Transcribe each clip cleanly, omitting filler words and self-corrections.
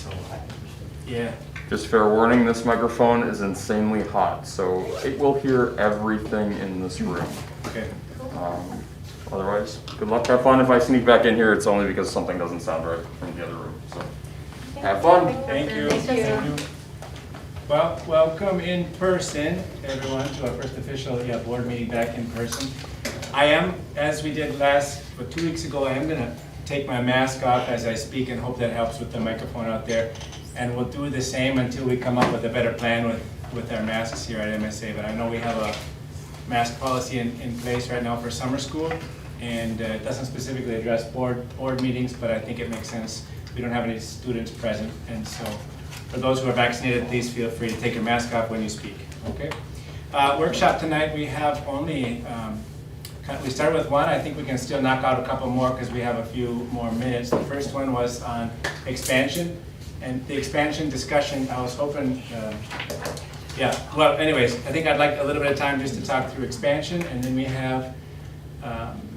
so Yeah. Just fair warning, this microphone is insanely hot, so it will hear everything in this room. Okay. Otherwise, good luck, have fun. If I sneak back in here, it's only because something doesn't sound right from the other room, so. Have fun. Thank you. Thank you. Well, welcome in person, everyone, to our first official board meeting back in person. I am, as we did 2 weeks ago, I am going to take my mask off as I speak and hope that helps with the microphone out there. And we'll do the same until we come up with a better plan with our masks here at MSA. But I know we have a mask policy in place right now for summer school, and it doesn't specifically address board meetings, but I think it makes sense. We don't have any students present, and so for those who are vaccinated, please feel free to take your mask off when you speak, okay? Workshop tonight, we have only, we started with one. I think we can still knock out a couple more because we have a few more minutes. The first one was on expansion, and the expansion discussion, I was hoping, well, anyways, I think I'd like a little bit of time just to talk through expansion, and then we have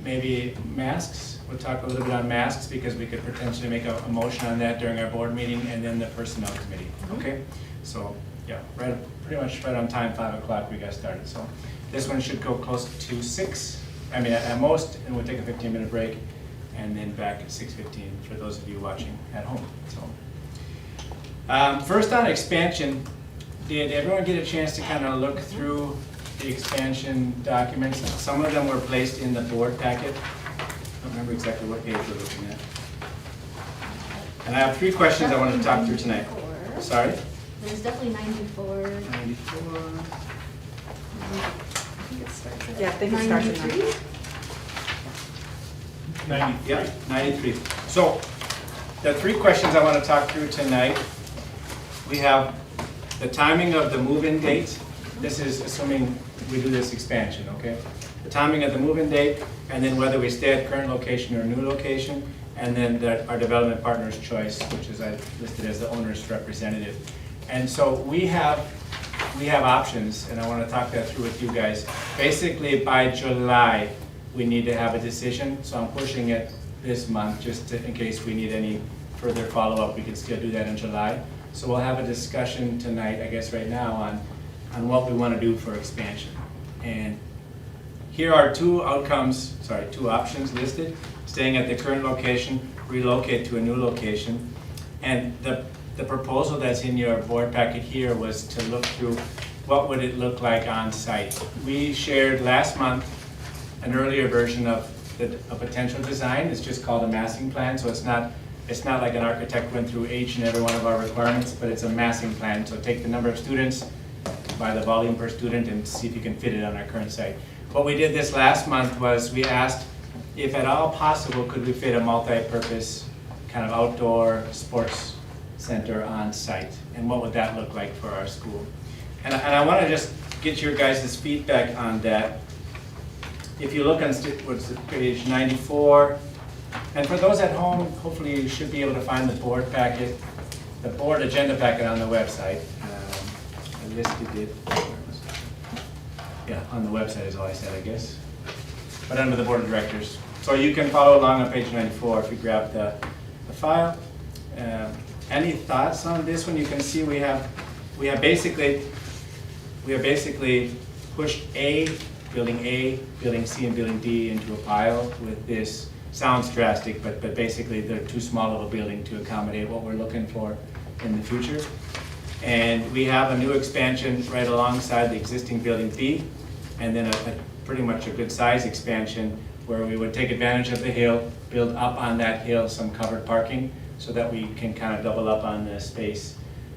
maybe masks. We'll talk a little bit on masks because we could potentially make a motion on that during our board meeting, and then the personnel committee, okay? So, yeah, pretty much right on time, 5 o'clock we got started. So this one should go close to 6, I mean at most, and we'll take a 15-minute break, and then back at 6:15 for those of you watching at home. So, first on expansion, did everyone get a chance to kind of look through the expansion documents? Some of them were placed in the board packet. I don't remember exactly what page we're looking at. And I have 3 questions I want to talk through tonight. Sorry? There's definitely 94. 94. I think it starts at 93. 93. Yeah, 93. So, the 3 questions I want to talk through tonight. We have the timing of the move-in date. This is assuming we do this expansion, okay? The timing of the move-in date, and then whether we stay at current location or new location, and then our development partner's choice, which is I listed as the owner's representative. And so we have options, and I want to talk that through with you guys. Basically, by July, we need to have a decision, so I'm pushing it this month, just in case we need any further follow-up. We can still do that in July. So we'll have a discussion tonight, I guess right now, on what we want to do for expansion. And here are 2 options listed: staying at the current location, relocate to a new location. And the proposal that's in your board packet here was to look through what would it look like on site. We shared last month an earlier version of a potential design. It's just called a massing plan, so it's not like an architect went through each and every one of our requirements, but it's a massing plan. So take the number of students by the volume per student and see if you can fit it on our current site. What we did this last month was we asked if at all possible could we fit a multi-purpose kind of outdoor sports center on site, and what would that look like for our school. And I want to just get your guys' feedback on that. If you look on page 94, and for those at home, hopefully you should be able to find the board packet, the board agenda packet on the website. I listed it. Yeah, on the website is all I said, I guess. But under the board of directors. So you can follow along on page 94 if you grab the file. Any thoughts on this one? You can see we have basically pushed building A, building C, and building D into a pile with this. Sounds drastic, but basically they're too small of a building to accommodate what we're looking for in the future. And we have a new expansion right alongside the existing building B, and then pretty much a good size expansion where we would take advantage of the hill, build up on that hill some covered parking so that we can kind of double up on the space.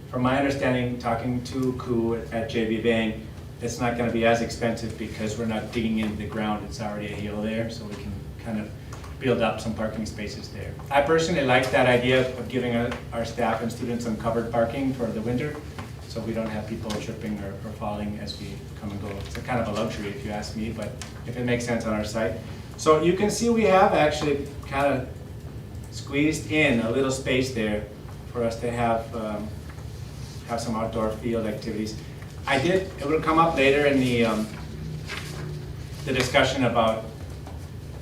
From my understanding, talking to Ku at JB Bang, it's not going to be as expensive because we're not digging into the ground. It's already a hill there, so we can kind of build up some parking spaces there. I personally like that idea of giving our staff and students some covered parking for the winter, so we don't have people tripping or falling as we come and go. It's a kind of a luxury if you ask me, but if it makes sense on our site. So you can see we have actually kind of squeezed in a little space there for us to have some outdoor field activities. It will come up later in the discussion about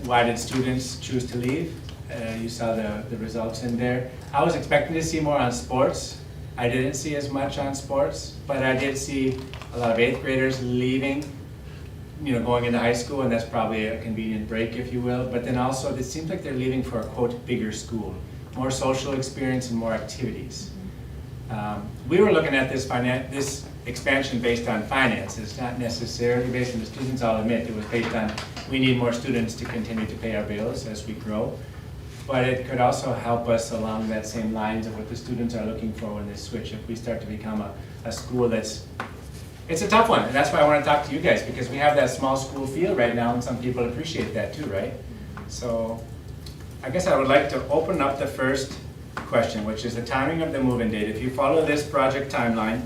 why did students choose to leave, You saw the results in there. I was expecting to see more on sports. I didn't see as much on sports, but I did see a lot of 8th graders leaving, going into high school, and that's probably a convenient break, if you will. But then also, it seems like they're leaving for a, quote, bigger school, more social experience and more activities. We were looking at this expansion based on finances, not necessarily based on the students. I'll admit, it was based on, we need more students to continue to pay our bills as we grow. But it could also help us along that same lines of what the students are looking for when they switch. If we start to become a school it's a tough one, and that's why I want to talk to you guys, because we have that small school feel right now, and some people appreciate that too, right? So I guess I would like to open up the first question, which is the timing of the move-in date. If you follow this project timeline,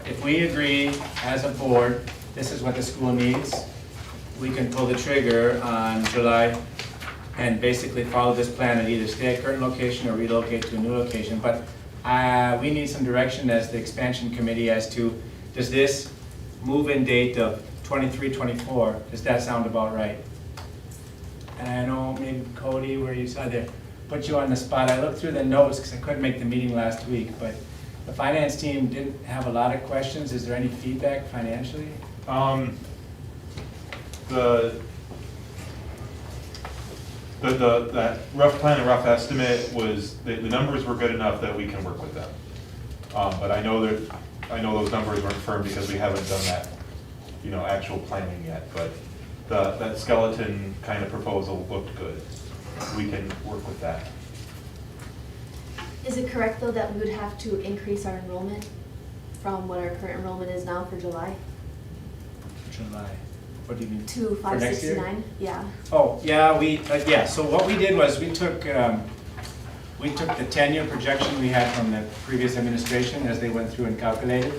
if we agree as a board, this is what the school needs, we can pull the trigger on July and basically follow this plan and either stay at current location or relocate to a new location. But we need some direction as the expansion committee as to, does this move-in date of 23-24, does that sound about right? And I know maybe Cody, where you saw there, put you on the spot. I looked through the notes because I couldn't make the meeting last week, but the finance team didn't have a lot of questions. Is there any feedback financially? That rough plan and rough estimate was, the numbers were good enough that we can work with them. But I know those numbers weren't firm because we haven't done that, actual planning yet. But that skeleton kind of proposal looked good. We can work with that. Is it correct though that we would have to increase our enrollment from what our current enrollment is now for July? July. What do you mean? To For next year? 569, yeah. Oh, yeah, so what we did was we took the 10-year projection we had from the previous administration as they went through and calculated.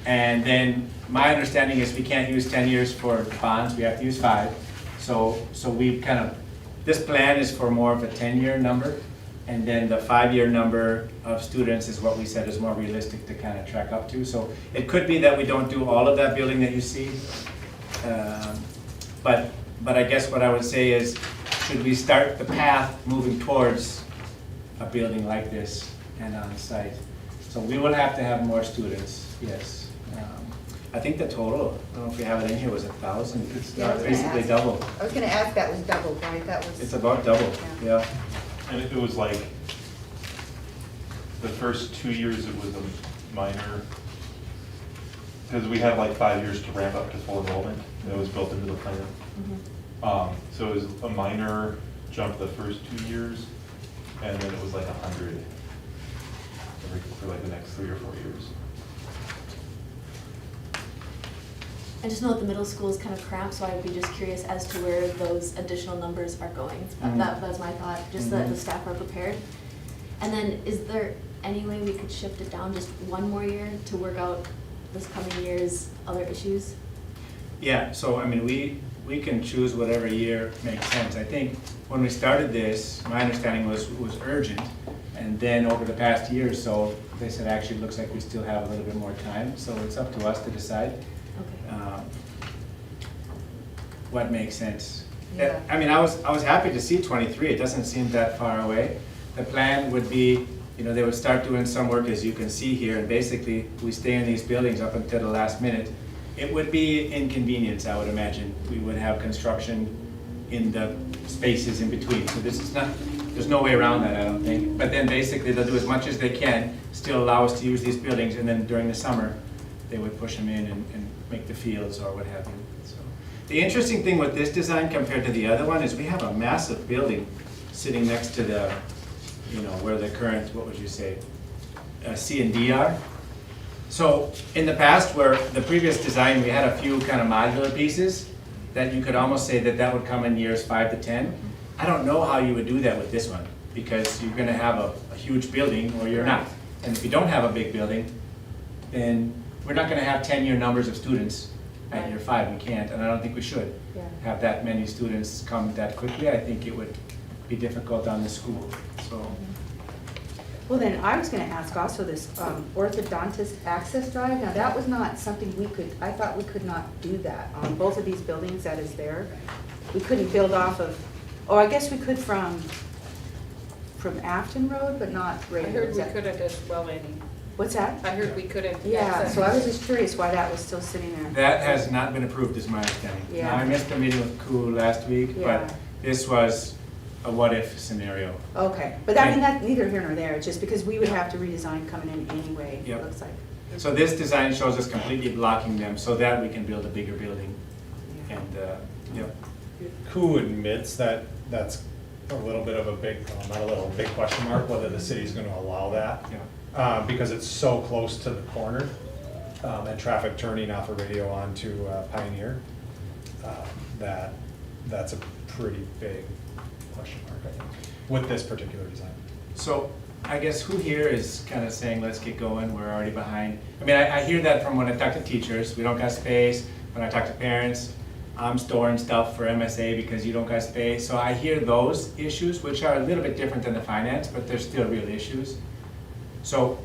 And then my understanding is we can't use 10 years for bonds, we have to use 5. So we this plan is for more of a 10-year number. And then the 5-year number of students is what we said is more realistic to kind of track up to. So it could be that we don't do all of that building that you see. But I guess what I would say is, should we start the path moving towards a building like this and on site? So we will have to have more students, yes. I think the total, I don't know if we have it in here, was 1,000. It's Yeah, I was gonna basically ask. double. I was gonna ask, that was doubled, right? That was. It's about double, yeah. And it was like, the first 2 years it was a minor, because we had like 5 years to ramp up to full enrollment. That was built into the plan. So it was a minor jump the first 2 years, and then it was like 100 for like the next 3 or 4 years. I just know that the middle school is kind of cramped, so I'd be just curious as to where those additional numbers are going. That was my thought, just that the staff are prepared. And then is there any way we could shift it down just one more year to work out this coming year's other issues? Yeah, so I mean, we can choose whatever year makes sense. I think when we started this, my understanding was urgent. And then over the past year or so, they said actually it looks like we still have a little bit more time. So it's up to us to decide what makes sense. Yeah. I mean, I was happy to see 23. It doesn't seem that far away. The plan would be, they would start doing some work, as you can see here, and basically we stay in these buildings up until the last minute. It would be inconvenience, I would imagine. We would have construction in the spaces in between. So there's no way around that, I don't think. But then basically they'll do as much as they can, still allow us to use these buildings, and then during the summer, they would push them in and make the fields or what have you. So the interesting thing with this design compared to the other one is we have a massive building sitting next to the, where the current, what would you say, C and D are. So in the past, where the previous design, we had a few kind of modular pieces that you could almost say that would come in years 5 to 10. I don't know how you would do that with this one, because you're going to have a huge building or you're not. And if you don't have a big building, then we're not going to have 10-year numbers of students at year 5. We can't, and I don't think we should have that many students come that quickly. I think it would be difficult on the school. So. Well, then I was gonna ask also this orthodontist access drive. Now, that was not something I thought we could not do that on both of these buildings that is there. We couldn't build off of, I guess we could from from Afton Road, but not I right. heard we could have as well, Annie. What's that? I heard we could have. Yeah, so I was just curious why that was still sitting there. That has not been approved, is my understanding. Yeah. Now, I missed the meeting with Koo last week, Yeah. but this was a what-if scenario. Okay, but I mean, that's neither here nor there, it's just because we would have to redesign coming in anyway, it Yep. looks like. So this design shows us completely blocking them so that we can build a bigger building. And, yep. Who admits that that's a little bit of a big, well, not a little, big question mark, whether the city's gonna allow that? Yeah. Because it's so close to the corner, and traffic turning off of Radio onto Pioneer, that's a pretty big question mark, I think, with this particular design. So I guess who here is kind of saying, let's get going, we're already behind? I mean, I hear that from when I talk to teachers, we don't got space. When I talk to parents, I'm storing stuff for MSA because you don't got space. So I hear those issues, which are a little bit different than the finance, but they're still real issues. So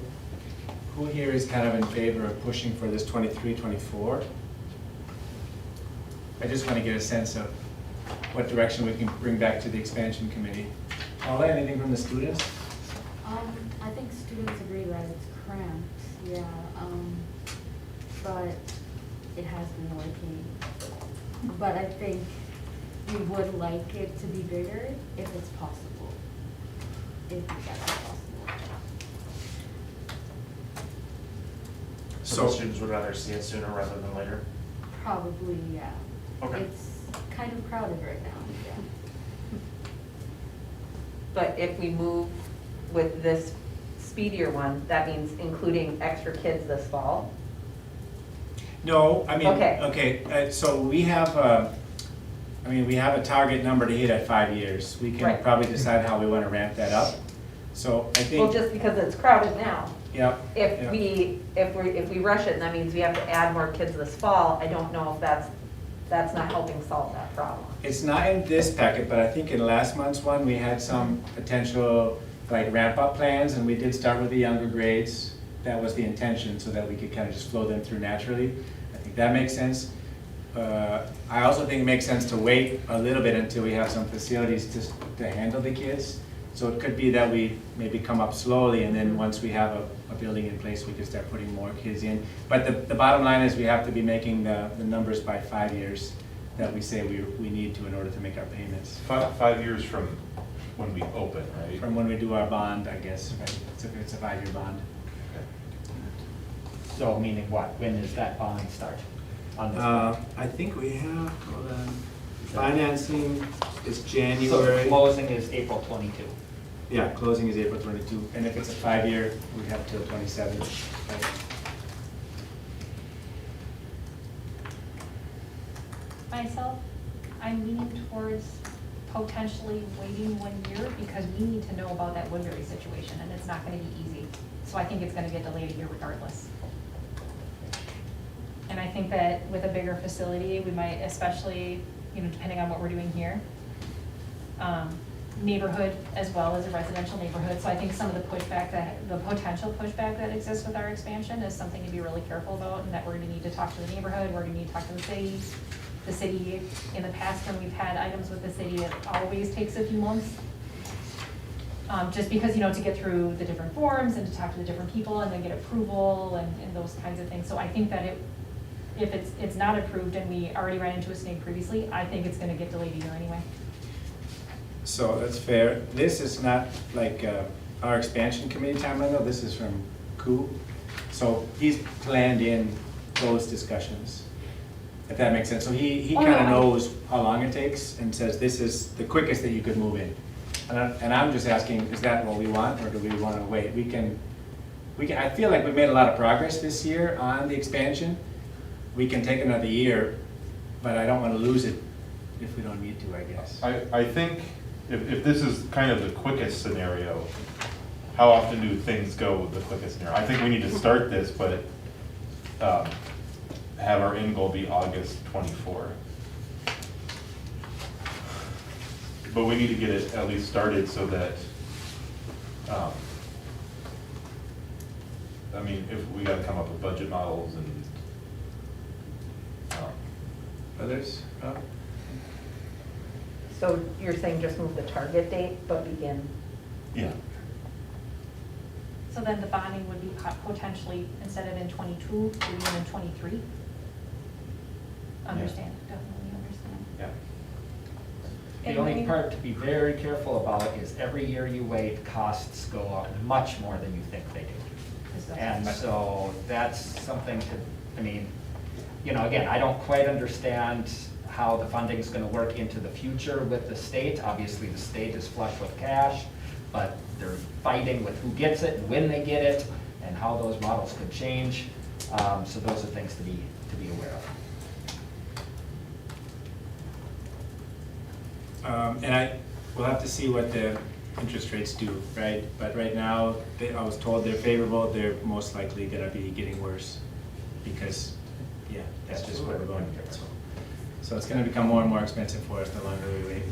who here is kind of in favor of pushing for this 23, 24? I just want to get a sense of what direction we can bring back to the expansion committee. Paula, anything from the students? I think students agree that it's cramped, yeah, but it has been working. But I think we would like it to be bigger if it's possible, if that's possible. So the students would rather see it sooner rather than later? Probably, yeah. Okay. It's kind of crowded right now, yeah. But if we move with this speedier one, that means including extra kids this fall? No, I mean, Okay. so we have, we have a target number to hit at 5 years. We can Right. probably decide how we want to ramp that up. So I Well, think, just because it's crowded now. yep. If yeah. if we rush it, and that means we have to add more kids this fall, I don't know if that's not helping solve that problem. It's not in this packet, but I think in last month's one, we had some potential like ramp-up plans, and we did start with the younger grades. That was the intention, so that we could kind of just flow them through naturally. I think that makes sense. I also think it makes sense to wait a little bit until we have some facilities to handle the kids. So it could be that we maybe come up slowly, and then once we have a building in place, we can start putting more kids in. But the bottom line is we have to be making the numbers by 5 years that we say we need to in order to make our payments. 5 years from when we open, right? From when we do our bond, I guess, right? It's a 5-year bond. So meaning what? When does that bond start? On this I think we have, hold on, financing is So January. closing is April 22. Yeah, closing is April 22, and if it's a 5-year, we have till 27. Right? Myself, I'm leaning towards potentially waiting 1 year because we need to know about that Woodbury situation and it's not gonna be easy. So I think it's gonna get delayed a year regardless. And I think that with a bigger facility, we might especially, depending on what we're doing here, neighborhood as well as a residential neighborhood. So I think some of the potential pushback that exists with our expansion is something to be really careful about, and that we're gonna need to talk to the neighborhood, we're gonna need to talk to the city. The city, in the past, when we've had items with the city, it always takes a few months. Just because, to get through the different forms and to talk to the different people and then get approval and those kinds of things. So I think that if it's not approved and we already ran into a snag previously, I think it's gonna get delayed a year anyway. So that's fair. This is not like our expansion committee timeline, though. This is from Koo. So he's planned in those discussions, if that makes sense. So he Oh, kind of no, knows how long it takes and says this is the quickest that you could move in. And I'm just asking, is that what we want, or do we want to wait? We can, I feel like we've made a lot of progress this year on the expansion. We can take another year, but I don't want to lose it if we don't need to, I guess. I think if this is kind of the quickest scenario, how often do things go with the quickest scenario? I think we need to start this, but have our end goal be August 24. But we need to get it at least started so that, if we gotta come up with budget models and, Others? So you're saying just move the target date, but begin Yeah. So then the bonding would be potentially, instead of in 22, maybe in 23? Understand, definitely understand. Yeah. And The only when you- part to be very careful about is every year you wait, costs go up much more than you think they do. And so that's something to, I mean, you know, again, I don't quite understand how the funding's gonna work into the future with the state. Obviously, the state is flush with cash, but they're fighting with who gets it and when they get it, and how those models could change. So those are things to be aware of. And we'll have to see what the interest rates do, right? But right now, I was told they're favorable, they're most likely gonna be getting worse, because, yeah, that's just where we're going. So it's gonna become more and more expensive for us the longer we wait.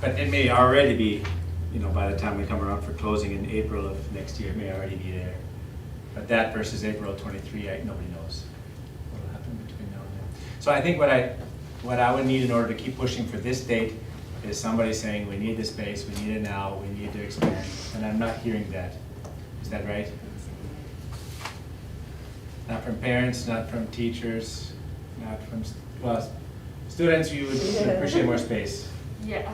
But it may already be, you know, by the time we come around for closing in April of next year, it may already be there. But that versus April of '23, nobody knows what'll happen between now and then. So I think what I would need in order to keep pushing for this date is somebody saying, we need the space, we need it now, we need to expand, and I'm not hearing that. Is that right? Not from parents, not from teachers, not from, well, students, you would appreciate more space Yeah.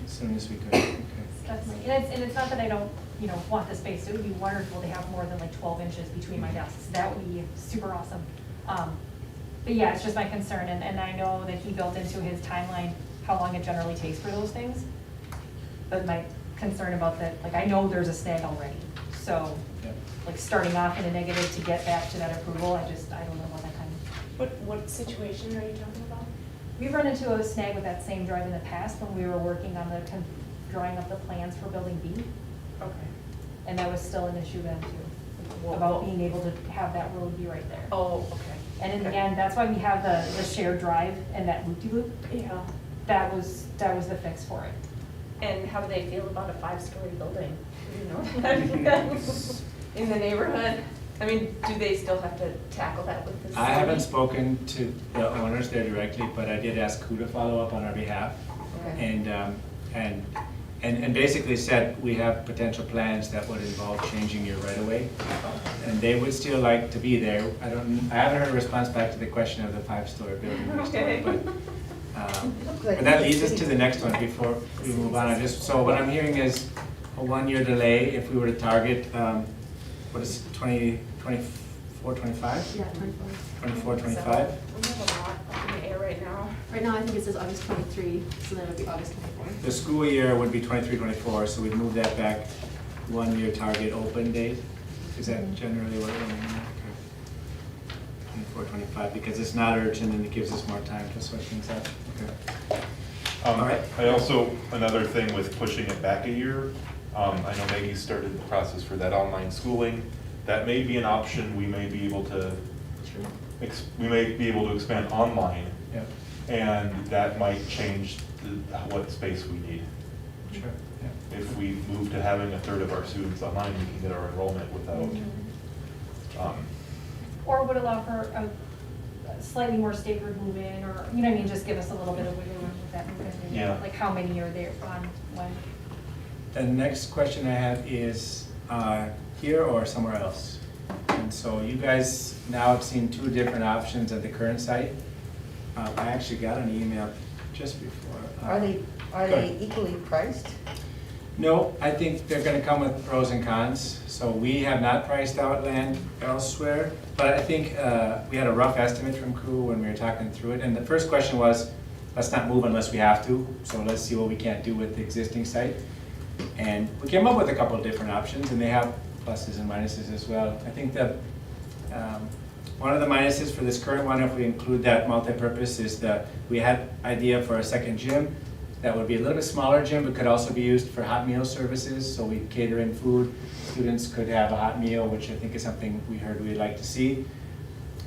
as soon as we could. Okay. Definitely, and it's not that I don't, you know, want the space, it would be wonderful to have more than like 12 inches between my desks, that would be super awesome. But yeah, it's just my concern, and I know that he built into his timeline how long it generally takes for those things. But my concern about that, like, I know there's a snag already, so, Yeah. like, starting off in a negative to get back to that approval, I don't know about that kind of. What situation are you talking about? We've run into a snag with that same drive in the past when we were working on drawing up the plans for building B, Okay. and that was still an issue then too, Well, about being able to have that road be right there. Oh, okay. And in the Okay. end, that's why we have the shared drive and that loop-de-loop. Yeah. That was the fix for it. And how do they feel about a 5-story building? Do you know that? In the neighborhood? I mean, do they still have to tackle that with the city? I haven't spoken to the owners there directly, but I did ask who to follow up on our behalf. Okay. And basically said, we have potential plans that would involve changing your right-of-way. And they would still like to be there. I haven't heard a response back to the question of the 5-story building next door, Okay. but that leads us to the next one before we move on. So what I'm hearing is a 1-year delay if we were to target, what is it, 24, 25? Yeah, 24. 24, 25? We have a lot up in the air right now. Right now, I think it says August 23, so then it'll be August 24. The school year would be 23, 24, so we'd move that back 1-year target open date. Is that generally what we're looking at? 24, 25, because it's not urgent and it gives us more time to sort things out. Okay. All right. I also, another thing with pushing it back a year, I know Maggie started the process for that online schooling. That may be an option. We may be able to, expand online. Yeah. And that might change what space we need. Sure. Yeah. If we move to having a third of our students online, we can get our enrollment without, Or would allow for a slightly more staggered move-in, or, you know what I mean, just give us a little bit of wiggle room with that move-in. Yeah. Like how many are there on when? The next question I have is here or somewhere else? And so you guys now have seen 2 different options at the current site. I actually got an email just before. Are Go they ahead. equally priced? No, I think they're gonna come with pros and cons. So we have not priced out land elsewhere, but I think we had a rough estimate from Crew when we were talking through it. And the first question was, let's not move unless we have to. So let's see what we can't do with the existing site. And we came up with a couple of different options, and they have pluses and minuses as well. I think that one of the minuses for this current one, if we include that multi-purpose, is that we had idea for a second gym. That would be a little bit smaller gym, but could also be used for hot meal services. So we cater in food. Students could have a hot meal, which I think is something we heard we'd like to see.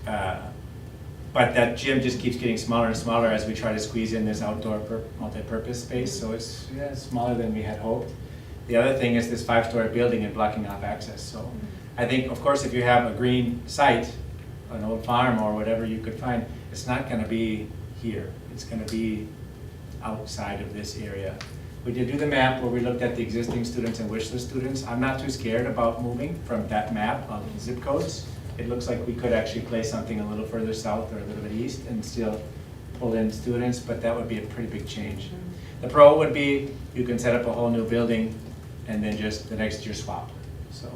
But that gym just keeps getting smaller and smaller as we try to squeeze in this outdoor multi-purpose space. So it's smaller than we had hoped. The other thing is this 5-story building and blocking off access. So I think, of course, if you have a green site, an old farm or whatever you could find, it's not going to be here. It's going to be outside of this area. we did do the map where we looked at the existing students and wish list students. I'm not too scared about moving from that map of zip codes. It looks like we could actually place something a little further south or a little bit east and still pull in students, but that would be a pretty big change. The pro would be you can set up a whole new building and then just the next year swap. So,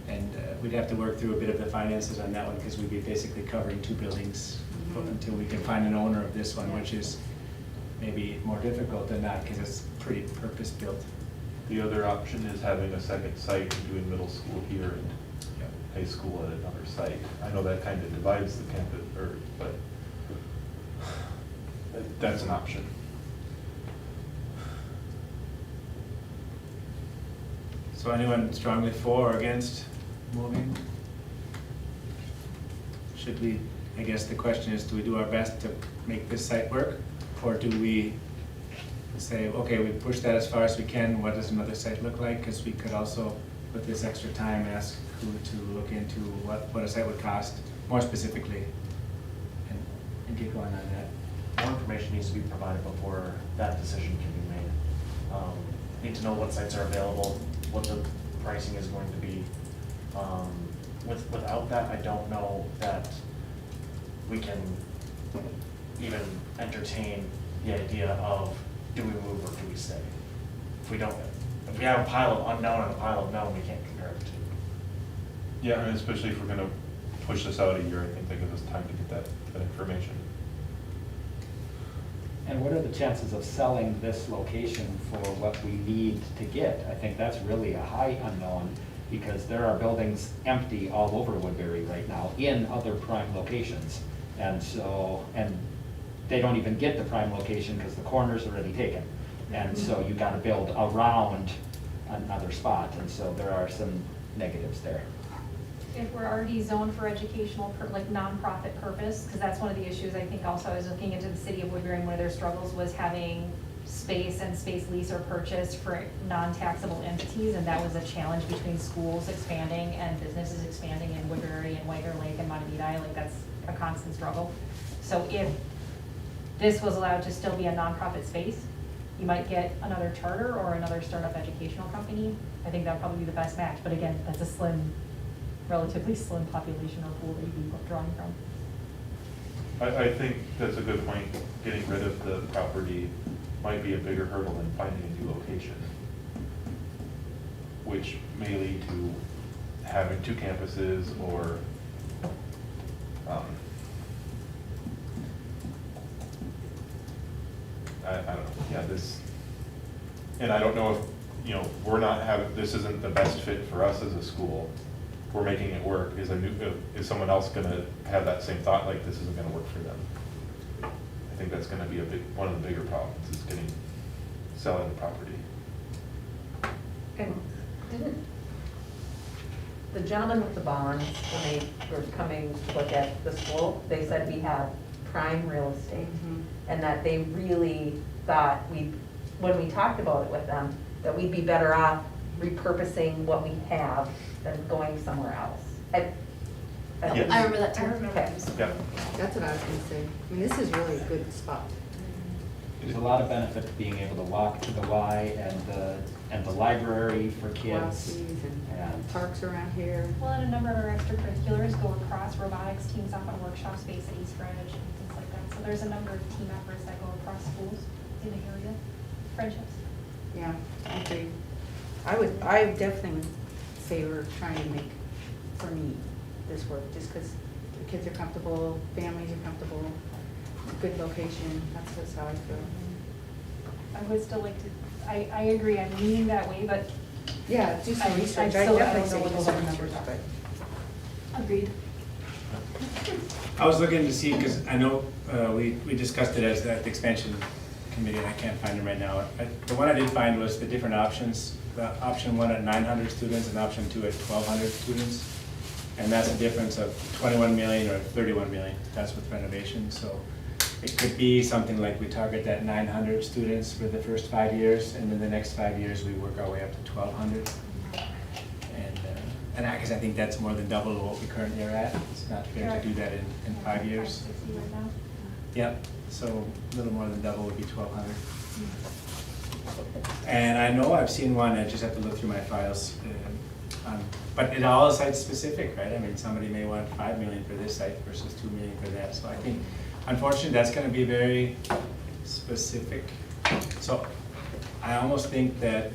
and we'd have to work through a bit of the finances on that one because we'd be basically covering 2 buildings until we can find an owner of this one, which is maybe more difficult than that because it's pretty purpose-built. The other option is having a second site and doing middle school here and Yep. high school at another site. I know that kind of divides the campus, but that's an option. So anyone strongly for or against moving? Should we, I guess the question is, do we do our best to make this site work? Or do we say, okay, we push that as far as we can, what does another site look like? Because we could also, with this extra time, ask who to look into what a site would cost more specifically and get going on that. More information needs to be provided before that decision can be made. Need to know what sites are available, what the pricing is going to be. Without that, I don't know that we can even entertain the idea of, do we move or do we stay? If we have a pile of unknown and a pile of known, we can't compare the two. Yeah, and especially if we're gonna push this out a year, I think that gives us time to get that information. And what are the chances of selling this location for what we need to get? I think that's really a high unknown, because there are buildings empty all over Woodbury right now in other prime locations. And so, and they don't even get the prime location because the corner's already taken. And so you gotta build around another spot, and so there are some negatives there. If we're already zoned for educational, like nonprofit purpose, because that's one of the issues I think also I was looking into the city of Woodbury, and one of their struggles was having space and space lease or purchase for non-taxable entities, and that was a challenge between schools expanding and businesses expanding in Woodbury and White Bear Lake and Montevideo, like that's a constant struggle. So if this was allowed to still be a nonprofit space, you might get another charter or another startup educational company. I think that'd probably be the best match, but again, that's a relatively slim population or pool that you'd be drawing from. I think that's a good point. Getting rid of the property might be a bigger hurdle than finding a new location, which may lead to having 2 campuses or I don't know, yeah, and I don't know if, we're not this isn't the best fit for us as a school. We're making it work. Is someone else gonna have that same thought, like this isn't gonna work for them? I think that's gonna be one of the bigger problems, is selling the property. And didn't the gentleman with the bonds, when they were coming to look at the school, they said we have prime real estate, and that they really thought when we talked about it with them, that we'd be better off repurposing what we have than going somewhere else. Yes. I remember that too. Okay. Yeah. That's what I was gonna say. I mean, this is really a good spot. There's a lot of benefit to being able to walk to the Y and the library for kids. Classes and And parks around here. Well, and a number of our extracurriculars go across. Robotics teams up on workshop space at East Ridge and things like that. So there's a number of team efforts that go across schools in the area, friendships. Yeah, I agree. I definitely would favor trying to make, for me, this work, just because the kids are comfortable, families are comfortable, it's a good location, that's how I feel. I would still like to, I agree, I'm leaning that way, but Yeah, do some I research, still- I I don't definitely know say what do those some other research, numbers are. but. Agreed. I was looking to see, because I know we discussed it as the expansion committee, and I can't find them right now. The one I did find was the different options. The option 1 at 900 students and option 2 at 1,200 students. And that's a difference of 21 million or 31 million. That's with renovation. So it could be something like we target that 900 students for the first 5 years, and then the next 5 years we work our way up to 1,200. And because I think that's more than double what we currently are at. It's not fair to do that in 5 years. 560 right now. Yep, so a little more than double would be 1,200. And I know I've seen one, I just have to look through my files. But it all is site specific, right? I mean, somebody may want 5 million for this site versus 2 million for that. So I think, unfortunately, that's gonna be very specific. So I almost think that,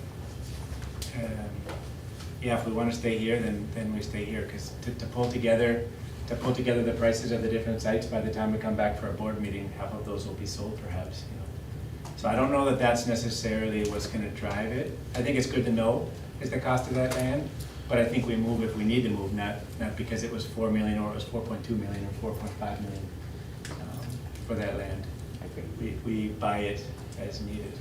yeah, if we wanna stay here, then we stay here. Because to pull together the prices of the different sites, by the time we come back for a board meeting, half of those will be sold perhaps, you know. So I don't know that that's necessarily what's gonna drive it. I think it's good to know is the cost of that land, but I think we move if we need to move, not because it was 4 million or it was 4.2 million or 4.5 million for that land. We buy it as needed.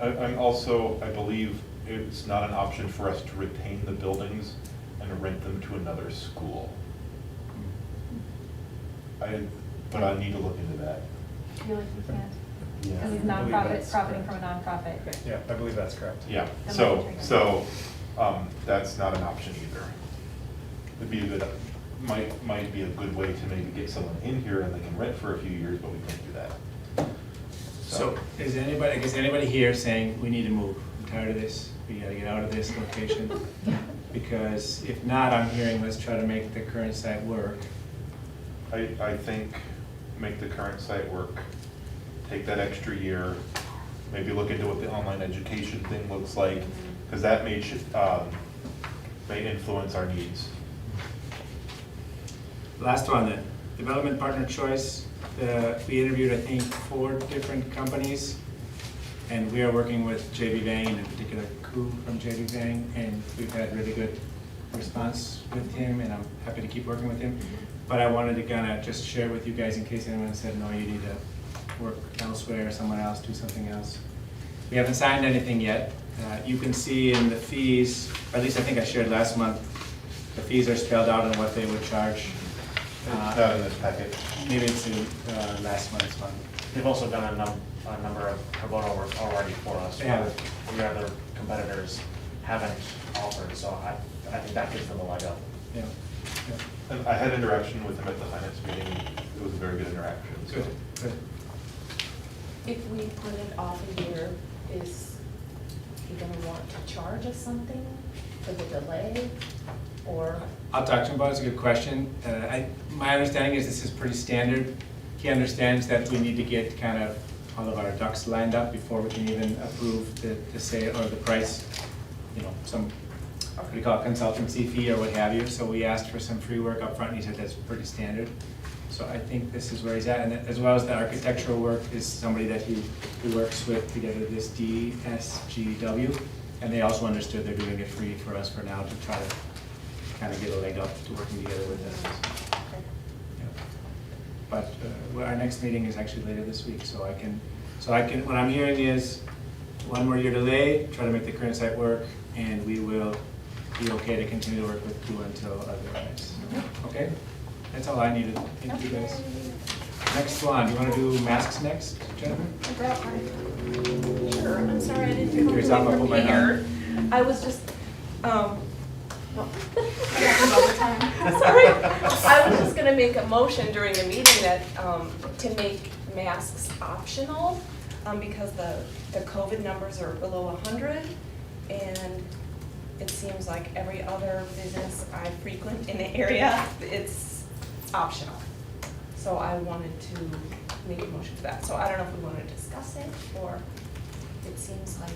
I'm also, I believe it's not an option for us to retain the buildings and rent them to another school. But I need to look into that. I feel like we can't. Yeah. Because it's I believe nonprofit, that's profiting correct. from a nonprofit. Yeah, I believe that's correct. Yeah, That so, might be tricky. so, that's not an option either. It'd be a good, might be a good way to maybe get someone in here and they can rent for a few years, but we can't do that. So is anybody here saying we need to move? I'm tired of this, we gotta get out of this location? Because if not, I'm hearing let's try to make the current site work. I think make the current site work, take that extra year, maybe look into what the online education thing looks like, because that may influence our needs. Last one then, development partner choice. We interviewed, I think, 4 different companies, and we are working with JB Vang, and in particular, Koo from JB Vang, and we've had really good response with him, and I'm happy to keep working with him. But I wanted to kind of just share with you guys in case anyone said, no, you need to work elsewhere, someone else, do something else. We haven't signed anything yet. You can see in the fees, or at least I think I shared last month, the fees are spelled out on what they would charge. Not in this packet. Maybe it's in last month's one. They've also done a number of pro bono work already for us. They have. The other competitors haven't offered, so I think that gives them a leg up. Yeah. And I had interaction with him at the finance meeting, it was a very good interaction, so. Good, good. If we put it off a year, is he gonna want to charge us something for the delay, or? I'll talk to him about it, it's a good question. My understanding is this is pretty standard. He understands that we need to get kind of all of our ducks lined up before we can even approve the sale or the price, you know, some, what do you call it, consultancy fee or what have you. So we asked for some free work up front, and he said that's pretty standard. So I think this is where he's at, and as well as the architectural work is somebody that he works with together, this DSGW, and they also understood they're doing it free for us for now to try to kind of get a leg up to working together with us. Yeah. But our next meeting is actually later this week, so I can, what I'm hearing is 1 more year delay, try to make the current site work, and we will be okay to continue to work with you until otherwise. Okay? That's all I needed. Thank you guys. Next one, you want to do masks next, Jennifer? I brought mine. Sure, I'm sorry, I didn't Take yours out, I'll come put mine on. prepared. I was just, no. all the time. Sorry. I was just gonna make a motion during the meeting that, to make masks optional, because the COVID numbers are below 100, and it seems like every other business I frequent in the area, it's optional. So I wanted to make a motion for that. So I don't know if we want to discuss it, or it seems like,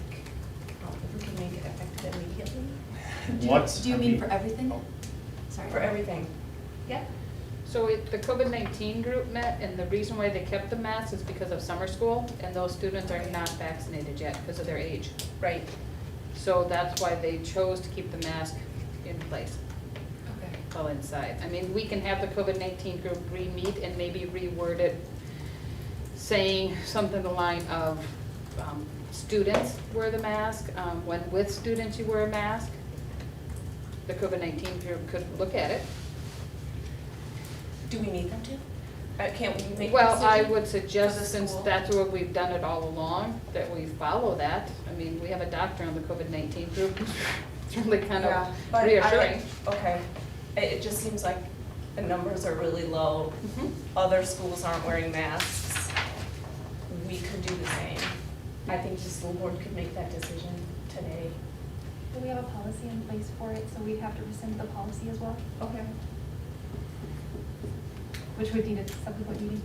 if we can make it effective immediately. Do you mean for everything? Sorry. For everything. Yeah. So the COVID-19 group met, and the reason why they kept the masks is because of summer school, and those students are not vaccinated yet because of their age. Right. So that's why they chose to keep the mask in place Okay. while inside. I mean, we can have the COVID-19 group re-meet and maybe reword it, saying something the line of students wear the mask, when with students you wear a mask. The COVID-19 group could look at it. Do we need them to? Can't we make a Well, I decision would for suggest, the since school? that's what we've done it all along, that we follow that. I mean, we have a doctor on the COVID-19 group. It's really kind Yeah, of but reassuring. Okay. It just seems like the numbers are really low. Mhm. Other schools aren't wearing masks. We could do the same. I think the school board could make that decision today. Do we have a policy in place for it, so we'd have to rescind the policy as well, Okay. which would need a subsequent meeting?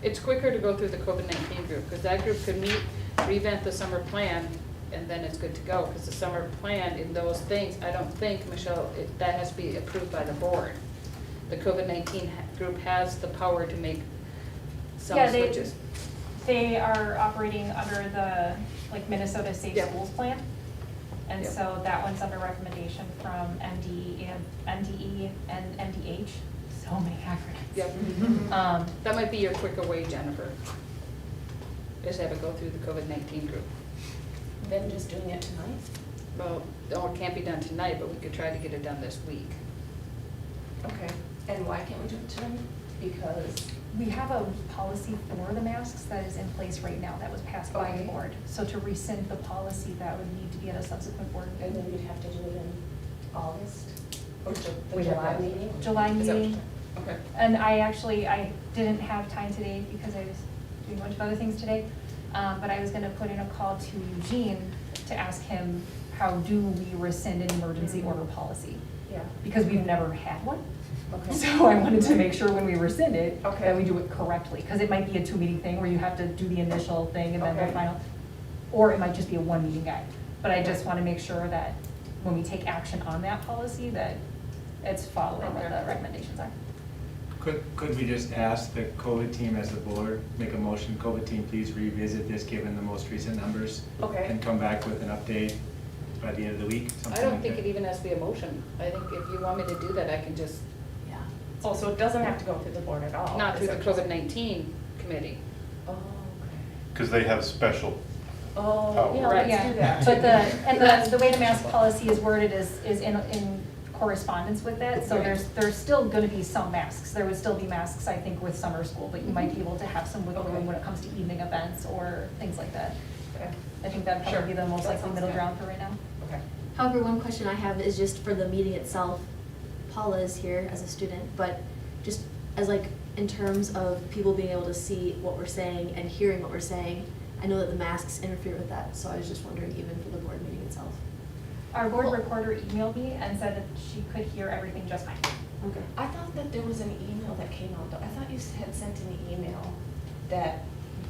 It's quicker to go through the COVID-19 group, because that group could meet, revamp the summer plan, and then it's good to go, because the summer plan in those things, I don't think, Michelle, that has to be approved by the board. The COVID-19 group has the power to make some Yeah, switches. They are operating under the, like, Minnesota Safe Yep. Schools Plan. And Yep. so that one's under recommendation from MDE and MDH, so many acronyms. Yep. That might be your quicker way, Jennifer, is have it go through the COVID-19 group. Then just doing it tonight? Well, it can't be done tonight, but we could try to get it done this week. Okay. And why can't we do it tonight? Because, We have a policy for the masks that is in place right now that was passed by the Okay. board. So to rescind the policy, that would need to be at a subsequent board and meeting. then we'd have to do it in August? Or the We have July that. meeting? July Is that what meeting. you're- Okay. And I didn't have time today because I was doing a bunch of other things today. But I was gonna put in a call to Eugene to ask him, how do we rescind an emergency order policy? Yeah. Because we've never had one. Okay. So I wanted to make sure when we rescind it, Okay. that we do it correctly. Because it might be a 2-meeting thing where you have to do the initial thing and then the Okay. final. Or it might just be a 1-meeting guide. But I just want to make sure that when we take action on that policy, that it's following what the recommendations are. Could we just ask the COVID team as the board, make a motion, COVID team, please revisit this given the most recent numbers? Okay. And come back with an update by the end of the week, I something don't like think that? it even has to be a motion. I think if you want me to do that, I can just, Yeah. Oh, so it doesn't have to go through the board at all? not through the Is that- COVID-19 committee. Oh, okay. Because they have special, Oh, yeah, Right. let's do that. But the way the mask policy is worded is in correspondence with that. So Right. there's still going to be some masks. There would still be masks, I think, with summer school, but you might be able to have some wiggle room Okay. when it comes to evening events or things like that. Okay. I think that'd Sure. probably be the most That likely sounds middle good. ground for right now. Okay. However, one question I have is just for the meeting itself. Paula is here as a student, but just as like, in terms of people being able to see what we're saying and hearing what we're saying, I know that the masks interfere with that, so I was just wondering even for the board meeting itself. Our board reporter emailed me and said that she could hear everything just fine. Okay. I thought that there was an email that came out, though. I thought you had sent an email that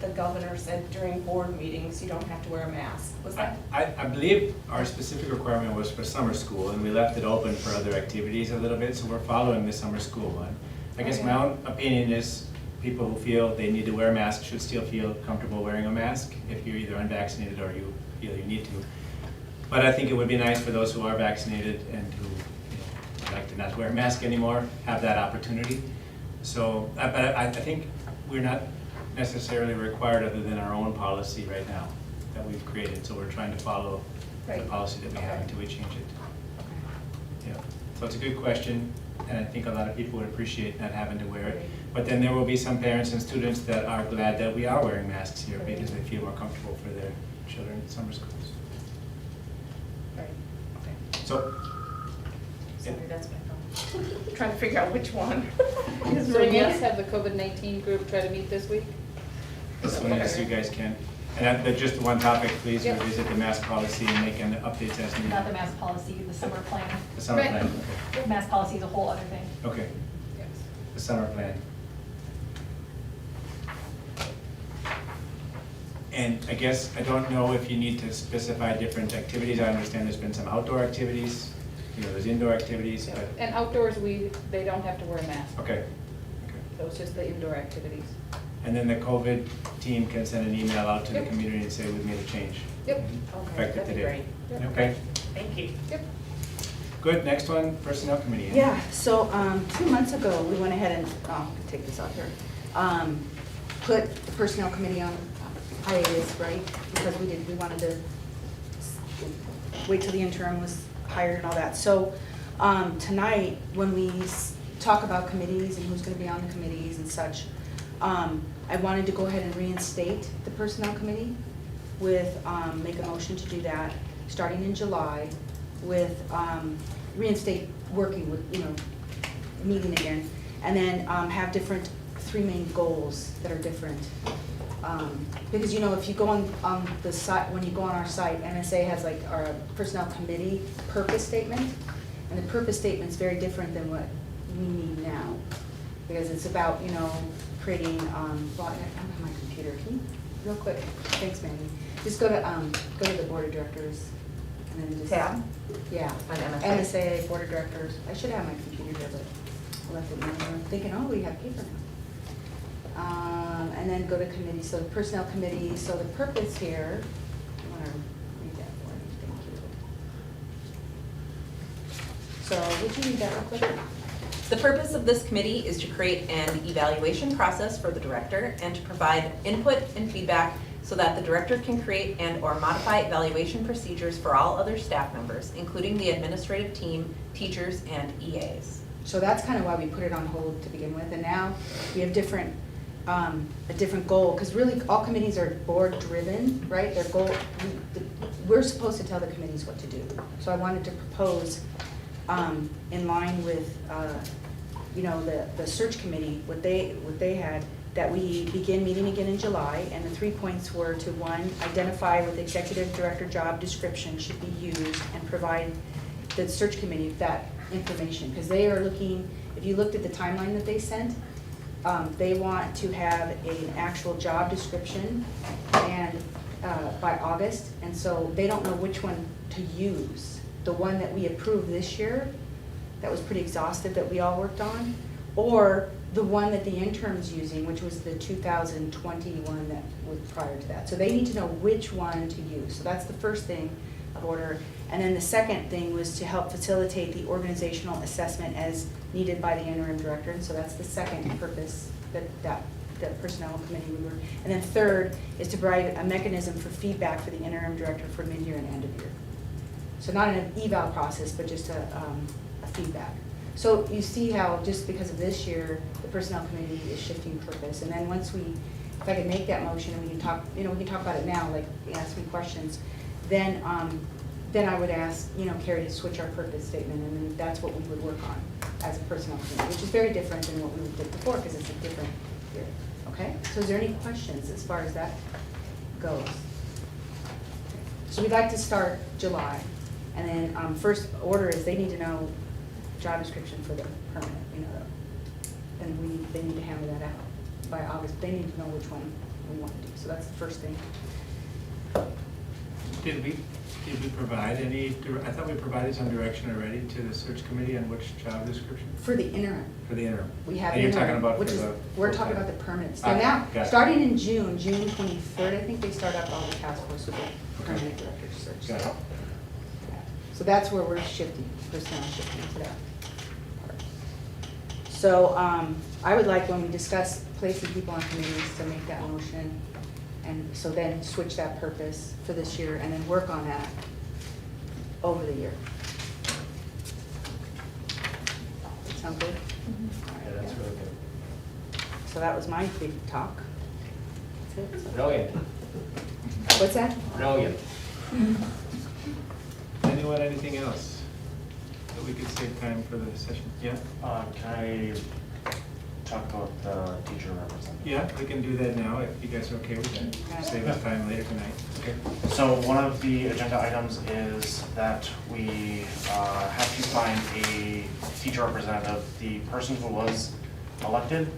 the governor said during board meetings, you don't have to wear a mask. Was that? I believe our specific requirement was for summer school, and we left it open for other activities a little bit, so we're following the summer school one. I guess my own opinion is people who feel they need to wear a mask should still feel comfortable wearing a mask if you're either unvaccinated or you feel you need to. But I think it would be nice for those who are vaccinated and who would like to not wear a mask anymore, have that opportunity. So, but I think we're not necessarily required other than our own policy right now that we've created. So we're trying to follow the Right. policy that we have Okay. until we change it. Yeah, so it's a good question, and I think a lot of people would appreciate not having to wear it. But then there will be some parents and students that are glad that we are wearing masks here because they feel more comfortable for their children in summer schools. Right, okay. So, Sorry, that's my phone. Trying to figure out which one. Is So ringing. yes, have the COVID-19 group try to meet this week? as soon as you guys can. And just one topic, please Yep. revisit the mask policy and make an updates as needed. Not the mask policy, the summer plan. The summer Right. plan, The mask policy is a whole other thing. okay, Yes. the summer plan. And I guess, I don't know if you need to specify different activities. I understand there's been some outdoor activities, there's indoor activities, but, And outdoors, they don't have to wear a mask, okay. so it's just the indoor activities. And then the COVID team can send an email out to the Yep. community and say, we've made a change. Yep. Okay, Effective that'd be today. great. Yep. Okay, Thank you. Yep. good, next one, personnel committee. Ann. Yeah, so 2 months ago, we went ahead and, I can take this out here, put the personnel committee on hiatus, right? Because we wanted to wait till the interim was hired and all that. So tonight, when we talk about committees and who's gonna be on the committees and such, I wanted to go ahead and reinstate the personnel committee with, make a motion to do that, starting in July, with reinstate working with, meeting again, and then have different 3 main goals that are different Because, you know, if you go on the site, when you go on our site, MSA has like our personnel committee purpose statement. And the purpose statement's very different than what we need now. Because it's about, you know, creating, well, I don't have my computer, can you, real quick, thanks Mandy. Just go to the board of directors and then just. Tab? Yeah. On MSA? MSA, board of directors. I should have my computer here, but I left it in there. I'm thinking, oh, we have paper now. And then go to committee, so the personnel committee, so the purpose here, I want to read that for me, thank you. So, would you read that real quick? The purpose of this committee is to create an evaluation process for the director and to provide input and feedback so that the director can create and/or modify evaluation procedures for all other staff members, including the administrative team, teachers, and EAs. So that's kind of why we put it on hold to begin with, and now we have a different goal, because really all committees are board-driven, right? Their goal, we're supposed to tell the committees what to do. So I wanted to propose, in line with, you know, the search committee, what they had, that we begin meeting again in July, and the 3 points were to, 1, identify with executive director job description should be used and provide the search committee that information, because they are looking, if you looked at the timeline that they sent, they want to have an actual job description and by August, and so they don't know which one to use. The one that we approved this year, that was pretty exhaustive, that we all worked on, or the one that the intern's using, which was the 2021 that was prior to that. So they need to know which one to use. So that's the first thing of order. And then the second thing was to help facilitate the organizational assessment as needed by the interim director. And so that's the second purpose that personnel committee we were. And then third is to provide a mechanism for feedback for the interim director for mid-year and end of year. So not an eval process, but just a feedback. So you see how just because of this year, the personnel committee is shifting purpose. And then once we, if I could make that motion and we can talk, you know, we can talk about it now, like ask me questions, then I would ask, you know, Carrie to switch our purpose statement, and then that's what we would work on as a personnel committee, which is very different than what we did before because it's a different year. Okay? So is there any questions as far as that goes? So we'd like to start July, and then first order is they need to know job description for the permanent, you know, and they need to hammer that out by August. They need to know which one we want to do. So that's the first thing. Did we provide any, I thought we provided some direction already to the search committee on which job description? For the interim. For the interim? We have And you're interim, talking about which for is, the we're talking full-time. about the permanent. So Ah, now, got it. starting in June 23rd, I think they start up all the task force with the permanent director search. Got it. So that's where we're shifting, personnel shifting to that part. So I would like, when we discuss placing people on committees, to make that motion, and so then switch that purpose for this year, and then work on that over the year. Sound good? Yeah, that's really good. So that was my big talk. That's it. Brilliant, What's that? brilliant. Anyone, anything else that we could save time for the session? Yeah? Can I talk about the teacher representative? Yeah, we can do that now if you guys are okay with that. Save us time later tonight. Okay. So one of the agenda items is that we have to find a teacher representative. The person who was elected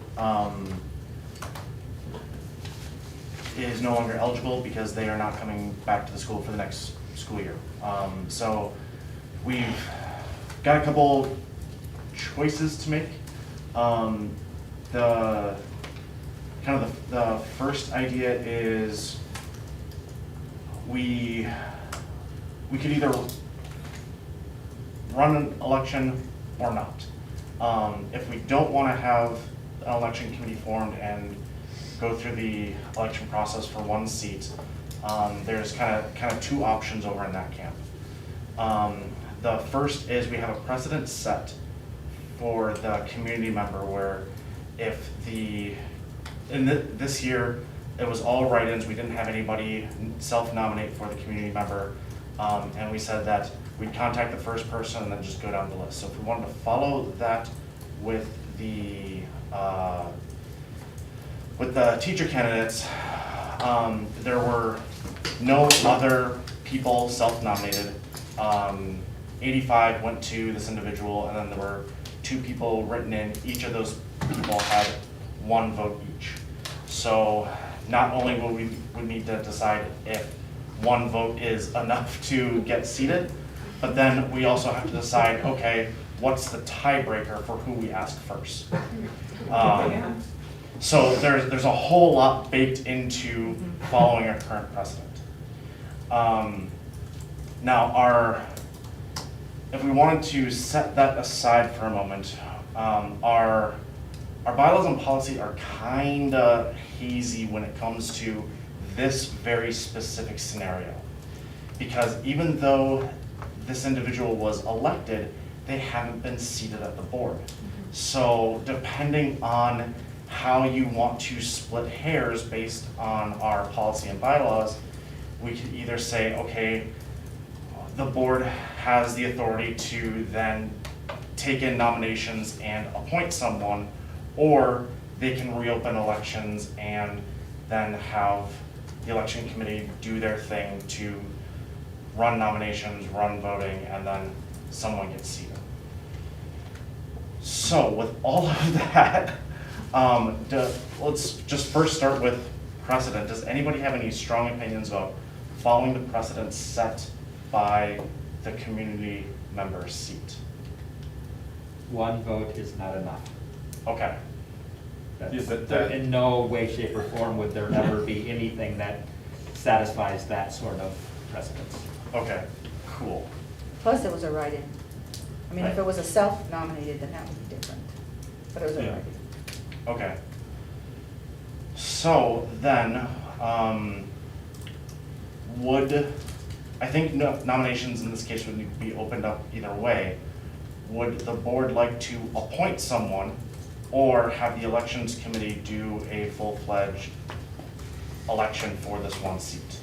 is no longer eligible because they are not coming back to the school for the next school year. So we've got a couple choices to make. The first idea is we could either run an election or not. If we don't want to have an election committee formed and go through the election process for one seat, there's kind of two options over in that camp. The first is we have a precedent set for the community member where if this year it was all write-ins, we didn't have anybody self-nominate for the community member, and we said that we'd contact the first person and then just go down the list. So if we wanted to follow that with the teacher candidates, there were no other people self-nominated. 85 went to this individual, and then there were 2 people written in. Each of those people had 1 vote each. So not only will we would need to decide if 1 vote is enough to get seated, but then we also have to decide, okay, what's the tiebreaker for who we ask first? So there's a whole lot baked into following a current precedent. Now, if we wanted to set that aside for a moment, our bylaws and policy are kinda hazy when it comes to this very specific scenario. Because even though this individual was elected, they haven't been seated at the board. So depending on how you want to split hairs based on our policy and bylaws, we could either say, okay, the board has the authority to then take in nominations and appoint someone, or they can reopen elections and then have the election committee do their thing to run nominations, run voting, and then someone gets seated. So with all of that, let's just first start with precedent. Does anybody have any strong opinions about following the precedent set by the community member seat? 1 vote is not enough. Okay. In no way, shape, or form would there ever be anything that satisfies that sort of precedence. Okay, cool. Plus, it was a write-in. I mean, if Right. it was a self-nominated, then that would be different, but it was a Yeah. write-in. Okay. So then, I think nominations in this case would need to be opened up either way. Would the board like to appoint someone or have the elections committee do a full-fledged election for this 1 seat?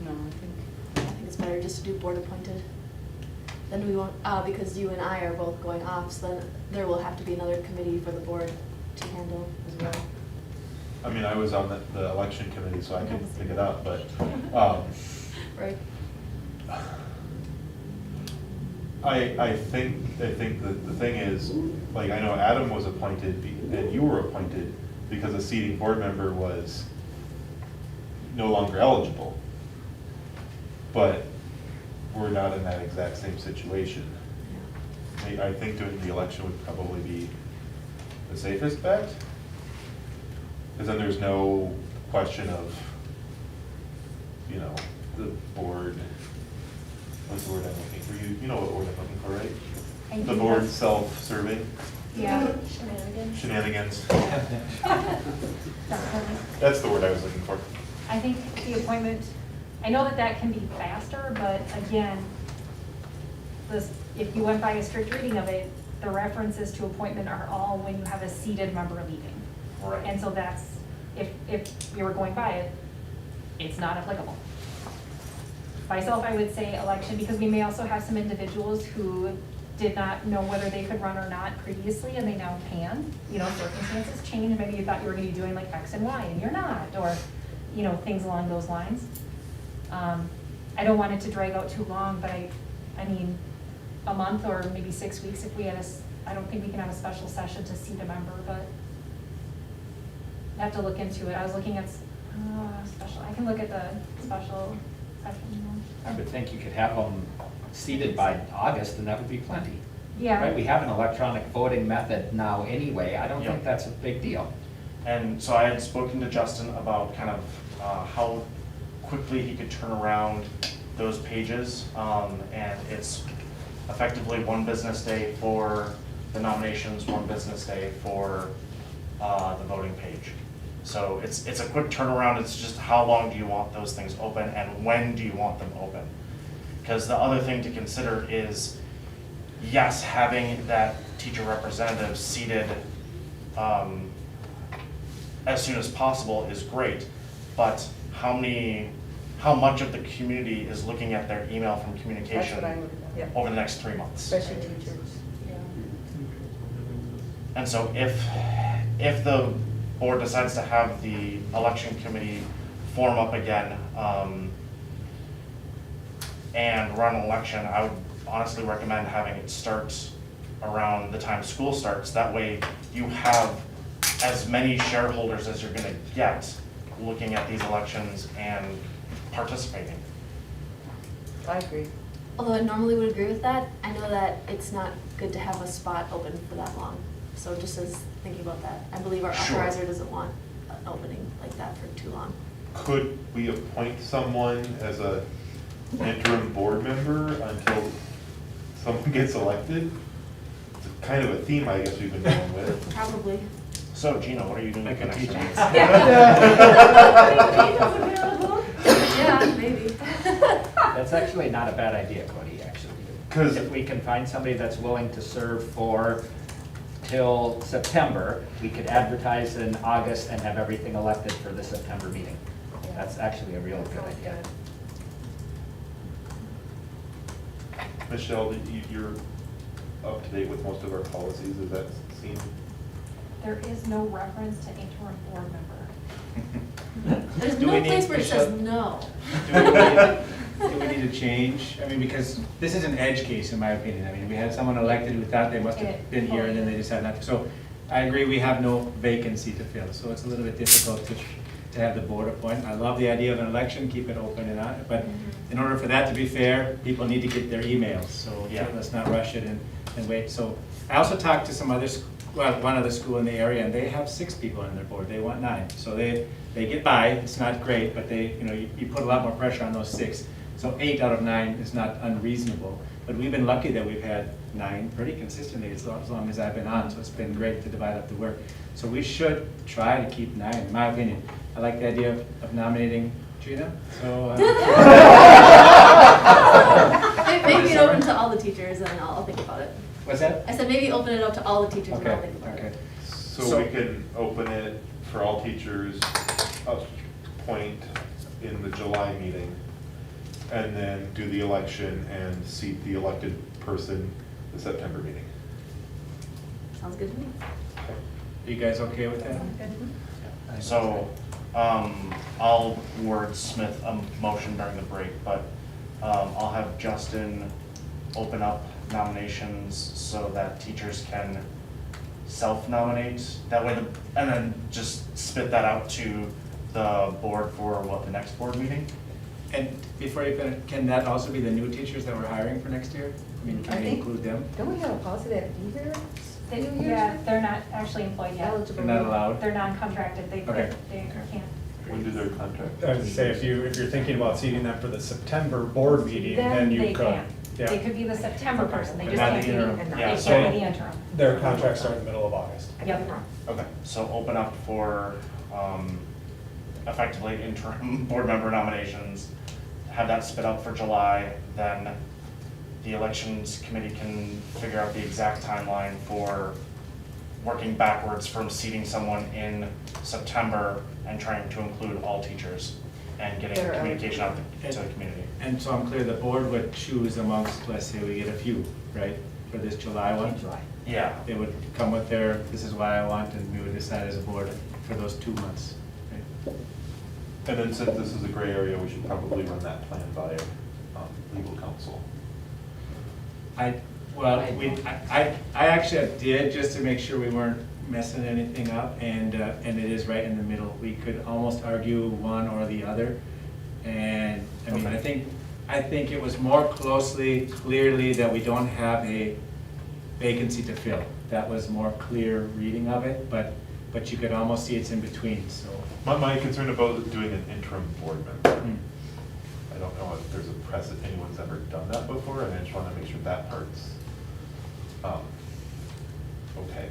No, I think it's better just to do board appointed. Then we won't, because you and I are both going off, so then there will have to be another committee for the board to handle as well. I mean, I was on the election committee, so I could pick it up, but, Right. I think that the thing is, like, I know Adam was appointed and you were appointed because a seating board member was no longer eligible. But we're not in that exact same situation. I think doing the election would probably be the safest bet. Because then there's no question of, you know, the board, what's the word I'm looking for? You know what word I'm looking for, right? I The do board have- self-serving Yeah. Shenanigans. shenanigans. Definitely. That's the word I was looking for. I think the appointment, I know that that can be faster, but again, if you went by a strict reading of it, the references to appointment are all when you have a seated member leaving. Right. And so that's, if you were going by it, it's not applicable. Myself, I would say election, because we may also have some individuals who did not know whether they could run or not previously, and they now can. You know, circumstances change, and maybe you thought you were gonna be doing like X and Y, and you're not, or, you know, things along those lines. I don't want it to drag out too long, but I mean, a month or maybe 6 weeks if we had I don't think we can have a special session to seat a member, but I have to look into it. I was looking at, special, I can look at the special session. I would think you could have them seated by August, and that would be plenty. Yeah. Right, we have an electronic voting method now anyway. I don't Yeah. think that's a big deal. And so I had spoken to Justin about kind of how quickly he could turn around those pages. And it's effectively 1 business day for the nominations, 1 business day for the voting page. So it's a quick turnaround. It's just how long do you want those things open and when do you want them open? Because the other thing to consider is, yes, having that teacher representative seated as soon as possible is great, but how much of the community is looking at their email from communication That's what I would, yeah, over the next 3 months? especially teachers. And so if the board decides to have the election committee form up again, and run an election, I would honestly recommend having it start around the time school starts. That way you have as many shareholders as you're gonna get looking at these elections and participating. I agree. Although I normally would agree with that, I know that it's not good to have a spot open for that long. So just as thinking about that, I believe our Sure. authorizer doesn't want an opening like that for too long. Could we appoint someone as a interim board member until someone gets elected? It's kind of a theme, I guess, we've been going with. Probably. So Gina, what are you doing I for could next teach year? you. Yeah, maybe. That's actually not a bad idea, Cody, actually. 'Cause- If we can find somebody that's willing to serve for till September, we could advertise in August and have everything elected for the September meeting. That's actually a real good Sounds idea. good. Michelle, you're up to date with most of our policies, does that seem? There is no reference to interim board member. There's Do we no need- place where it says Michelle? no. Do we need to change? I mean, because this is an edge case, in my opinion. I mean, we had someone elected who thought they must have been here, and then they decided not to. So I agree, we have no vacancy to fill, so it's a little bit difficult to have the board appoint. I love the idea of an election, keep it open and on, but in order for that to be fair, people need to get their emails, so Yeah. let's not rush it and wait. So I also talked to some others, well, one other school in the area, and they have 6 people on their board, they want 9. So they get by, it's not great, but they, you put a lot more pressure on those 6. So 8 out of 9 is not unreasonable, but we've been lucky that we've had 9 pretty consistently as long as I've been on, so it's been great to divide up the work. So we should try to keep 9, in my opinion. I like the idea of nominating Gina, so. Maybe it open to all the teachers and I'll think about it. What's that? I said maybe open it up to all the teachers and I'll Okay, think about okay. it. So we can open it for all teachers, appoint in the July meeting, and then do the election and seat the elected person the September meeting. Sounds good to me. Are you guys okay with that? So, I'll wordsmith a motion during the break, but I'll have Justin open up nominations so that teachers can self-nominate. That way, and then just spit that out to the board for the next board meeting? And before you finish, can that also be the new teachers that we're hiring for next year? I mean, I can we think- include them? Don't we have a policy that be here? Yeah, they're not actually employed yet. Eligible. They're not allowed? They're non-contracted, they Okay. can't. When do their contract? I was gonna say, if you're thinking about seating them for the September board meeting, then you they could. can. Yeah. They could be the September person, they But just not can't the be, interim. they Yeah, can't so- be the interim. Their contracts start in the middle of August. Yep. Okay, so open up for effectively interim board member nominations, have that spit out for July, then the elections committee can figure out the exact timeline for working backwards from seating someone in September and trying to include all teachers and getting They're communication out to the community. And so I'm clear, the board would choose amongst, let's say we get a few, right, for this July one? Yeah, They would come with their, this is what I want, and we would decide as a board for those 2 months. right? And then since this is a gray area, we should probably run that plan by legal counsel. I actually did, just to make sure we weren't messing anything up, and it is right in the middle. We could almost argue one or the other. And, I mean, Okay. I think it was more clearly that we don't have a vacancy to fill. That was more clear reading of it, but you could almost see it's in between, so. My concern about doing an interim board member, Hmm. I don't know if there's a precedent, anyone's ever done that before, and I just want to make sure that part's okay.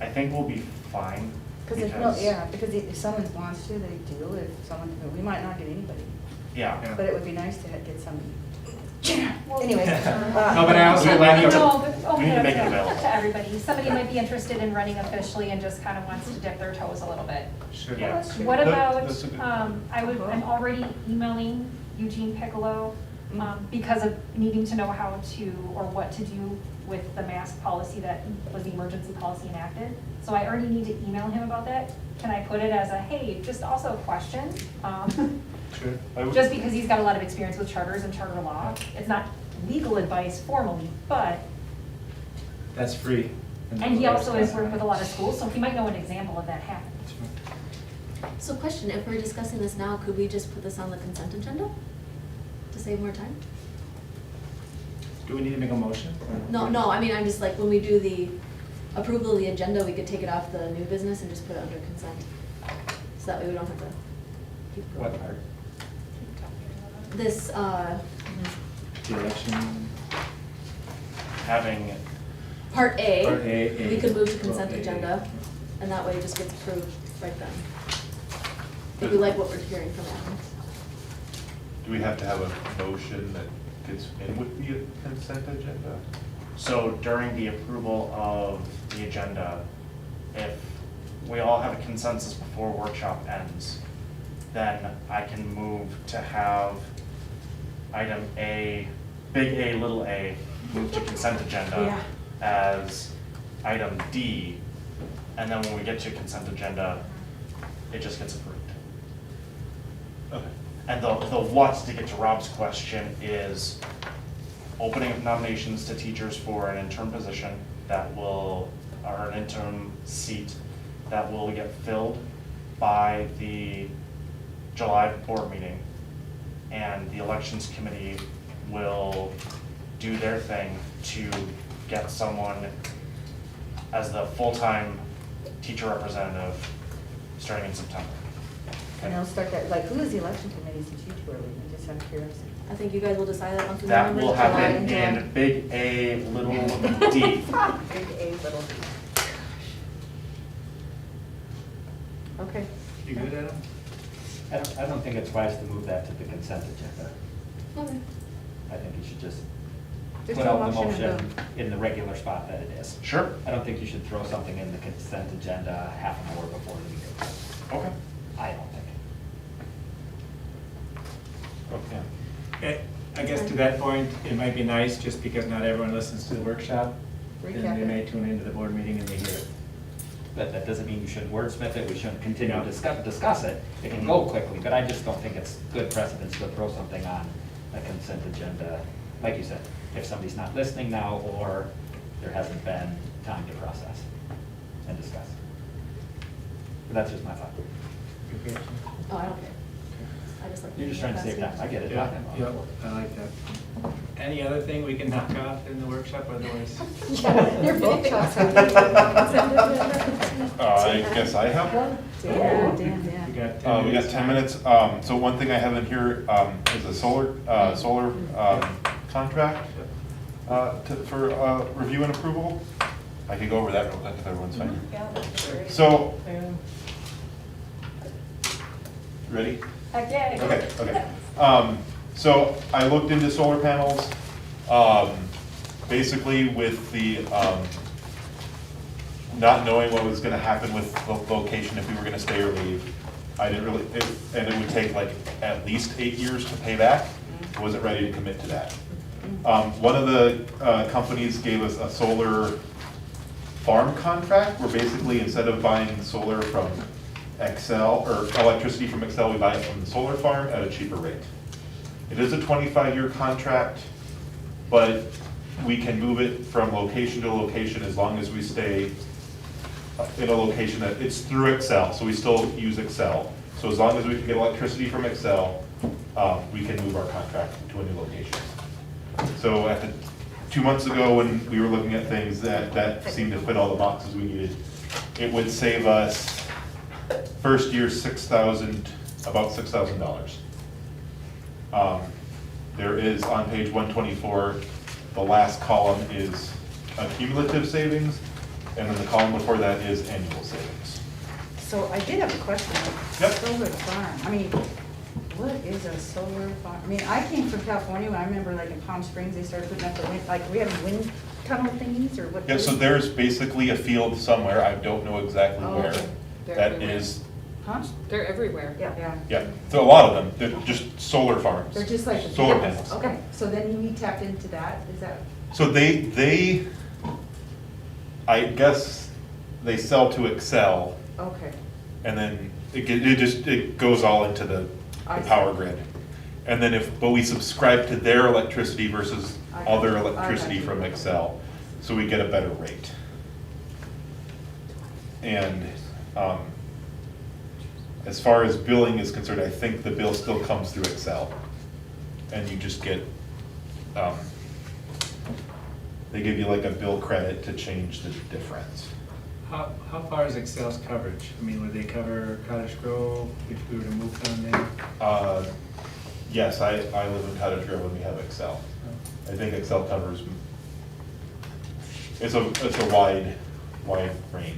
I think we'll be fine. Because if someone wants to, they do. If someone, we might not get anybody, Yeah, but it would be nice to get somebody. Anyway. No, but I also like your. No, but We need to open make it it available. up to everybody. Somebody might be interested in running officially and just kind of wants to dip their toes a little bit. Sure. Yeah. What about, That's a good point. I'm already emailing Eugene Piccolo because of needing to know how to, or what to do with the mask policy that was the emergency policy enacted. So I already need to email him about that. Can I put it as a, hey, just also a question? Sure. I would- Just because he's got a lot of experience with charters and charter law. It's not legal advice formally, but, That's free. and he also has worked with a lot of schools, so he might know an example of that happening. So question, if we're discussing this now, could we just put this on the consent agenda to save more time? Do we need to make a motion? No, I mean, I'm just like, when we do the approval of the agenda, we could take it off the new business and just put it under consent. So that way we don't have to keep going. What part? This, The election. Having, part A. Part A, We could move to consent Well, A. agenda, and that way it just gets approved right then. If we like what we're hearing from Adam. Do we have to have a motion that gets in with the consent agenda? so during the approval of the agenda, if we all have a consensus before workshop ends, then I can move to have item A, big A, little a, move to consent agenda as item D, and then when we get to consent agenda, it just gets approved. Okay. And the what, to get to Rob's question, is opening of nominations to teachers for an interim position that will, or an interim seat that will get filled by the July board meeting. And the elections committee will do their thing to get someone as the full-time teacher representative starting in September. And they'll start that, like, who is the election committee since you two are leaving, just out of curiosity? I think you guys will decide that once we That remember will July happen and July. in big A, little d. Big A, little d. Okay. You good, Adam? I don't think it's wise to move that to the consent agenda. Okay. I think you should just Just put do a out the motion and motion in the regular spot that it is. Sure. I don't think you should throw something in the consent agenda half an hour before the meeting. Okay. I don't think. Okay. I guess to that point, it might be nice, just because not everyone listens to the workshop, and Recap they it. may tune into the board meeting and they hear it. But that doesn't mean you shouldn't wordsmith it, we shouldn't continue No. to discuss it. It can go quickly, but I just don't think it's good precedence to throw something on a consent agenda. Like you said, if somebody's not listening now, or there hasn't been time to process and discuss. But that's just my thought. You okay? Oh, I don't care. I just like. You're just trying to save time, I get it. Yeah, yeah, I like that. Any other thing we can knock off in the workshop, otherwise? Your book talks. I guess I have one. Dan. We got 10 We got minutes. 10 minutes. So one thing I have in here is a solar contract for review and approval. I could go over that real quick if everyone's fine. Yeah, that's great. So, ready? Okay. Okay. So I looked into solar panels, basically with the not knowing what was gonna happen with the location, if we were gonna stay or leave. I didn't really, and it would take like at least 8 years to pay back. I wasn't ready to commit to that. One of the companies gave us a solar farm contract, where basically instead of buying solar from Excel, or electricity from Excel, we buy it from the solar farm at a cheaper rate. It is a 25-year contract, but we can move it from location to location as long as we stay in a location that, it's through Excel, so we still use Excel. So as long as we can get electricity from Excel, we can move our contract to a new location. So at the 2 months ago, when we were looking at things that seemed to fit all the boxes we needed, it would save us first year about $6,000. There is on page 124, the last column is a cumulative savings, and then the column before that is annual savings. So I did have a question. Yep. Solar farm, I mean, what is a solar farm? I mean, I came from California, and I remember like in Palm Springs, they started putting up the wind, like, we have wind tunnel thingies, or what? Yeah, so there's basically a field somewhere, I don't know exactly Oh, where, okay. that is Huh? They're everywhere. Yeah. Yeah, so a lot of them, they're just solar farms. They're just like. the Solar panels. panels. Okay, so then we tapped into that, is that? So they, I guess, they sell to Excel, Okay. and then it goes all into the I see. power grid. And then but we subscribe to their electricity versus I all their got you. I electricity got you. from Excel, so we get a better rate. And, as far as billing is concerned, I think the bill still comes through Excel. And you just get, they give you like a bill credit to change the difference. How far is Excel's coverage? I mean, would they cover Cottage Grove if we were to move down there? Yes, I live in Cottage Grove and we have Excel. I think Excel covers, it's a wide range.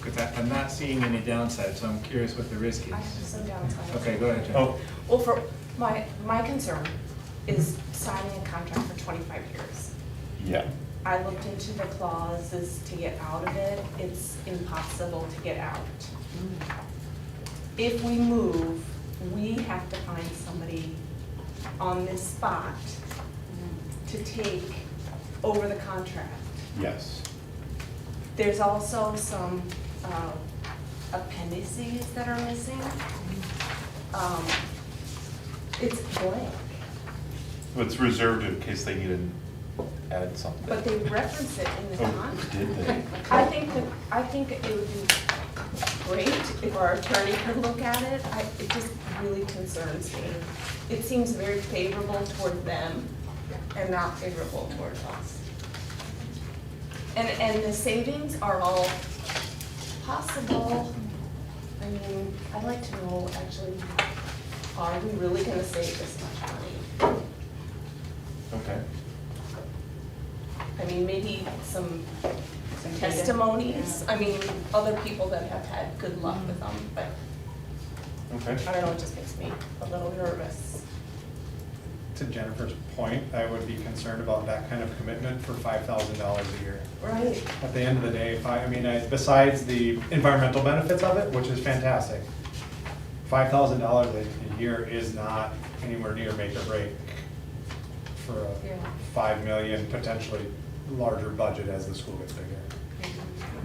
Because I'm not seeing any downside, so I'm curious what the risk is. I have some downside. Okay, go ahead, Jen. Oh, Well, for, my concern is signing a contract for 25 years. yeah, I looked into the clauses to get out of it. It's impossible to get out. If we move, we have to find somebody on this spot to take over the contract. yes. There's also some appendices that are missing. It's blank, It's reserved in case they need to add something. but they reference it in the Oh, contract. did they? I think it would be great if our attorney could look at it. It just really concerns me. It seems very favorable toward them and not favorable toward us. And the savings are all possible. I mean, I'd like to know, actually, are we really gonna save this much money? Okay. I mean, maybe some testimonies, I mean, other people that have had good luck with them, but Okay. I don't know, it just makes me a little nervous. To Jennifer's point, I would be concerned about that kind of commitment for $5,000 a year. Right. At the end of the day, besides the environmental benefits of it, which is fantastic, $5,000 a year is not anywhere near make or break for a Yeah. 5 million, potentially larger budget as the school gets bigger.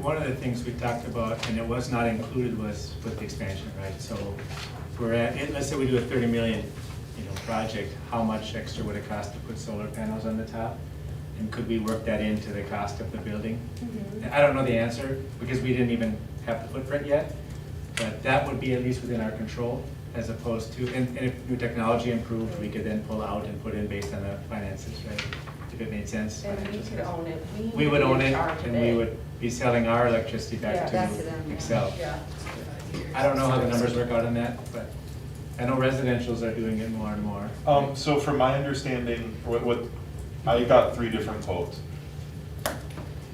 One of the things we talked about, and it was not included, was with the expansion, right? So we're at, let's say we do a 30 million, project, how much extra would it cost to put solar panels on the top? And could we work that into the cost of the building? Mhm. I don't know the answer, because we didn't even have the footprint yet, but that would be at least within our control, as opposed to, and if new technology improved, we could then pull out and put in based on the finances, right? If it made sense. And we financial could sense. own it. We would own it, charge of and we it. would be selling our electricity Yeah, back back to to them, yeah. Excel. Yeah. I don't know how the numbers work out on that, but I know residentials are doing it more and more. So from my understanding, what I got 3 different quotes.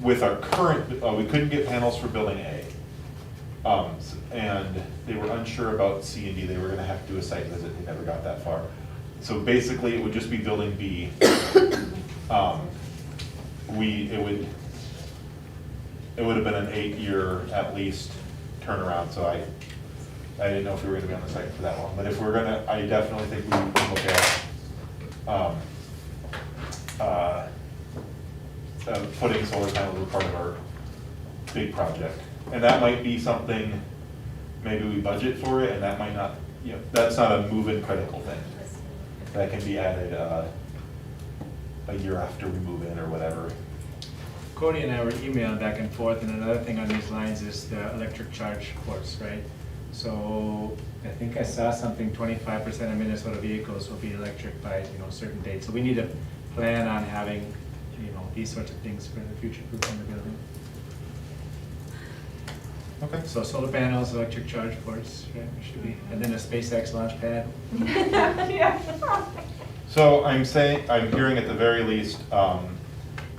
With our current, we couldn't get panels for building A. And they were unsure about C and D, they were gonna have to do a site visit, they never got that far. So basically, it would just be building B. It would have been an 8-year at least turnaround, so I didn't know if we were gonna be on the site for that long, but if we're gonna, I definitely think we can look at putting solar panels as part of our big project. And that might be something, maybe we budget for it, and that might not, that's not a move-in critical thing. That can be added a year after we move in or whatever. Cody and I were emailing back and forth, and another thing on these lines is the electric charge ports, right? So I think I saw something, 25% of Minnesota vehicles will be electric by, certain dates. So we need to plan on having, these sorts of things for the future proof in the building. Okay. So solar panels, electric charge ports, right, should be, and then a SpaceX launch pad. So I'm hearing at the very least,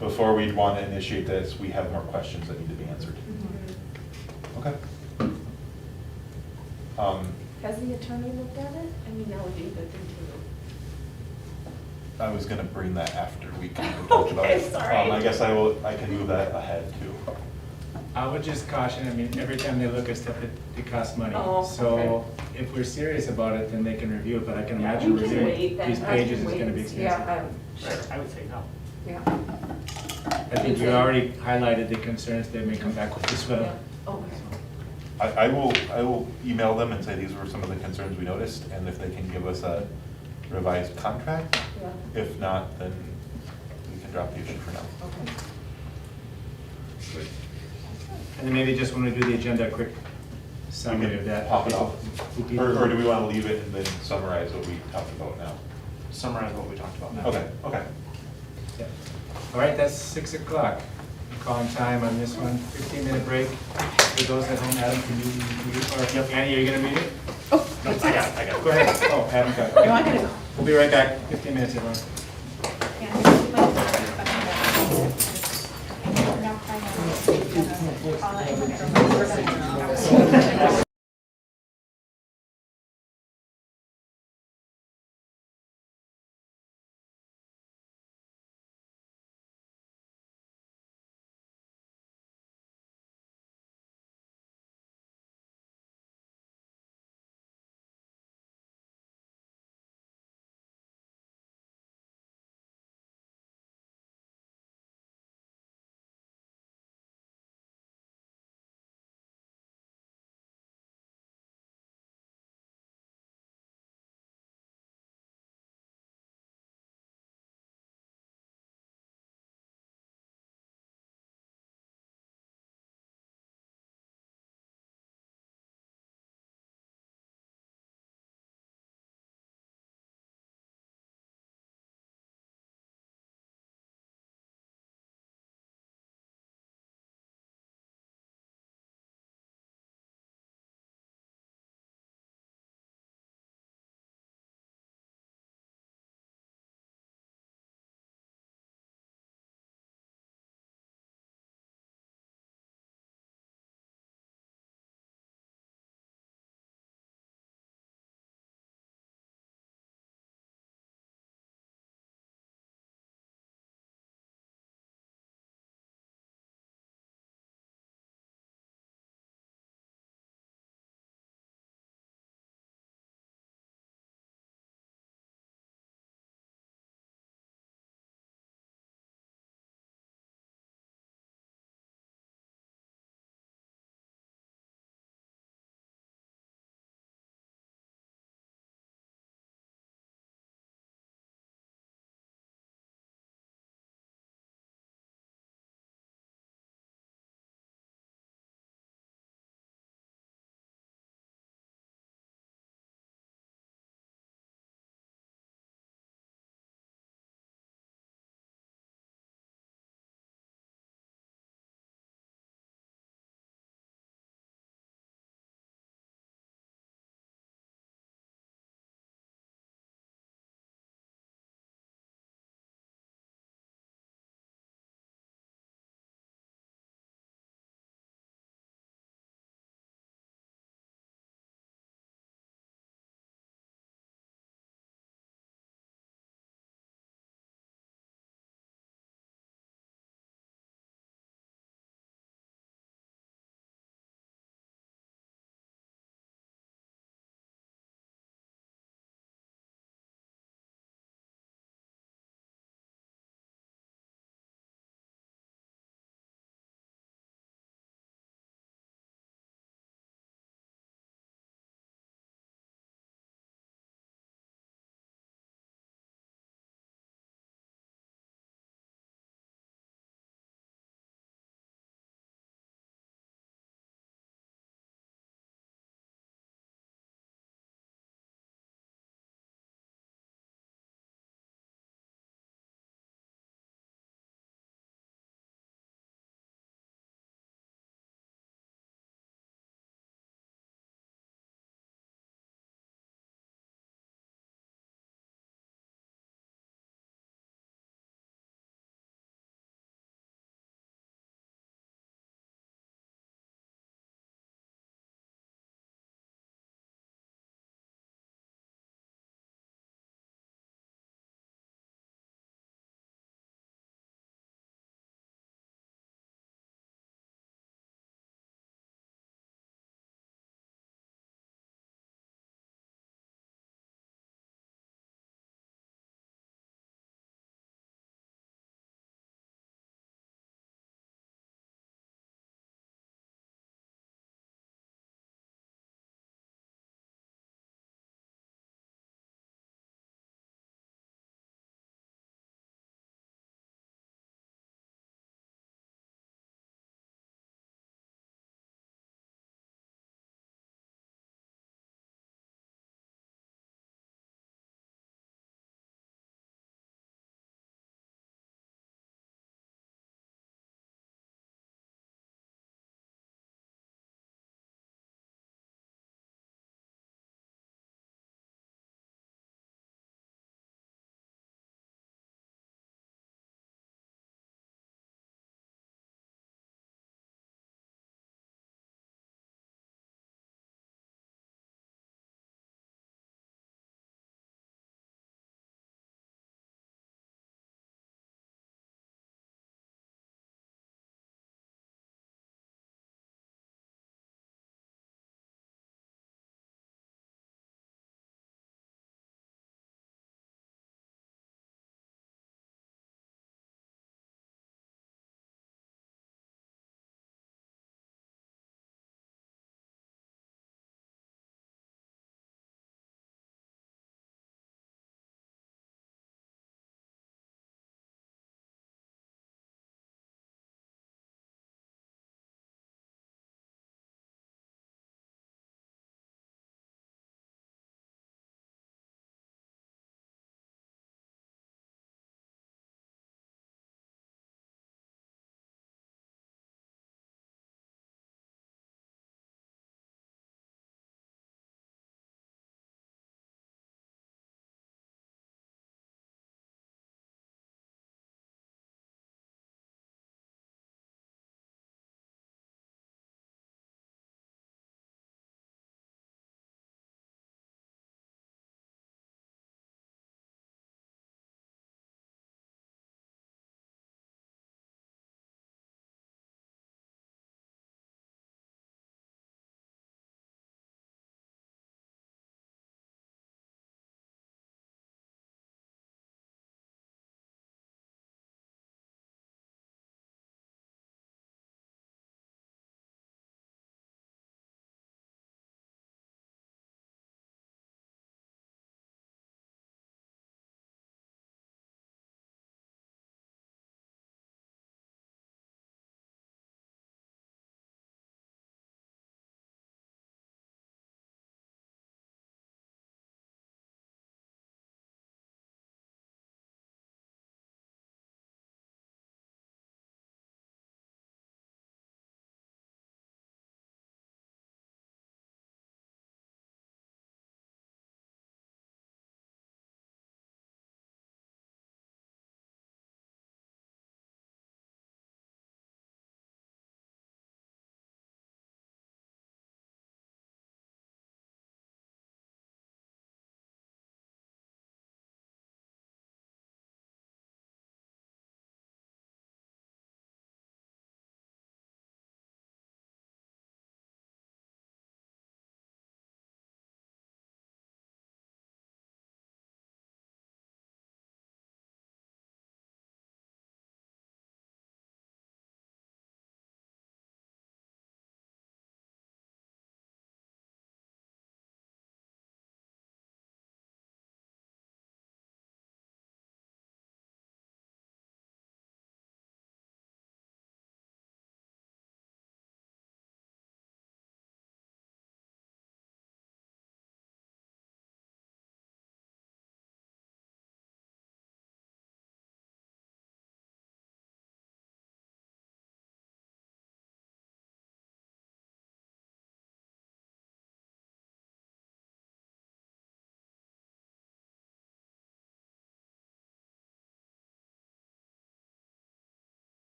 before we'd want to initiate this, we have more questions that need to be answered. Okay. Has the attorney looked at it? I mean, that would be a good thing to I was gonna bring that after we kind of talked about Okay, it. sorry. I guess I can move that ahead too. I would just caution, I mean, every time they look at stuff, it costs money. Oh, So if we're serious about it, then they can review it, but I can Yeah, imagine we can wait reviewing then. these I can pages is wait gonna be and see. expensive. I would say no. Yeah. I think you already highlighted the concerns they may come back with as well. Okay. I will email them and say these were some of the concerns we noticed, and if they can give us a revised contract. Yeah. If not, then we can drop the issue for now. Okay. And then maybe just when we do the agenda, a quick summary of that. Pop it off. People- Or do we want to leave it and then summarize what we talked about now? Summarize what we talked about now. Okay, okay. Yeah. All right, that's 6 o'clock. I'm calling time on this one. 15-minute break. For those at home, Adam, can you, or Annie, are you gonna read it? No, I got it. Go ahead. Oh, Adam, got it. No, I gotta go. We'll be right back. 15 minutes, everyone. Yeah.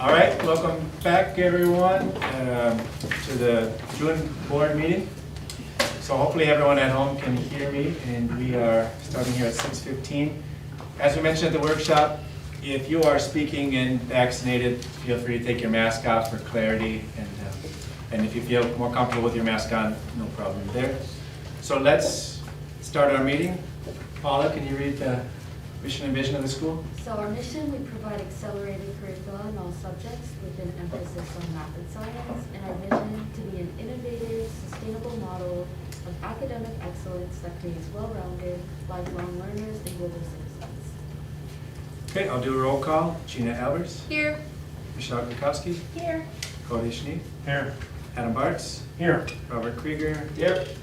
All right, welcome back, everyone, to the June board meeting. So hopefully everyone at home can hear me, and we are starting here at 6:15. As we mentioned at the workshop, if you are speaking and vaccinated, feel free to take your mask off for clarity, and if you feel more comfortable with your mask on, no problem there. So let's start our meeting. Paula, can you read the mission and vision of the school? So our mission, we provide accelerated curricula in all subjects with an emphasis on math and science, and our vision to be an innovative, sustainable model of academic excellence that creates well-rounded, lifelong learners and global citizens. Okay, I'll do a roll call. Gina Albers, Here. Michelle Kwiatkowski, Here. Cody Schneed, Here. Adam Bartz, Here. Robert Krieger,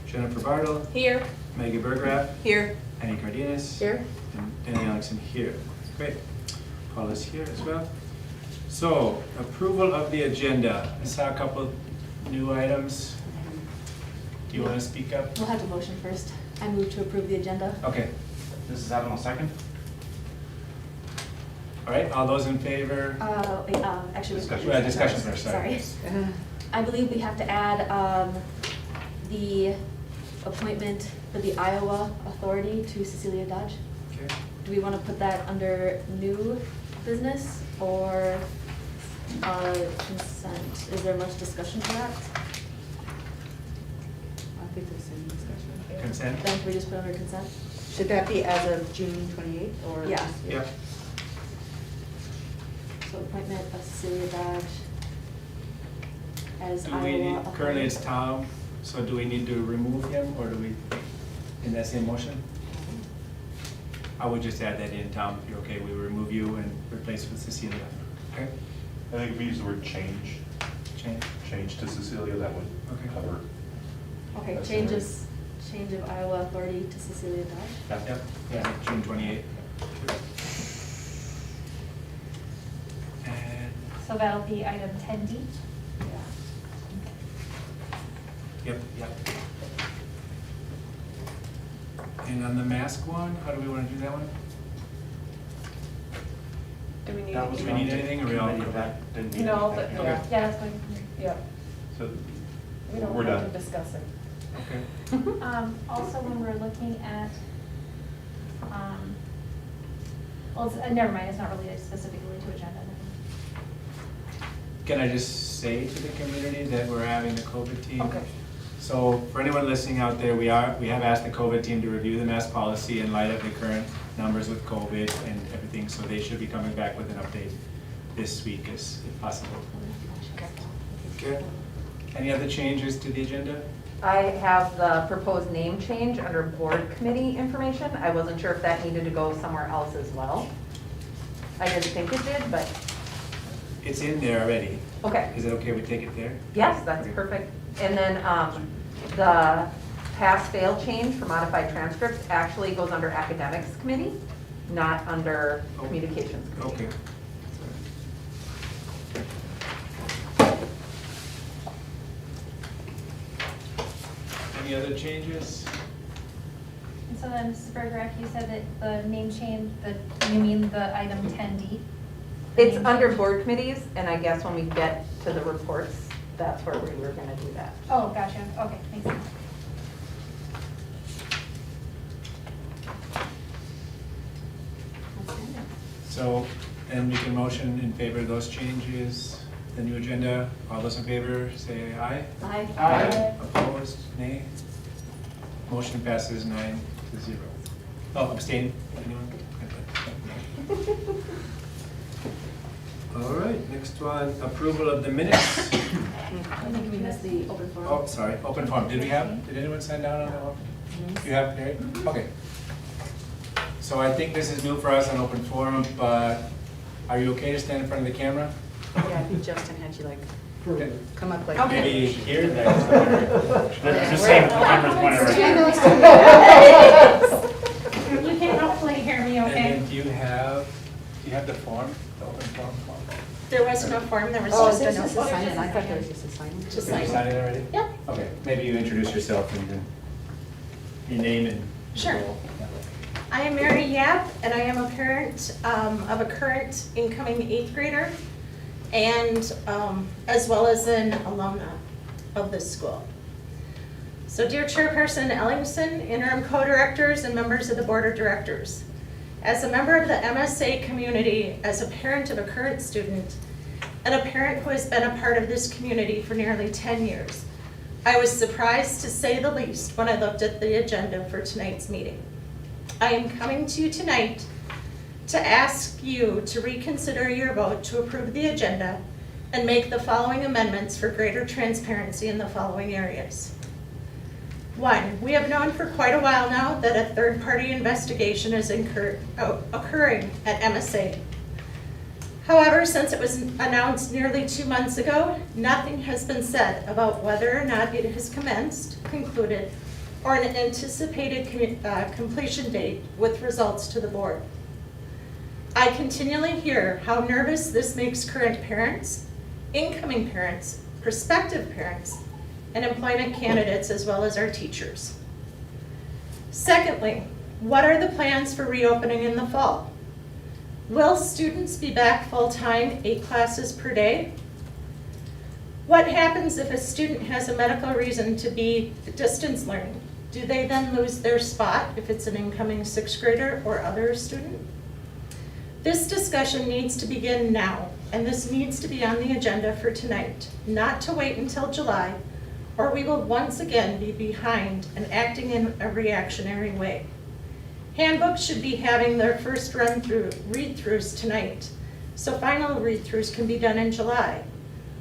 Jennifer Bartle, Here. Maggie Berggraf, Here. Annie Cardenas, Here. and Danny Aleckson here. Great. Paula's here as well. So, approval of the agenda. I saw a couple new items. Do you want to speak up? We'll have to motion first. I move to approve the agenda. Okay. This is Adam, a second. All right, all those in favor? Wait, actually. Discussion first, sorry. I believe we have to add the appointment for the Iowa Authority to Cecilia Dodge. Okay. Do we want to put that under new business or consent? Is there much discussion for that? I think there's some discussion. Consent? Then can we just put it under consent? Should that be as of June 28th or? Yeah. just- Yep. So appointment of Cecilia Dodge as Do we Iowa need, Authority. currently it's Tom, so do we need to remove him, or do we, in that same motion? I would just add that in, Tom, if you're okay, we remove you and replace with Cecilia. Okay? I think if we use the word change to Cecilia, that would Okay. cover. Okay, That's change of Iowa Authority to Cecilia Dodge. Yep, yeah, June 28th. And, So that'll be item 10D. yep. And on the mask one, how do we want to do that one? Do we need? That was Do we need anything, or we all committee, covered? that didn't need No, anything. but, Okay. yeah, Yeah, that's going. yep. So We don't we're have done. to discuss it. Okay. Also, when we're looking at, well, never mind, it's not related specifically to agenda. Can I just say to the community that we're having the COVID team? Okay. So for anyone listening out there, we have asked the COVID team to review the mask policy in light of the current numbers with COVID and everything, so they should be coming back with an update this week if possible. Okay. Any other changes to the agenda? I have the proposed name change under board committee information. I wasn't sure if that needed to go somewhere else as well. I didn't think it did, but, It's in there already. okay. Is it okay we take it there? Yes, that's perfect. And then the pass-fail change for modified transcripts actually goes under academics committee, not under communications committee. Okay. Any other changes? And so then, Mrs. Bergerac, you said that the name change, you mean the item 10D? It's under board committees, and I guess when we get to the reports, that's where we were gonna do that. Oh, gotcha, okay, thanks. So, and we can motion in favor of those changes, the new agenda. All those in favor, say aye. Aye. Aye. Opposed, nay? Motion passes 9-0. Oh, abstain, anyone? All right, next one, approval of the minutes. I think we missed the open forum. Oh, sorry, open forum. Did anyone sign down on that one? You have, Mary? Okay. So I think this is new for us on open forum, but are you okay to stand in front of the camera? Yeah, I think Justin had you like, come up like. Maybe here, there. The same camera's pointed right. You can hopefully hear me And okay? then do you have the form, the open forum form? There was no form, there was Oh, just. it's just a sign in. I thought there was just a sign in. Just Did you sign it already? Yep. Okay, maybe you introduce yourself and then your name and. Sure. role. Yeah. I am Mary Yap, and I am a parent of a current incoming 8th grader. and as well as an alumna of this school. So dear Chairperson Ellingson, interim co-directors, and members of the Board of Directors, as a member of the MSA community, as a parent of a current student, and a parent who has been a part of this community for nearly 10 years, I was surprised to say the least when I looked at the agenda for tonight's meeting. I am coming to you tonight to ask you to reconsider your vote to approve the agenda and make the following amendments for greater transparency in the following areas. 1, we have known for quite a while now that a third-party investigation is occurring at MSA. However, since it was announced nearly 2 months ago, nothing has been said about whether or not it has commenced, concluded, or an anticipated completion date with results to the board. I continually hear how nervous this makes current parents, incoming parents, prospective parents, and employment candidates, as well as our teachers. Secondly, what are the plans for reopening in the fall? Will students be back full-time, 8 classes per day? What happens if a student has a medical reason to be distance learning? Do they then lose their spot if it's an incoming 6th grader or other student? This discussion needs to begin now, and this needs to be on the agenda for tonight, not to wait until July, or we will once again be behind and acting in a reactionary way. Handbooks should be having their first read-throughs tonight, so final read-throughs can be done in July.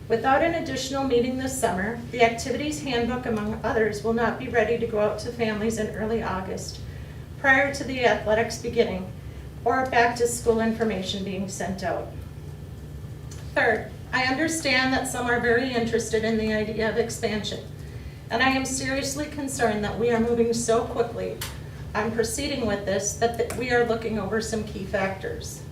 Without an additional meeting this summer, the activities handbook, among others, will not be ready to go out to families in early August, prior to the athletics beginning, or back to school information being sent out. Third, I understand that some are very interested in the idea of expansion, and I am seriously concerned that we are moving so quickly on proceeding with this that we are looking over some key factors.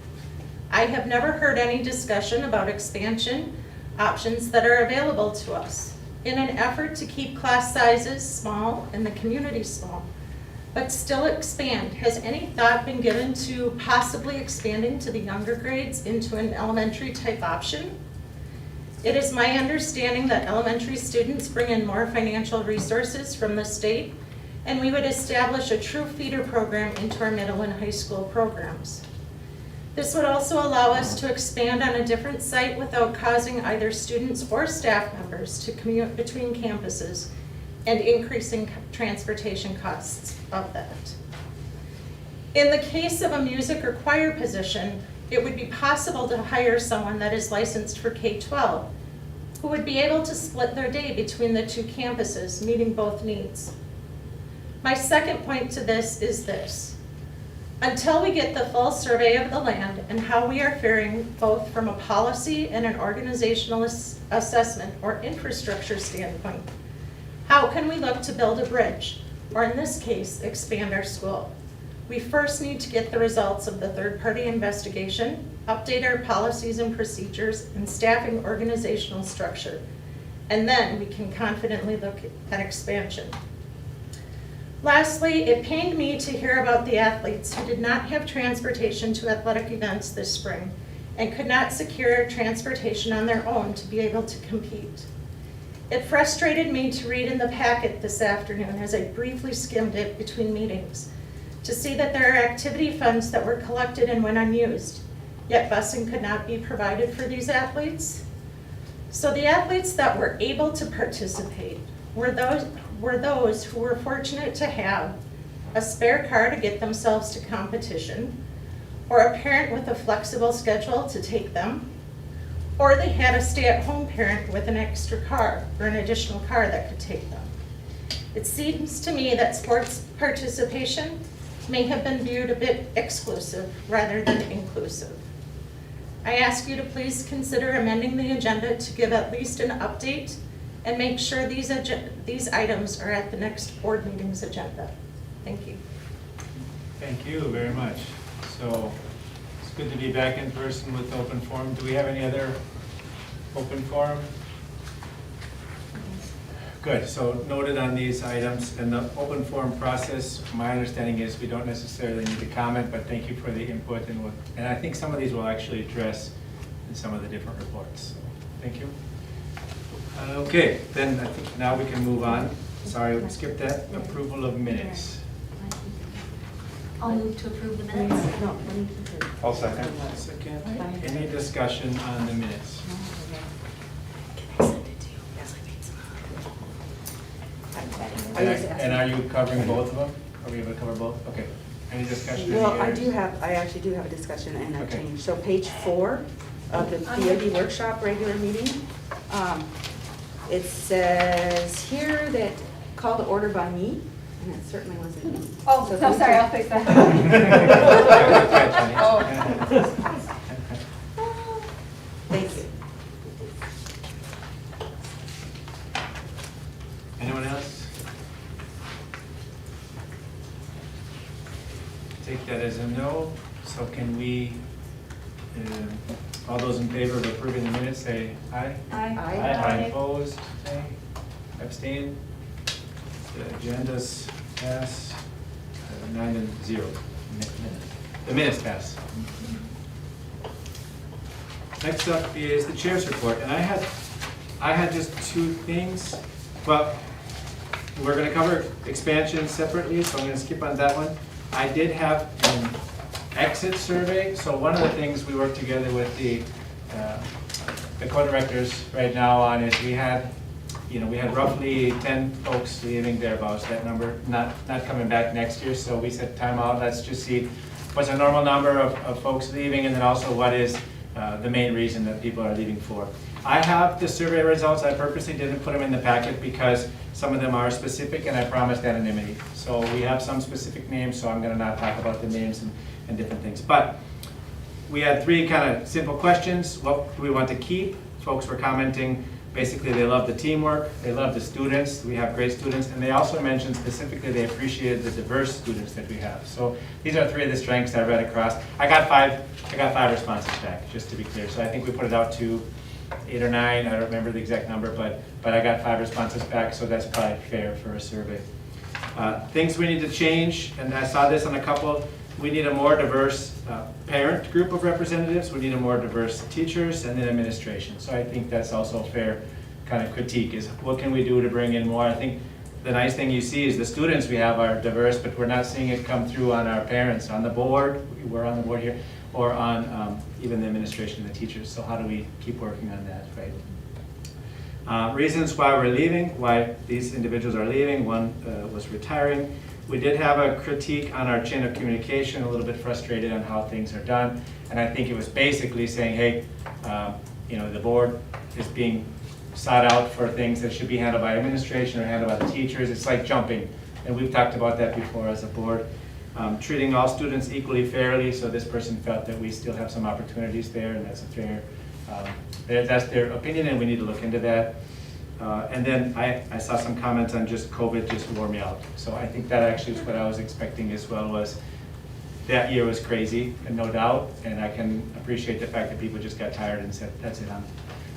I have never heard any discussion about expansion options that are available to us. In an effort to keep class sizes small and the community small, but still expand, has any thought been given to possibly expanding to the younger grades into an elementary type option? It is my understanding that elementary students bring in more financial resources from the state, and we would establish a true feeder program into our middle and high school programs. This would also allow us to expand on a different site without causing either students or staff members to commute between campuses and increasing transportation costs of that. In the case of a music or choir position, it would be possible to hire someone that is licensed for K-12, who would be able to split their day between the 2 campuses, meeting both needs. My second point to this is this. Until we get the full survey of the land and how we are faring both from a policy and an organizational assessment or infrastructure standpoint, how can we look to build a bridge, or in this case, expand our school? We first need to get the results of the third-party investigation, update our policies and procedures, and staffing organizational structure, and then we can confidently look at expansion. Lastly, it pained me to hear about the athletes who did not have transportation to athletic events this spring and could not secure transportation on their own to be able to compete. It frustrated me to read in the packet this afternoon, as I briefly skimmed it between meetings, to see that there are activity funds that were collected and went unused, yet busing could not be provided for these athletes. So the athletes that were able to participate were those who were fortunate to have a spare car to get themselves to competition, or a parent with a flexible schedule to take them, or they had a stay-at-home parent with an extra car or an additional car that could take them. It seems to me that sports participation may have been viewed a bit exclusive rather than inclusive. I ask you to please consider amending the agenda to give at least an update and make sure these items are at the next board meeting's agenda. Thank you. Thank you very much. So it's good to be back in person with open forum. Do we have any other open forum? Good, so noted on these items. And the open forum process, my understanding is we don't necessarily need to comment, but thank you for the input. And I think some of these will actually address in some of the different reports. So, thank you. Okay, then I think now we can move on. Sorry, we skipped that. Approval of minutes. I'll move to approve the minutes. I'll second. Second, any discussion on the minutes? And are you covering both of them? Are we able to cover both? Okay. Any discussion? in the Well, areas? I actually do have a discussion and a Okay. change. So page 4 of the BOD workshop regular meeting, it says here that call to order by me, and it certainly wasn't me. Oh, So no, thank sorry, you. I'll fix that. Thank you. Anyone else? Take that as a no. So can we, all those in favor of approving the minutes, say aye. Aye. Opposed, nay, abstain. The agendas pass, 9-0. The minutes pass. Next up is the chair's report, and I had just 2 things. Well, we're gonna cover expansion separately, so I'm gonna skip on that one. I did have an exit survey, so one of the things we worked together with the co-directors right now on is we had roughly 10 folks leaving thereabouts, that number, not coming back next year, so we said time out, let's just see what's a normal number of folks leaving, and then also what is the main reason that people are leaving for. I have the survey results. I purposely didn't put them in the packet because some of them are specific and I promised anonymity. So we have some specific names, so I'm gonna not talk about the names and different things. But we had 3 kind of simple questions. What do we want to keep? Folks were commenting, basically they love the teamwork, they love the students, we have great students, and they also mentioned specifically they appreciated the diverse students that we have. So these are 3 of the strengths I read across. I got 5 responses back, just to be clear. So I think we put it out to 8 or 9, I don't remember the exact number, but I got 5 responses back, so that's probably fair for a survey. Things we need to change, and I saw this on a couple, we need a more diverse parent group of representatives, we need a more diverse teachers, and then administration. So I think that's also a fair kind of critique, is what can we do to bring in more? I think the nice thing you see is the students we have are diverse, but we're not seeing it come through on our parents, on the board, we're on the board here, or on even the administration and the teachers. So how do we keep working on that, right? Reasons why we're leaving, why these individuals are leaving. One was retiring. We did have a critique on our chain of communication, a little bit frustrated on how things are done. And I think it was basically saying, hey, the board is being sought out for things that should be handled by administration or handled by the teachers. It's like jumping. And we've talked about that before as a board. Treating all students equally fairly, so this person felt that we still have some opportunities there, and that's a fair, that's their opinion, and we need to look into that. And then I saw some comments on just COVID just wore me out. So I think that actually is what I was expecting as well, was that year was crazy, and no doubt, and I can appreciate the fact that people just got tired and said, that's it, I'm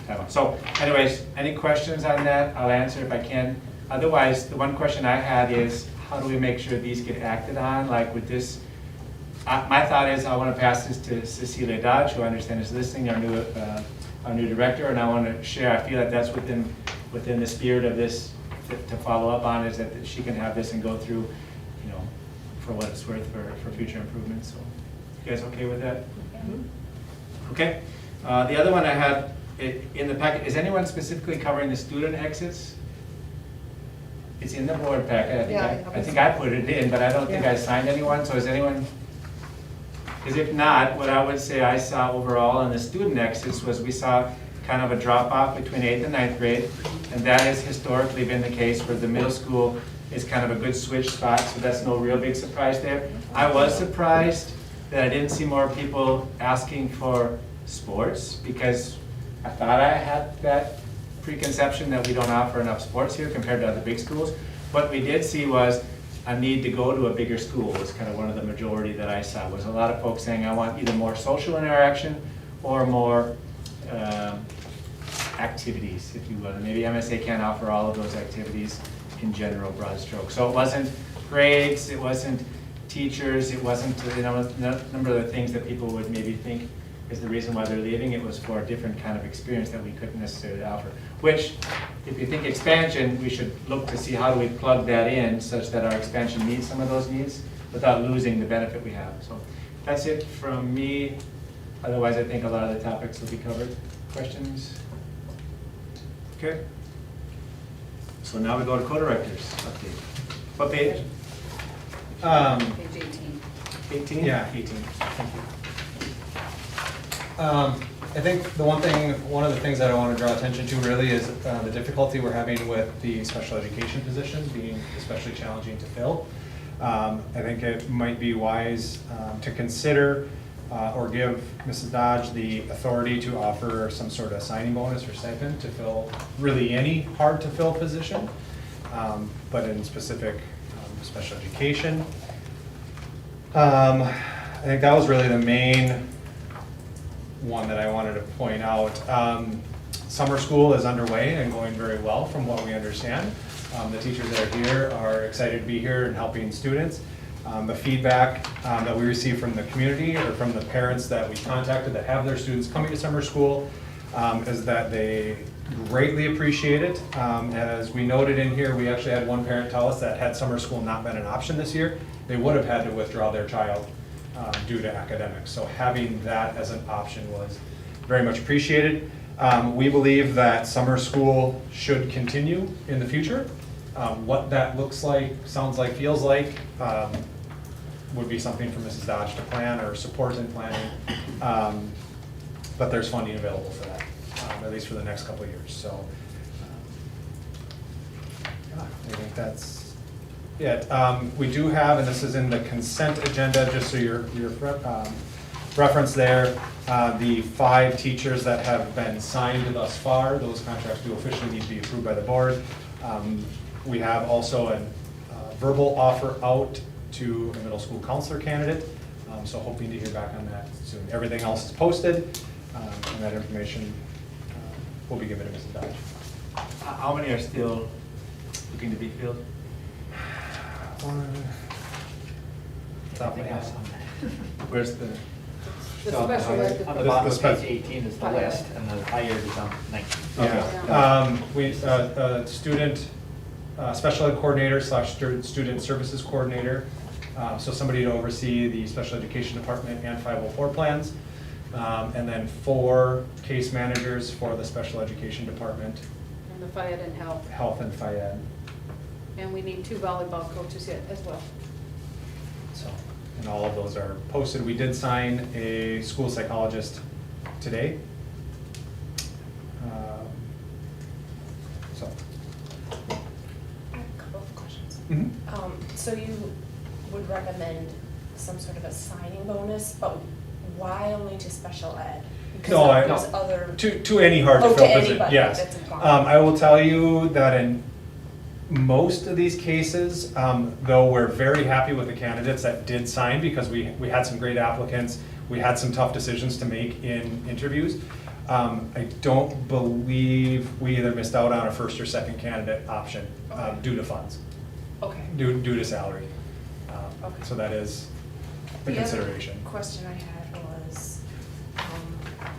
done. So anyways, any questions on that? I'll answer if I can. Otherwise, the one question I had is, how do we make sure these get acted on? Like with this, my thought is I want to pass this to Cecilia Dodge, who I understand is listening, our new director, and I want to share, I feel that that's within the spirit of this to follow up on, is that she can have this and go through, for what it's worth for future improvements. So you guys okay with that? Okay. The other one I had in the packet, is anyone specifically covering the student exits? It's in the board packet. I think I put it in, but I don't think I signed anyone. So is anyone? Because if not, what I would say I saw overall on the student exits was we saw kind of a drop off between 8th and 9th grade, and that has historically been the case where the middle school is kind of a good switch spot. So that's no real big surprise there. I was surprised that I didn't see more people asking for sports, because I thought I had that preconception that we don't offer enough sports here compared to other big schools. What we did see was a need to go to a bigger school was kind of one of the majority that I saw, was a lot of folks saying I want either more social interaction or more activities, if you will. And maybe MSA can't offer all of those activities in general, broad strokes. So it wasn't grades, it wasn't teachers, it wasn't a number of the things that people would maybe think is the reason why they're leaving. It was for a different kind of experience that we couldn't necessarily offer. Which, if you think expansion, we should look to see how do we plug that in such that our expansion meets some of those needs without losing the benefit we have. So that's it from me. Otherwise, I think a lot of the topics will be covered. Questions? Okay. So now we go to co-directors update. What page? Page 18. 18? Yeah, 18. Thank you. I think one of the things that I want to draw attention to really is the difficulty we're having with the special education position being especially challenging to fill. I think it might be wise to consider or give Mrs. Dodge the authority to offer some sort of signing bonus or stipend to fill really any hard to fill position, but in specific special education. I think that was really the main one that I wanted to point out. Summer school is underway and going very well from what we understand. The teachers that are here are excited to be here and helping students. The feedback that we receive from the community or from the parents that we contacted that have their students coming to summer school is that they greatly appreciate it. As we noted in here, we actually had one parent tell us that had summer school not been an option this year, they would have had to withdraw their child due to academics. So having that as an option was very much appreciated. We believe that summer school should continue in the future. What that looks like, sounds like, feels like would be something for Mrs. Dodge to plan or support in planning. But there's funding available for that, at least for the next couple of years. So yeah, I think that's it. We do have, and this is in the consent agenda, just so you're reference there, the 5 teachers that have been signed thus far. Those contracts do officially need to be approved by the board. We have also a verbal offer out to a middle school counselor candidate, so hoping to hear back on that soon. Everything else is posted, and that information will be given to Mrs. Dodge. How many are still looking to be filled? Top of my head. Where's the? The special ed. On the bottom of page 18 is the list, and the higher is on 19. Yeah, we, student, special ed coordinator / student services coordinator. So somebody to oversee the special education department and 504 plans. And then 4 case managers for the special education department. And the FIAD and health. Health and FIAD. And we need 2 volleyball coaches yet as well. So, and all of those are posted. We did sign a school psychologist today. So. I have a couple of questions. Mhm. So you would recommend some sort of a signing bonus, but why only to special ed? No, Because there's other. To any hard to Oh, fill to position, anybody yes. that's involved. I will tell you that in most of these cases, though we're very happy with the candidates that did sign because we had some great applicants, we had some tough decisions to make in interviews. I don't believe we either missed out on a first or second candidate option due to funds, Okay. due to salary. Okay. So that is the consideration. Other question I had was,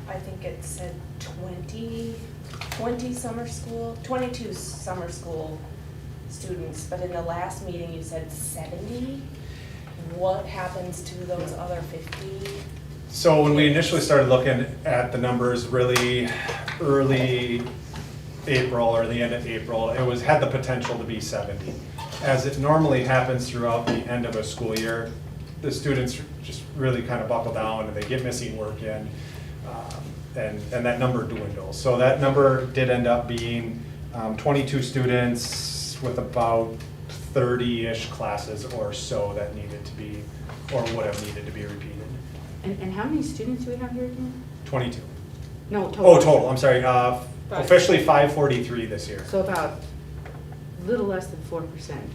I think it said 20 summer school, 22 summer school students, but in the last meeting you said 70. What happens to those other 50? So when we initially started looking at the numbers really early April or the end of April, it had the potential to be 70. As it normally happens throughout the end of a school year, the students just really kind of buckle down and they get missing work in, and that number dwindles. So that number did end up being 22 students with about 30-ish classes or so that needed to be, or would have needed to be repeated. And how many students do we have here again? 22. No, total. Oh, total, I'm sorry, officially 543 this year. So about a little less than 4%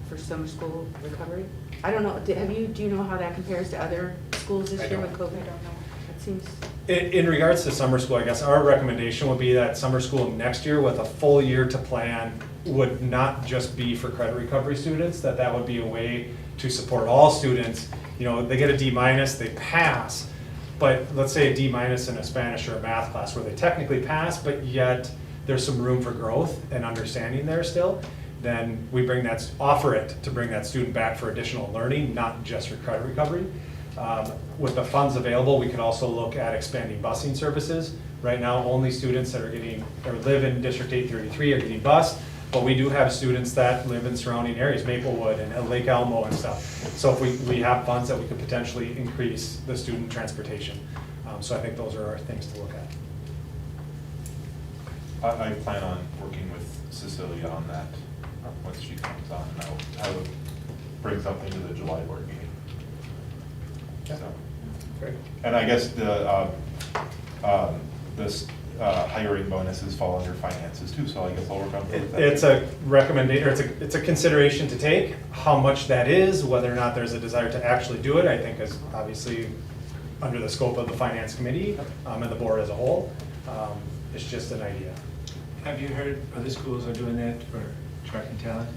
for summer school recovery? I don't know, do you know how that compares to other schools this I year don't. with COVID? I don't know. It seems, In regards to summer school, I guess our recommendation would be that summer school next year with a full year to plan would not just be for credit recovery students, that would be a way to support all students. You know, they get a D-, they pass, but let's say a D- in a Spanish or a math class where they technically pass, but yet there's some room for growth and understanding there still, then we offer it to bring that student back for additional learning, not just for credit recovery. With the funds available, we could also look at expanding busing services. Right now, only students that live in District 833 are getting bused, but we do have students that live in surrounding areas, Maplewood and Lake Elmo and stuff. So if we have funds that we could potentially increase the student transportation. So I think those are our things to look at. I plan on working with Cecilia on that once she comes on, and I would bring something to the July board meeting. So, Great. and I guess the hiring bonuses fall under finances too, so I guess I'll work on both. It's a recommendation, or it's a consideration to take. How much that is, whether or not there's a desire to actually do it, I think is obviously under the scope of the finance committee and the board as a whole. It's just an idea. Have you heard other schools are doing that for attracting talent?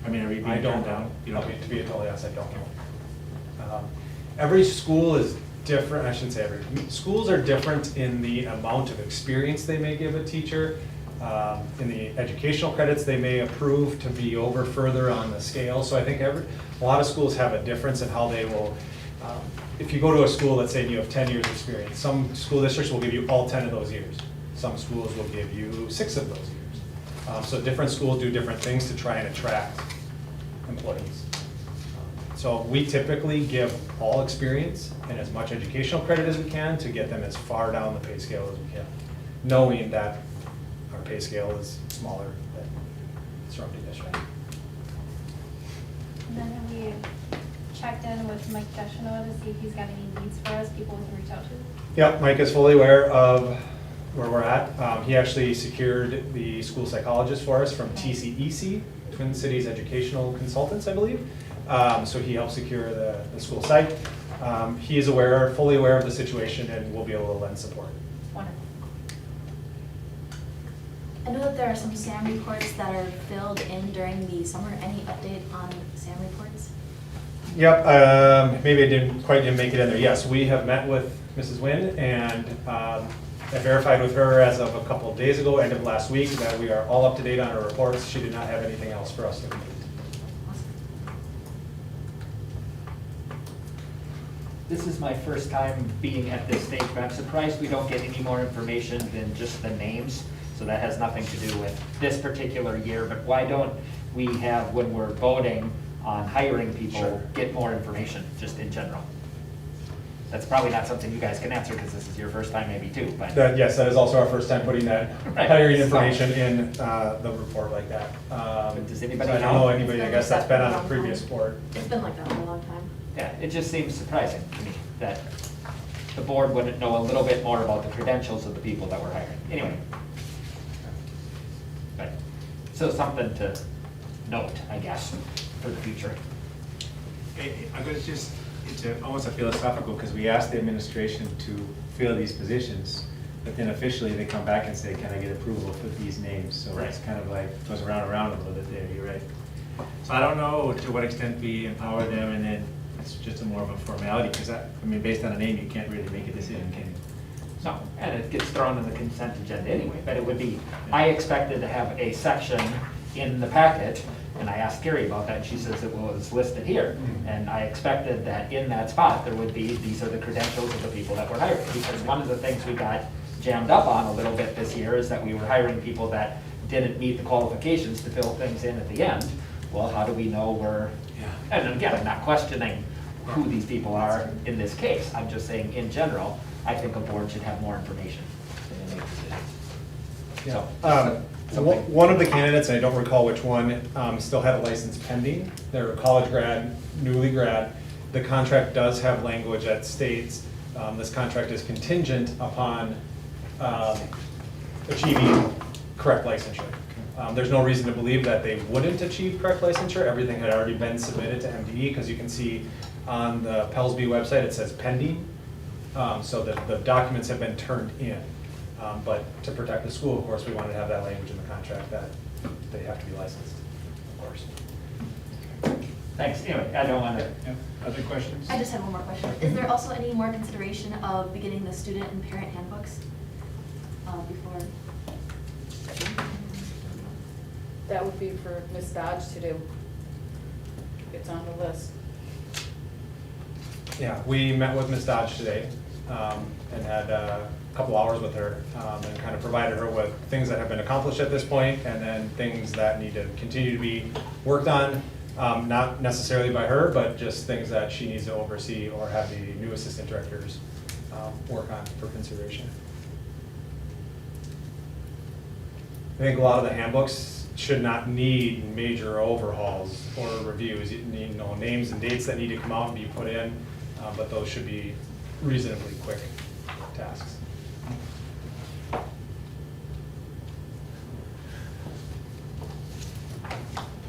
I mean, are you I being don't turned down? know. You don't? To be totally honest, I don't know. Every school is different, I shouldn't say every, schools are different in the amount of experience they may give a teacher, in the educational credits they may approve to be over further on the scale. So I think a lot of schools have a difference in how they will, if you go to a school, let's say you have 10 years experience, some school districts will give you all 10 of those years. Some schools will give you 6 of those years. So different schools do different things to try and attract employees. So we typically give all experience and as much educational credit as we can to get them as far down the pay scale as we can, knowing that our pay scale is smaller than surrounding districts. And then have we checked in with Mike Deschanel to see if he's got any needs for us, people we can reach out to? Yep, Mike is fully aware of where we're at. He actually secured the school psychologist for us from TCEC, Twin Cities Educational Consultants, I believe. So he helped secure the school site. He is fully aware of the situation and will be able to lend support. Wonderful. I know that there are some SAM reports that are filled in during the summer. Any update on SAM reports? Yep, maybe I didn't make it in there. Yes, we have met with Mrs. Nguyen and I verified with her as of a couple of days ago, end of last week, that we are all up to date on our reports. She did not have anything else for us to complete. This is my first time being at this stage, but I'm surprised we don't get any more information than just the names. So that has nothing to do with this particular year, but why don't we have, when we're voting on hiring people, Sure. get more information, just in general? That's probably not something you guys can answer, because this is your first time maybe too, but. Yes, that is also our first time putting that Right. hiring information in the report like that. But does anybody so I don't know? know anybody, I guess, that's been on a previous board. It's been like that for a long time. Yeah, it just seems surprising to me that the board wouldn't know a little bit more about the credentials of the people that we're hiring. Anyway. But, so something to note, I guess, for the future. I'm gonna just, it's almost a philosophical, because we asked the administration to fill these positions, but then officially they come back and say, can I get approval to put these names? So it's kind of like, goes around and around a little bit there, you're right. So I don't know to what extent we empower them, and then it's just more of a formality, because I mean, based on a name, you can't really make a decision, can you? No, and it gets thrown in the consent agenda anyway, but it would be, I expected to have a section in the packet, and I asked Carrie about that, and she says it was listed here. And I expected that in that spot, there would be, these are the credentials of the people that we're hiring. Because one of the things we got jammed up on a little bit this year is that we were hiring people that didn't meet the qualifications to fill things in at the end. Well, how do we know and again, I'm not questioning who these people are in this case. I'm just saying, in general, I think a board should have more information when they make decisions. So, one of the candidates, and I don't recall which one, still had a license pending. They're a college grad, newly grad. The contract does have language that states this contract is contingent upon achieving correct licensure. There's no reason to believe that they wouldn't achieve correct licensure. Everything had already been submitted to MDE, because you can see on the Pellsby website, it says pending. So that the documents have been turned in. But to protect the school, of course, we wanted to have that language in the contract that they have to be licensed, of course. Thanks, anyway, I don't want to. Yep. Other questions? I just had one more question. Is there also any more consideration of beginning the student and parent handbooks before? That would be for Ms. Dodge to do. It's on the list. Yeah, we met with Ms. Dodge today and had a couple hours with her and kind of provided her with things that have been accomplished at this point and then things that need to continue to be worked on, not necessarily by her, but just things that she needs to oversee or have the new assistant directors work on for consideration. I think a lot of the handbooks should not need major overhauls or reviews. You know, names and dates that need to come out and be put in, but those should be reasonably quick tasks.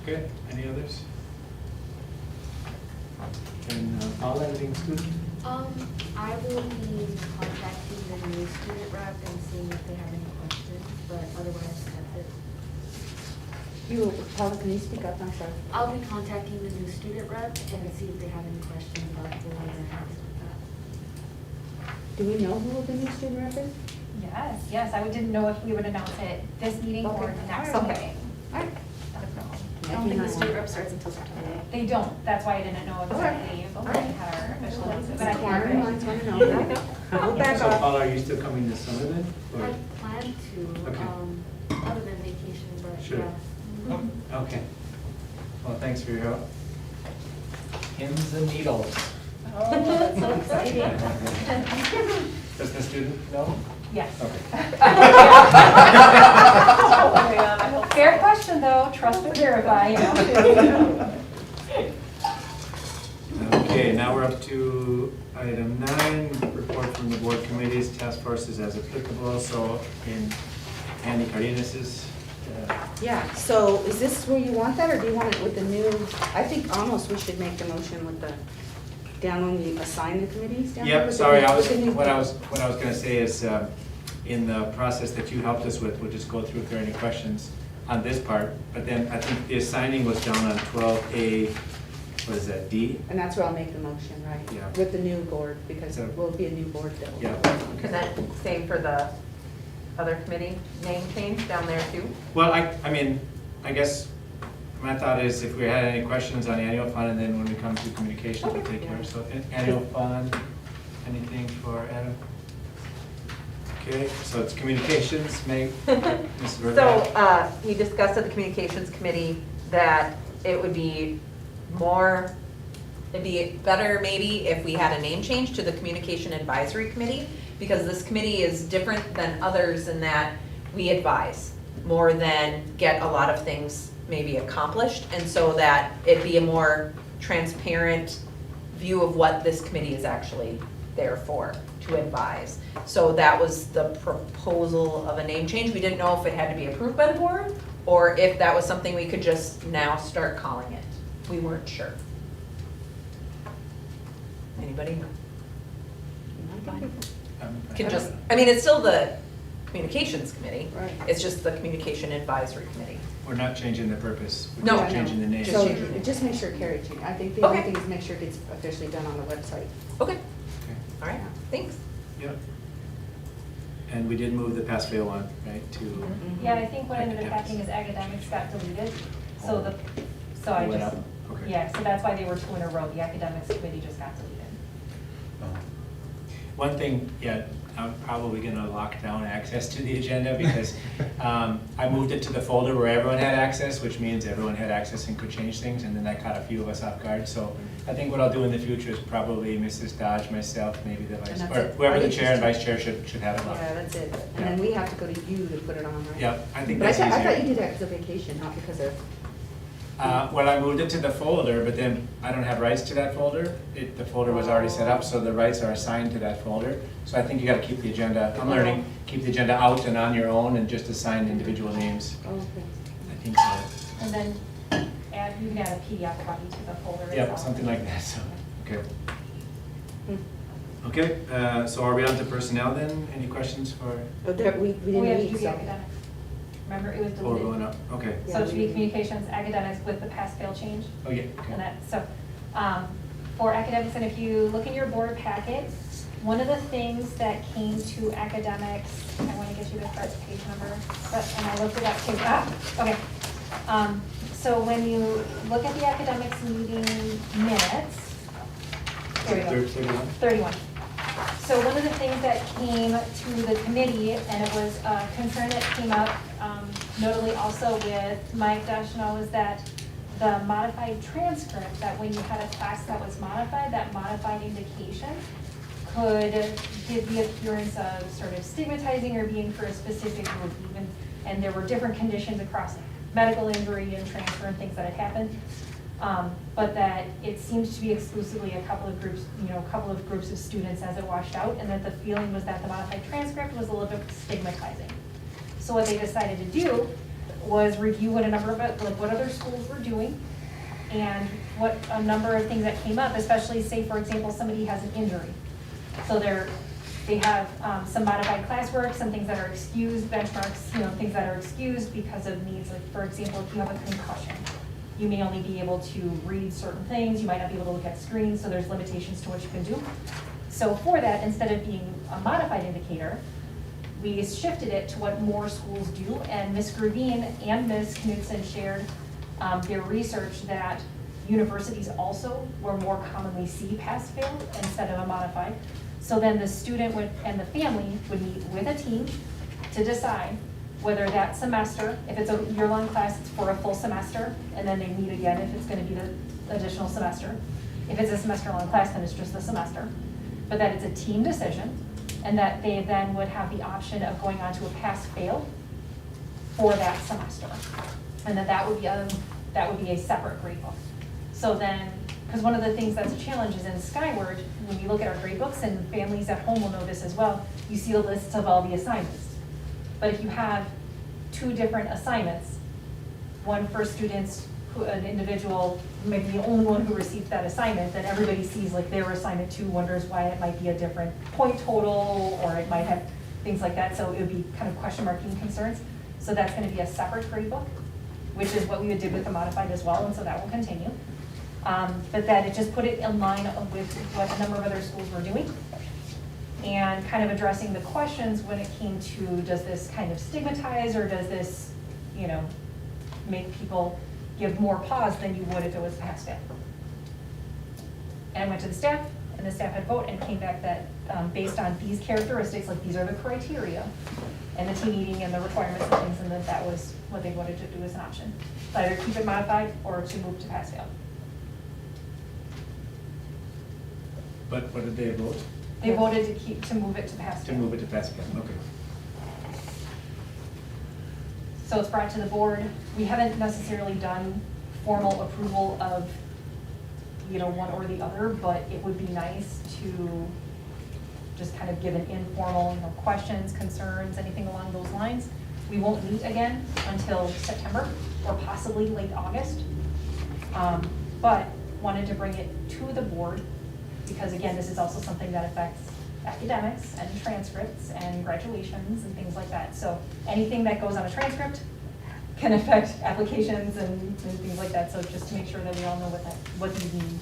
Okay, any others? And Paula, anything student? I will be contacting the new student rep and seeing if they have any questions, but otherwise that's it. Paula, can you speak up? I'm sorry. I'll be contacting the new student rep and see if they have any questions about the board or anything like that. Do we know who the new student rep is? Yes, I didn't know if we would announce it this meeting or Okay. the next Okay. meeting. All right. I don't think the student rep starts until September. They don't, that's why I didn't know exactly if we had our official announcement, but I can. Want to know. I'll back So off. Paula, are you still coming this summer then? Or- I plan to, Okay. other than vacation, but Sure. yeah. Okay. Well, thanks for your help. Pins and needles. Oh, that's so exciting. Does the student know? Yes. Okay. Fair question though, trust but verify, you know. Okay, now we're up to item 9, report from the board committees, task forces as applicable. So in Andy Cardenas's, Yeah, so is this where you want that, or do you want it with the new, I think almost we should make the motion with the, down when we assign the committees down there? yep, with the sorry, new- I was, with the new- what I was gonna say is, in the process that you helped us with, we'll just go through if there are any questions on this part, but then I think the assigning was down on 12A, what is that, D? And that's where I'll make the motion, right? Yeah. With the new board, because So- it will be a new board that will. Yeah. And then same for the other committee name change down there too? Well, I mean, I guess my thought is if we had any questions on annual fund, and then when we come to communications, we'll take care of. So annual fund, anything for Adam? Okay, so it's communications, Meg, Mrs. So, Berger. we discussed at the communications committee that it would be more, It'd be better maybe if we had a name change to the Communication Advisory Committee, because this committee is different than others in that we advise more than get a lot of things maybe accomplished, and so that it be a more transparent view of what this committee is actually there for, to advise. So that was the proposal of a name change. We didn't know if it had to be approved by the board, or if that was something we could just now start calling it. We weren't sure. Anybody? Can just, I mean, it's still the Communications Committee. Right. It's just the Communication Advisory Committee. We're not changing the purpose, we're No. just changing the name. So change it. just make sure Carrie change, I think the only Okay. thing is make sure it gets officially done on the website. Okay, Okay. all right, thanks. Yep. And we did move the pass-fail one, right, to, Yeah, I think what ended up happening is academics got deleted, so so I It went just, up? Okay. yeah, so that's why they were 2 in a row, the academics committee just got deleted. one thing, yeah, I'm probably gonna lock down access to the agenda because I moved it to the folder where everyone had access, which means everyone had access and could change things, and then that caught a few of us off guard. So I think what I'll do in the future is probably Mrs. Dodge, myself, maybe the vice, And that's or it. whoever I the think chair and just- vice chair should have it locked. Yeah, that's it. And then we have to go to you to put it on, right? Yep, I think But I that's thought you easier. did that because of vacation, not because of, Well, I moved it to the folder, but then I don't have rights to that folder. The folder was already set up, so the rights are assigned to that folder. So I think you gotta keep the agenda, I'm learning, keep the agenda out and on your own and just assign individual names. oh, okay. I think so. And then you can add a PDF copy to the folder as Yep, well. something like that, so, okay. Hmm. Okay, so are we on to personnel then? Any questions for? But there, we We didn't have to do meet, the so. academics. remember, it was Oh, deleted. going up, okay. So it should be communications, academics with the pass-fail change. Oh, yeah, And okay. that, so, for academics, and if you look in your board packet, one of the things that came to academics, I want to get you the correct page number, but, and I looked it up too, okay. So when you look at the academics meeting minutes, there we go. 31? 31. So one of the things that came to the committee, and it was a concern that came up, notably also with Mike Deschanel, was that the modified transcript, that when you had a class that was modified, that modified indication could give the appearance of sort of stigmatizing or being for a specific group even, and there were different conditions across medical injury and transfer and things that had happened. But that it seems to be exclusively a couple of groups, a couple of groups of students as it washed out, and that the feeling was that the modified transcript was a little bit stigmatizing. So what they decided to do was review what a number of, like what other schools were doing, and what a number of things that came up, especially say, for example, somebody has an injury. So they have some modified classwork, some things that are excused, benchmarks, things that are excused because of needs. Like, for example, if you have a concussion, you may only be able to read certain things, you might not be able to look at screens, so there's limitations to what you can do. So for that, instead of being a modified indicator, we shifted it to what more schools do, and Ms. Gruveen and Ms. Knudsen shared their research that universities also were more commonly see pass-fail instead of a modified. So then the student and the family would meet with a team to decide whether that semester, if it's a year-long class, it's for a full semester, and then they meet again if it's gonna be the additional semester. If it's a semester-long class, then it's just the semester. But that it's a team decision, and that they then would have the option of going on to a pass-fail for that semester. And that would be a separate grade book. So then, because one of the things that's a challenge is in Skyward, when you look at our grade books, and families at home will know this as well, you see the lists of all the assignments. But if you have two different assignments, one for students, an individual might be the only one who received that assignment, then everybody sees like their assignment too, wonders why it might be a different point total, or it might have things like that, so it would be kind of question marking concerns. So that's gonna be a separate grade book, which is what we did with the modified as well, and so that will continue. But that it just put it in line with what a number of other schools were doing, and kind of addressing the questions when it came to, does this kind of stigmatize, or does this, make people give more pause than you would if it was pass-fail? And I went to the staff, and the staff had vote and came back that based on these characteristics, like these are the criteria, and the team meeting and the requirements and things, and that was what they wanted to do as an option. Either keep it modified or to move to pass-fail. But what did they vote? They voted to move it to pass-fail. To move it to pass-fail, okay. So it's brought to the board. We haven't necessarily done formal approval of, one or the other, but it would be nice to just kind of give an informal, questions, concerns, anything along those lines. We won't meet again until September or possibly late August. But wanted to bring it to the board because again, this is also something that affects academics and transcripts and graduations and things like that. So anything that goes on a transcript can affect applications and things like that. So just to make sure that we all know what these mean.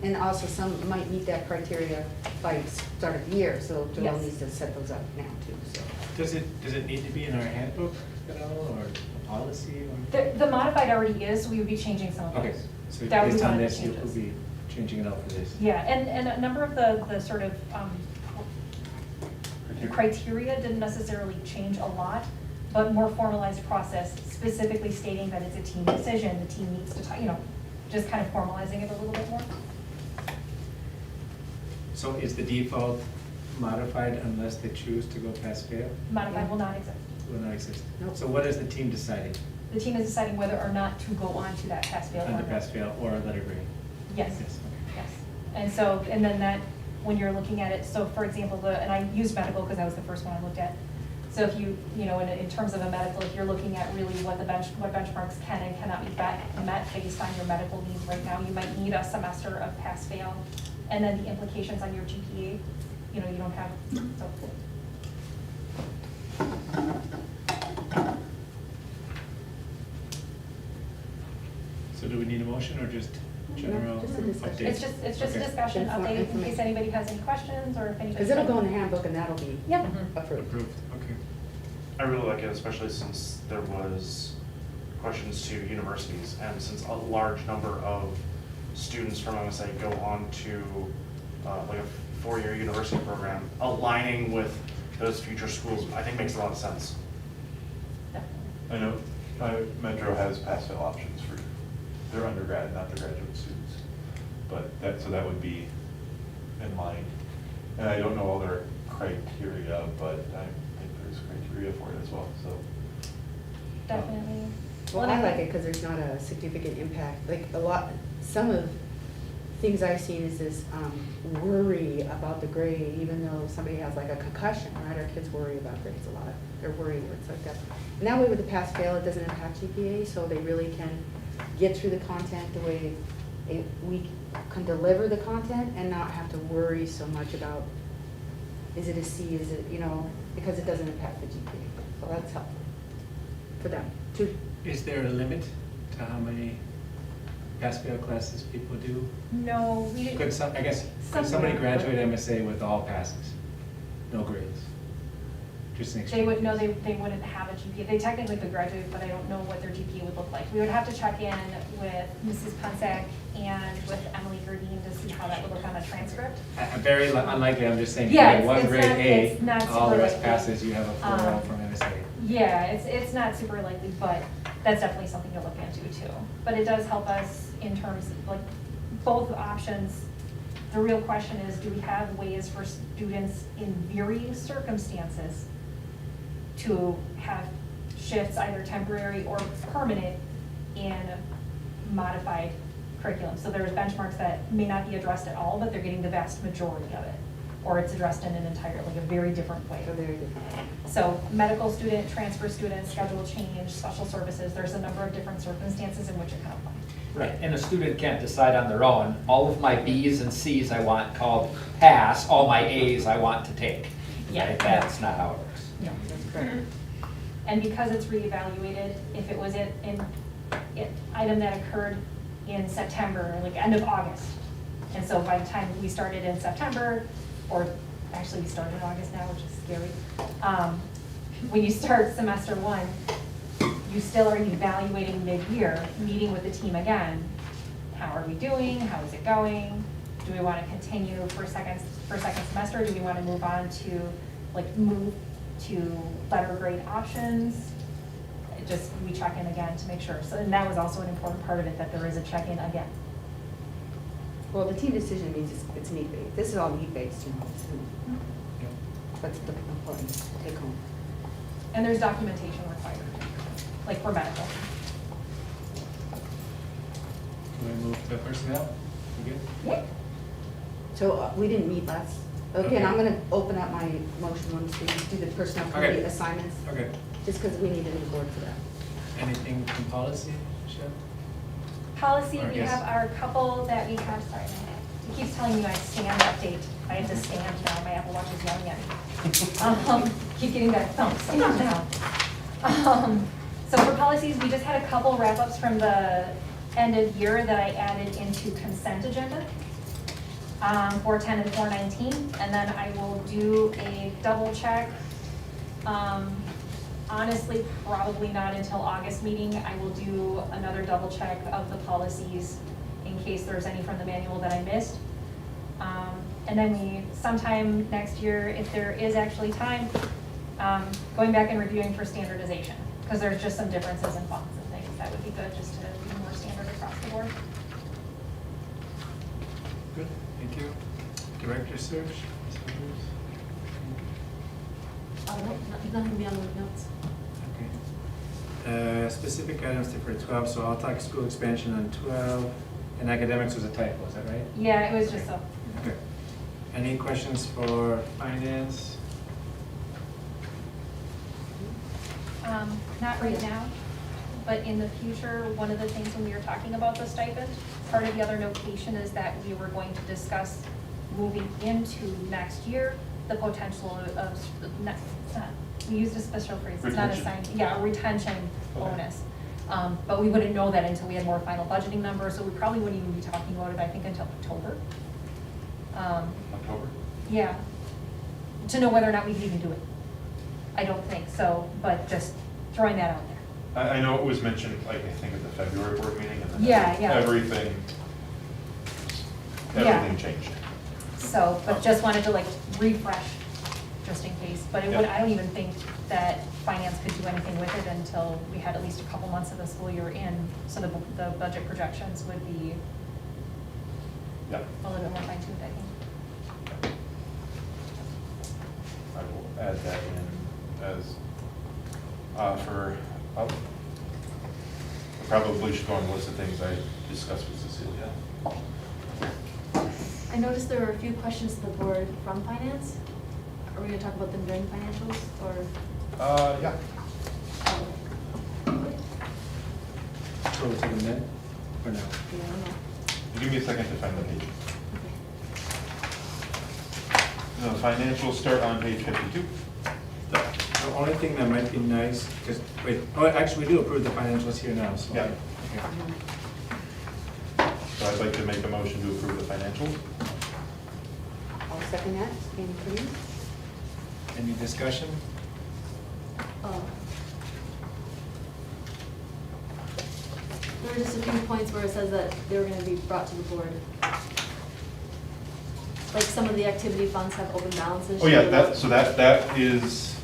And also some might meet that criteria by start of the year, so Joelle Yes. needs to set those up now too, so. Does it need to be in our handbook at all, or policy? Or? The modified already is, so we would be changing some of those. Okay, so That would be based on one of the this, you'll changes. be changing it out for this. Yeah, and a number of the sort of criteria didn't necessarily change a lot, but more formalized process, specifically stating that it's a team decision, the team needs to, just kind of formalizing it a little bit more. So is the default modified unless they choose to go pass-fail? Modified will not exist. Will not exist. Nope. So what is the team deciding? The team is deciding whether or not to go on to that pass-fail. On the pass-fail or a letter grade? Yes. Yes, okay. Yes. And so, and then that, when you're looking at it, so for example, and I used medical because that was the first one I looked at. So if you, in terms of a medical, if you're looking at really what benchmarks can and cannot be met based on your medical needs right now, you might need a semester of pass-fail. And then the implications on your GPA, you don't have, so. motion or just general just a discussion. update? It's just a Okay. discussion Inform- update in case information. anybody has any questions or if anybody. Because it'll go in the handbook and that'll be Yep. approved. Approved, okay. I really like it, especially since there was questions to universities, and since a large number of students from MSA go on to like a four-year university program, aligning with those future schools, I think makes a lot of sense. I know Metro has pass-fail options for their undergrad, not their graduate students. But so that would be in line. And I don't know all their criteria, but I think there's criteria for it as well, so. Definitely. Well, I like it because there's not a significant impact, like some of things I've seen is this worry about the grade, even though somebody has like a concussion, right? Our kids worry about grades a lot, they're worried words like that. And that way with the pass-fail, it doesn't impact GPA, so they really can get through the content the way we can deliver the content and not have to worry so much about, is it a C, is it, because it doesn't impact the GPA. So that's helpful for them too. Is there a limit to how many pass-fail classes people do? No, we didn't. Could somebody graduate MSA with all passes, no grades? Just an They would, experience. no, they wouldn't have a GPA. They technically could graduate, but I don't know what their GPA would look like. We would have to check in with Mrs. Punsack and with Emily Gerdine to see how that would look on a transcript. Very unlikely, I'm just saying, if you Yeah, had one it's grade not- A, it's not all the super rest likely. passes, you have a 4.0 from MSA. Yeah, it's not super likely, but that's definitely something to look into too. But it does help us in terms of like both options. The real question is, do we have ways for students in varying circumstances to have shifts, either temporary or permanent, in modified curriculum? So there's benchmarks that may not be addressed at all, but they're getting the vast majority of it. Or it's addressed in an entirely, a very different way. So very different. So medical student, transfer student, schedule change, special services, there's a number of different circumstances in which it can apply. Right, and a student can't decide on their own, all of my Bs and Cs I want called pass, all my As I want to take. Yeah. Right? That's not how it works. No. That's correct. And because it's reevaluated, if it was an item that occurred in September, like end of August, and so by the time we started in September, or actually we started in August now, which is scary, when you start semester one, you still are evaluating mid-year, meeting with the team again. How are we doing? How is it going? Do we want to continue for second semester? Do we want to move on to, move to better grade options? We check in again to make sure. So, and that was also an important part of it, that there is a check-in again. Well, the team decision means it's need-based. This is all need-based, That's the important take-home. And there's documentation required, like for medical. Can we move to personnel? We good? Yeah. So we didn't meet last, okay, and I'm gonna open up my motion once we do the personnel committee Okay. assignments, Okay. just because we need a new board for that. Anything from policy, Michelle? Policy, Or we yes. have our couple that we have, sorry, it keeps telling me my stand update. I have to stand now, my Apple Watch is yelling at me. Keep getting that thumb, stand now. So for policies, we just had a couple wrap-ups from the end of year that I added into consent agenda. 410 and 419, and then I will do a double check. Honestly, probably not until August meeting. I will do another double check of the policies in case there's any from the manual that I missed. And then sometime next year, if there is actually time, going back and reviewing for standardization, because there's just some differences in fonts and things. That would be good, just to be more standard across the board. Good, thank you. Director search? Nothing beyond the notes. Okay. Specific items for 12, so I'll talk school expansion on 12, and academics was a typo, is that right? Yeah, it was just a, Okay. Any questions for finance? not right now, but in the future, one of the things when we were talking about the stipend, part of the other notation is that we were going to discuss moving into next year, the potential of, we used a special phrase, it's not Retention. assigned, yeah, a retention Okay. bonus. But we wouldn't know that until we had more final budgeting numbers, so we probably wouldn't even be talking about it, I think, until October. October? Yeah, to know whether or not we can even do it. I don't think so, but just throwing that out there. I know it was mentioned, like, I think at the February board meeting, and then Yeah. everything Yeah. changed. So, but just wanted to like refresh, just in case. But it would, I don't even think that finance could do anything with it until we had at least a couple months of the school year in, so the budget projections would be Yeah. a little bit more fine tuned, I think. I will add that in as, I probably should go on the list of things I discussed with Cecilia. I noticed there were a few questions to the board from finance. Are we gonna talk about them during financials, or? Yeah. So we'll take a minute, or no? Yeah, I don't know. Give me a second to find the page. The financials start on page 52. The only thing that might be nice, because, wait, oh, actually, we do approve the financials here now, so. Yeah. Okay. So I'd like to make a motion to approve the financials. I'll second that, Annie, please. Any discussion? Oh. There were just a few points where it says that they were gonna be brought to the board. Like some of the activity funds have open balances. Oh, yeah, showing that, up. so that is, Is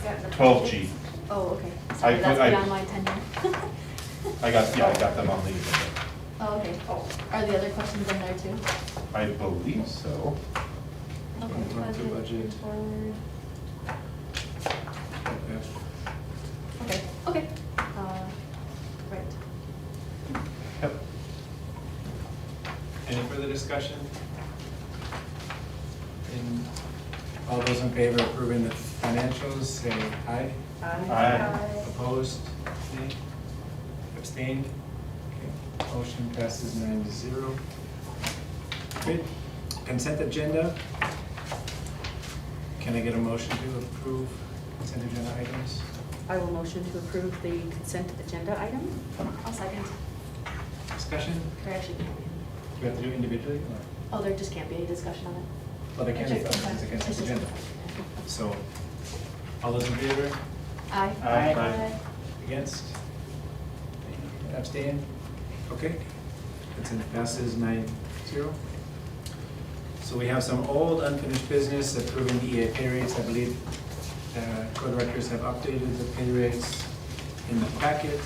that in the 12G. budgets? Oh, okay. I Sorry, put- that's I- beyond my tenure. I got them on the agenda. Oh, okay. Are the other questions in there too? I believe so. Okay, Run through budget. forward. Okay. Okay. Right. Yep. Any further discussion? And all those in favor of approving the financials, say aye. Aye. Opposed? Nay? Abstained? Okay. Motion passes 9-0. Great. Consent agenda. Can I get a motion to approve consent agenda items? I will motion to approve the consent agenda item. I'll second. Discussion? There actually can't be. Do we have to do it individually? Or? Oh, there just can't be any discussion on it. Well, there can be, It's just it's a consent it's just agenda. So, all those in favor? Aye. Aye. Against? Abstain? Okay. Consent passes 9-0. So we have some old unfinished business approving the EA pay rates. I believe co-directors have updated the pay rates in the packet.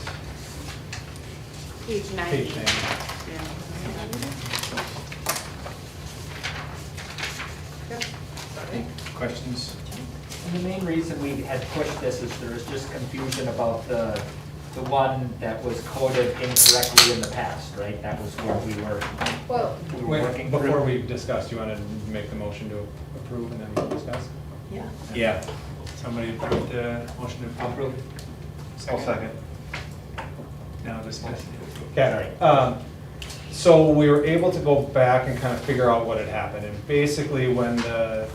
Page 9. Page 9. Any questions? And the main reason we had pushed this is there was just confusion about the one that was coded incorrectly in the past, right? That was where we were Wait, working before through. we discuss, you want to make the motion to approve and then we discuss? Yeah. Yeah. Somebody approve the motion to approve? I'll second. Now discuss. Okay, all right. So we were able to go back and kind of figure out what had happened. And basically, when the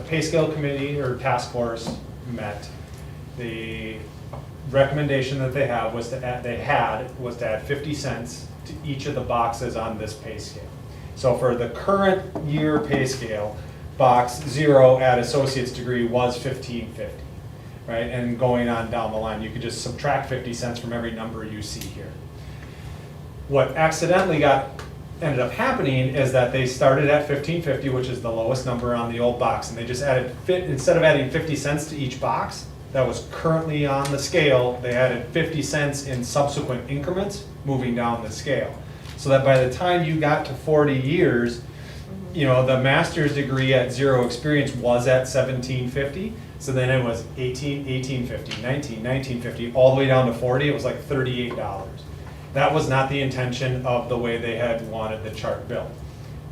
pay scale committee or task force met, the recommendation that they have was to add 50 cents to each of the boxes on this pay scale. So for the current year pay scale, box 0 at associate's degree was $15.50, right? And going on down the line, you could just subtract 50 cents from every number you see here. What accidentally ended up happening is that they started at $15.50, which is the lowest number on the old box, and they just added, instead of adding 50 cents to each box that was currently on the scale, they added 50 cents in subsequent increments moving down the scale. So that by the time you got to 40 years, you know, the master's degree at 0 experience was at $17.50. So then it was $18.50, $19.50, all the way down to 40. It was like $38. That was not the intention of the way they had wanted the chart built.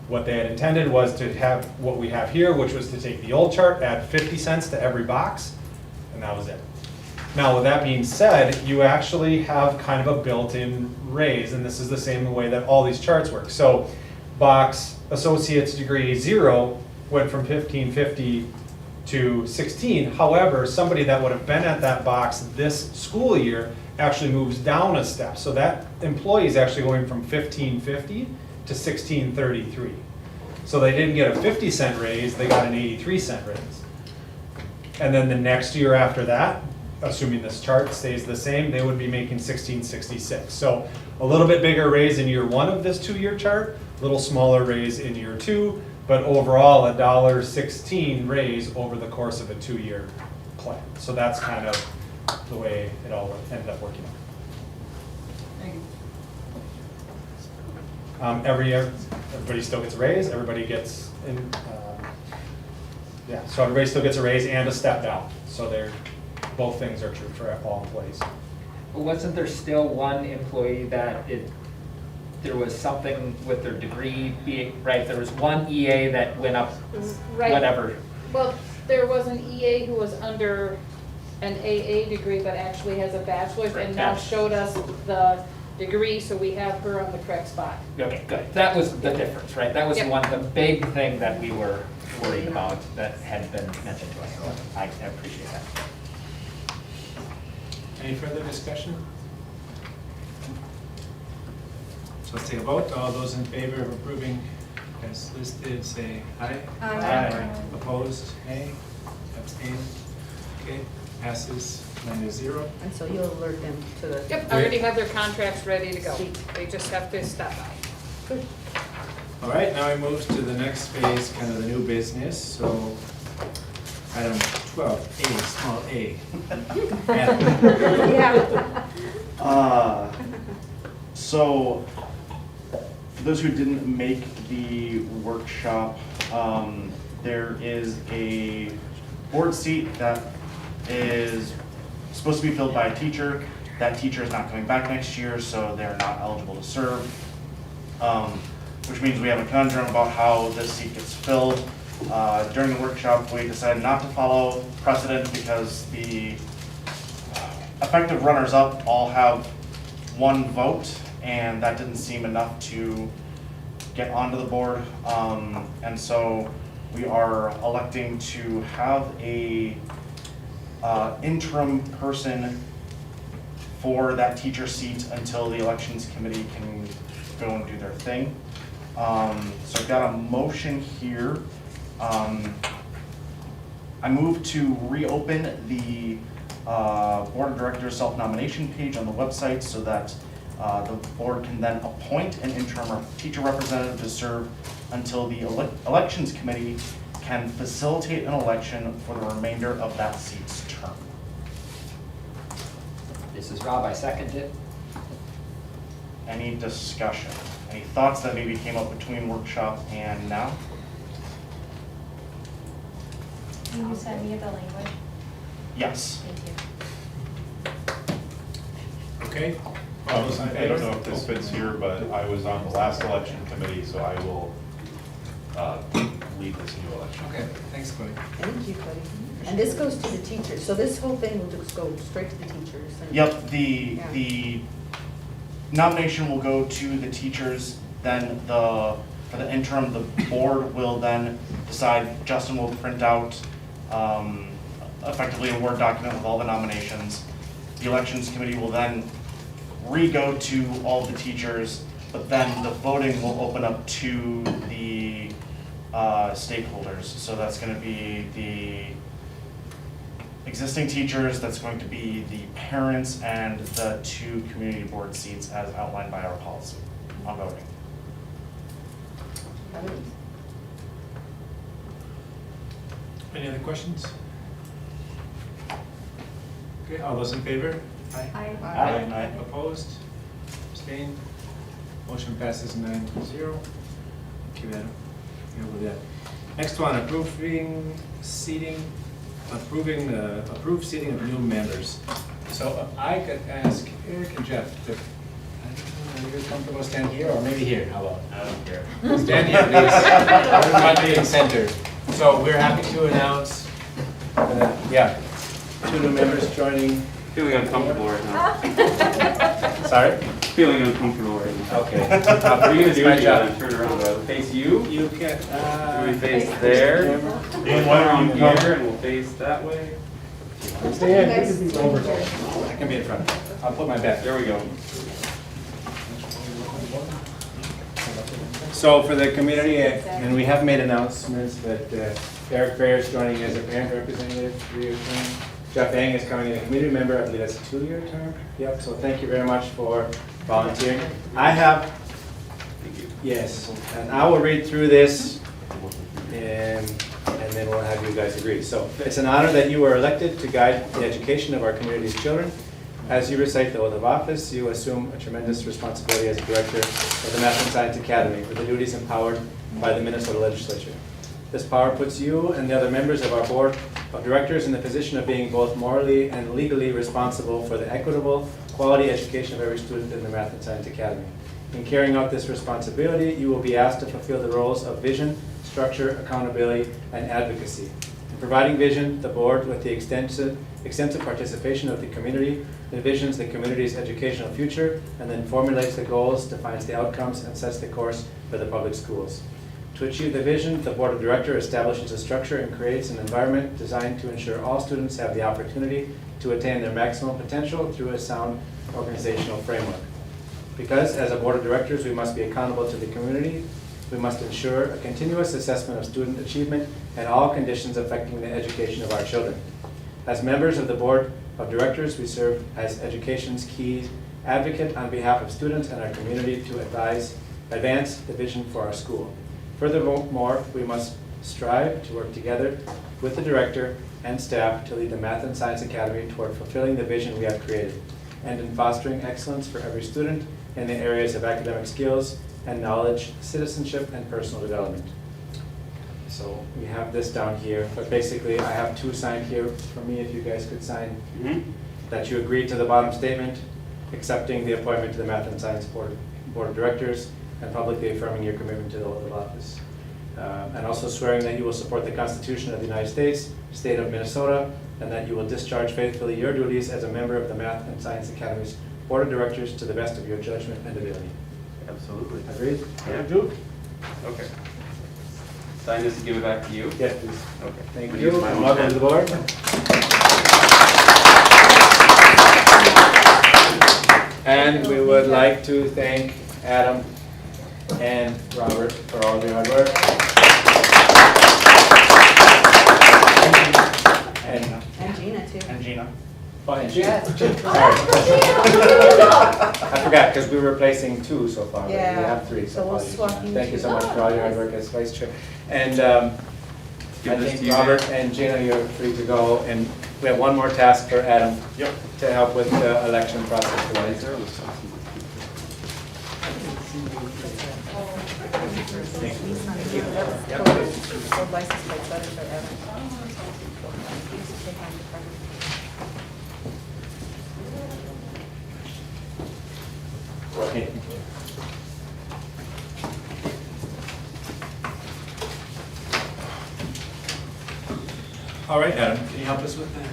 What they had intended was to have what we have here, which was to take the old chart, add 50 cents to every box, and that was it. Now, with that being said, you actually have kind of a built-in raise, and this is the same way that all these charts work. So box associate's degree 0 went from $15.50 to 16. However, somebody that would have been at that box this school year actually moves down a step. So that employee is actually going from 1550 to 1633. So they didn't get a 50-cent raise, they got an 83-cent raise. And then the next year after that, assuming this chart stays the same, they would be making 1666. So a little bit bigger raise in year 1 of this 2-year chart, a little smaller raise in year 2, but overall a $1.16 raise over the course of a 2-year plan. So that's kind of the way it all ended up working out. Every year, everybody still gets a raise, everybody gets, so everybody still gets a raise and a step down. So both things are true for all employees. But wasn't there still one employee that there was something with their degree being, right, there was one EA that went up, Right. whatever. Well, there was an EA who was under an AA degree, but actually has a bachelor's, and now Right. showed us the degree, so we have her on the correct spot. Okay, good. That was the difference, right? That was Yep. the big thing that we were worried about that had been mentioned to us. So I appreciate that. Any further discussion? So let's take a vote. All those in favor of approving as listed, say aye. Aye. Opposed, nay. Abstained? Okay, passes 9-0. And so you'll alert them to the. Yep, I already have their contracts ready to go. They just have to stop by. Good. All right, now we move to the next phase, kind of the new business, so item 12A, small a. Yeah. So, for those who didn't make the workshop, there is a board seat that is supposed to be filled by a teacher. That teacher is not coming back next year, so they're not eligible to serve. Which means we have a conundrum about how this seat gets filled. During the workshop, we decided not to follow precedent because the effective runners-up all have one vote, and that didn't seem enough to get onto the board. And so we are electing to have a interim person for that teacher seat until the elections committee can go and do their thing. So I've got a motion here. I move to reopen the Board of Directors self-nomination page on the website so that the board can then appoint an interim teacher representative to serve until the elections committee can facilitate an election for the remainder of that seat's term. This is Rob, I second it. Any discussion? Any thoughts that maybe came up between workshop and now? Can you send me the language? Yes. Thank you. Okay? All those in I favor? don't know if this fits here, but I was on the last election committee, so I will lead this new election. Okay, thanks, Cody. Thank you, Cody. And this goes to the teachers, so this whole thing will just go straight to the teachers. and- Yep, Yeah. the nomination will go to the teachers, then for the interim, the board will then decide, Justin will print out effectively a Word document with all the nominations. The elections committee will then re-go to all the teachers, but then the voting will open up to the stakeholders. So that's gonna be the existing teachers, that's going to be the parents, and the 2 community board seats as outlined by our policy on voting. Any other questions? Okay, all those in favor? Aye. Aye. Opposed? Abstained? Motion passes 9-0. Thank you, Adam. Deal with that. Next one, approving seating, approved seating of new members. So I could ask Eric and Jeff, are you comfortable stand here or maybe here? How about? I don't care. Stand here, please. Everybody in center. So we're happy to announce, 2 new members joining. Feeling uncomfortable right now. Sorry? Feeling uncomfortable right now. Okay. What are you gonna do? My You job. gotta turn around, do I face you? You can, Do we face there? Yeah. Why don't you come? and we'll face that way. Stay in, this is over. I can be in front. I'll put my back, there we go. So for the community, and we have made announcements that Eric Fair is joining as a parent representative, 3-year term. Jeff Ang is coming in a community member, I believe that's a 2-year term. Yep, so thank you very much for volunteering. I have, yes, and I will read through this and then we'll have you guys agree. So it's an honor that you were elected to guide the education of our community's children. As you recite the oath of office, you assume a tremendous responsibility as a director of the Math and Science Academy with the duties empowered by the Minnesota Legislature. This power puts you and the other members of our board of directors in the position of being both morally and legally responsible for the equitable, quality education of every student in the Math and Science Academy. In carrying out this responsibility, you will be asked to fulfill the roles of vision, structure, accountability, and advocacy. In providing vision, the board, with the extensive participation of the community, envisions the community's educational future and then formulates the goals, defines the outcomes, and sets the course for the public schools. To achieve the vision, the Board of Directors establishes a structure and creates an environment designed to ensure all students have the opportunity to attain their maximum potential through a sound organizational framework. Because as a Board of Directors, we must be accountable to the community, we must ensure a continuous assessment of student achievement and all conditions affecting the education of our children. As members of the Board of Directors, we serve as education's key advocate on behalf of students and our community to advance the vision for our school. Furthermore, we must strive to work together with the director and staff to lead the Math and Science Academy toward fulfilling the vision we have created, and in fostering excellence for every student in the areas of academic skills and knowledge, citizenship, and personal development. So we have this down here, but basically I have 2 signed here for me, if you guys could sign that you agree to the bottom statement, accepting the appointment to the Math and Science Board of Directors, and publicly affirming your commitment to the oath of office. And also swearing that you will support the Constitution of the United States, State of Minnesota, and that you will discharge faithfully your duties as a member of the Math and Science Academy's Board of Directors to the best of your judgment and ability. Absolutely. Agreed? Yeah. Do? Okay. Sign this and give it back to you? Yes, please. Okay. Thank I'll you, use my and own welcome pen. to the board. And we would like to thank Adam and Robert for all their hard work. And Gina too. And Gina. Oh, and Gina. Yes. Sorry. I forgot, because we were replacing 2 so far, but we Yeah. have 3. So we'll apologies, swap Gina. you Thank you two. so much for all your hard work as vice chair. And Give I this think to you, Robert Dan. and Gina, you're free to go. And we have one more task for Adam. Yep. To help with the election process tonight. Board license plate letters are Evan. Okay. All right, Adam, can you help us with that?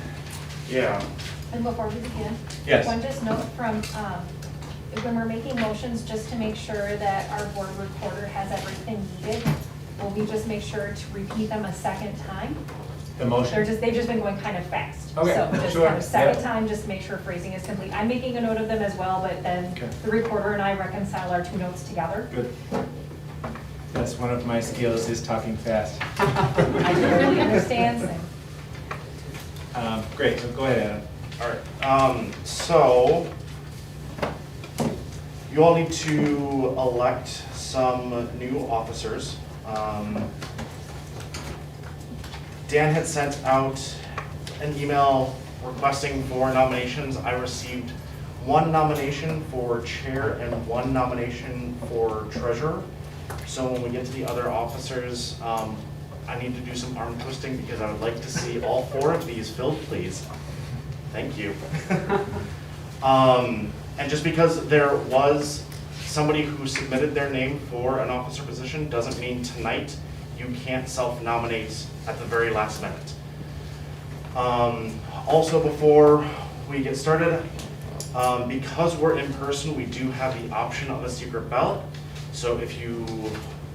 Yeah. And before we begin, Yes. one just note from, when we're making motions, just to make sure that our board recorder has everything needed, will we just make sure to repeat them a second time? The motion? They've just been going kind of fast. Okay, So just sure, kind of second yeah. time, just make sure phrasing is complete. I'm making a note of them as well, but then Okay. the recorder and I reconcile our 2 notes together. Good. That's one of my skills, is talking fast. I really understand. Great, so go ahead, Adam. All right, so you all need to elect some new officers. Dan had sent out an email requesting for nominations. I received 1 nomination for chair and 1 nomination for treasurer. So when we get to the other officers, I need to do some arm twisting because I would like to see all 4 of these filled, please. Thank you. And just because there was somebody who submitted their name for an officer position doesn't mean tonight you can't self-nominate at the very last minute. Also, before we get started, because we're in person, we do have the option of a secret ballot. So if you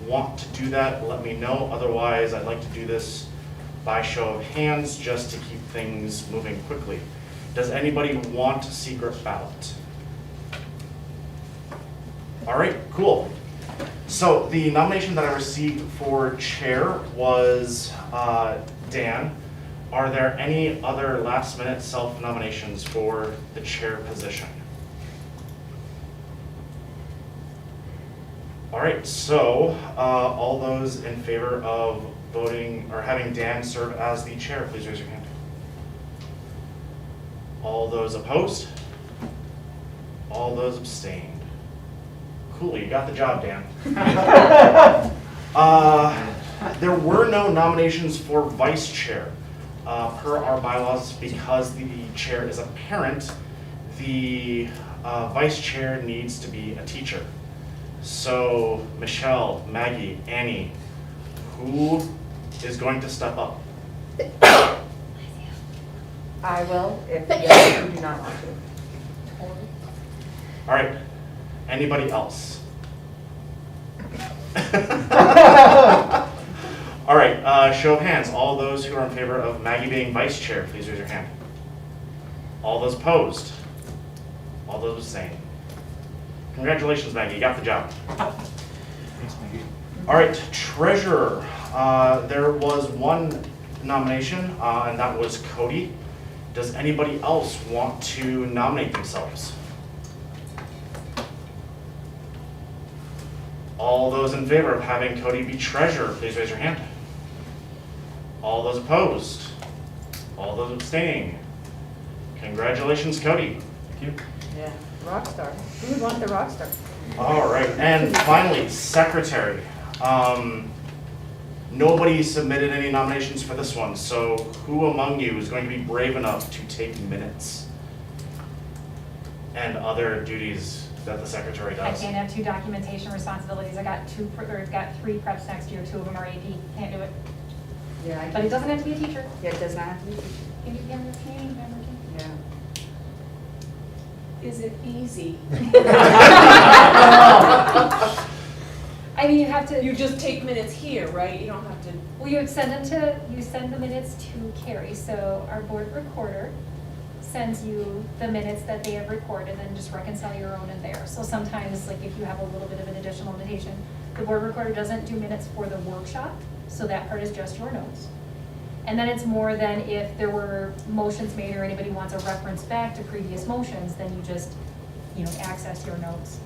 want to do that, let me know. Otherwise, I'd like to do this by show of hands, just to keep things moving quickly. Does anybody want a secret ballot? All right, cool. So the nomination that I received for chair was Dan. Are there any other last-minute self-nominations for the chair position? All right, so all those in favor of voting or having Dan serve as the chair, please raise your hand. All those opposed? All those abstained? Cool, you got the job, Dan. There were no nominations for vice chair. Per our bylaws, because the chair is a parent, the vice chair needs to be a teacher. So Michelle, Maggie, Annie, who is going to step up? I will, if you do not want to. All right, anybody else? All right, show of hands. All those who are in favor of Maggie being vice chair, please raise your hand. All those opposed? All those abstained? Congratulations, Maggie, you got the job. Thanks, Maggie. All right, treasurer. There was one nomination, and that was Cody. Does anybody else want to nominate themselves? All those in favor of having Cody be treasurer, please raise your hand. All those opposed? All those abstaining? Congratulations, Cody. Thank you. Yeah, rock star. Who would want the rock star? All right, and finally, secretary. Nobody submitted any nominations for this one, so who among you is going to be brave enough to take minutes and other duties that the secretary I does? can't have 2 documentation responsibilities. I got 3 preps next year, 2 of them are AP. Can't do it. Yeah, But it doesn't have to be a teacher. Yeah, it does not have to be. Can you be on the community member team? Yeah. Is it easy? I mean, you have to. You just take minutes here, right? You don't have to. Well, you send the minutes to Carrie, so our board recorder sends you the minutes that they have recorded and just reconcile your own in there. So sometimes, like if you have a little bit of an additional notation, the board recorder doesn't do minutes for the workshop, so that part is just your notes. And then it's more than if there were motions made or anybody wants a reference back to previous motions, then you just, access your notes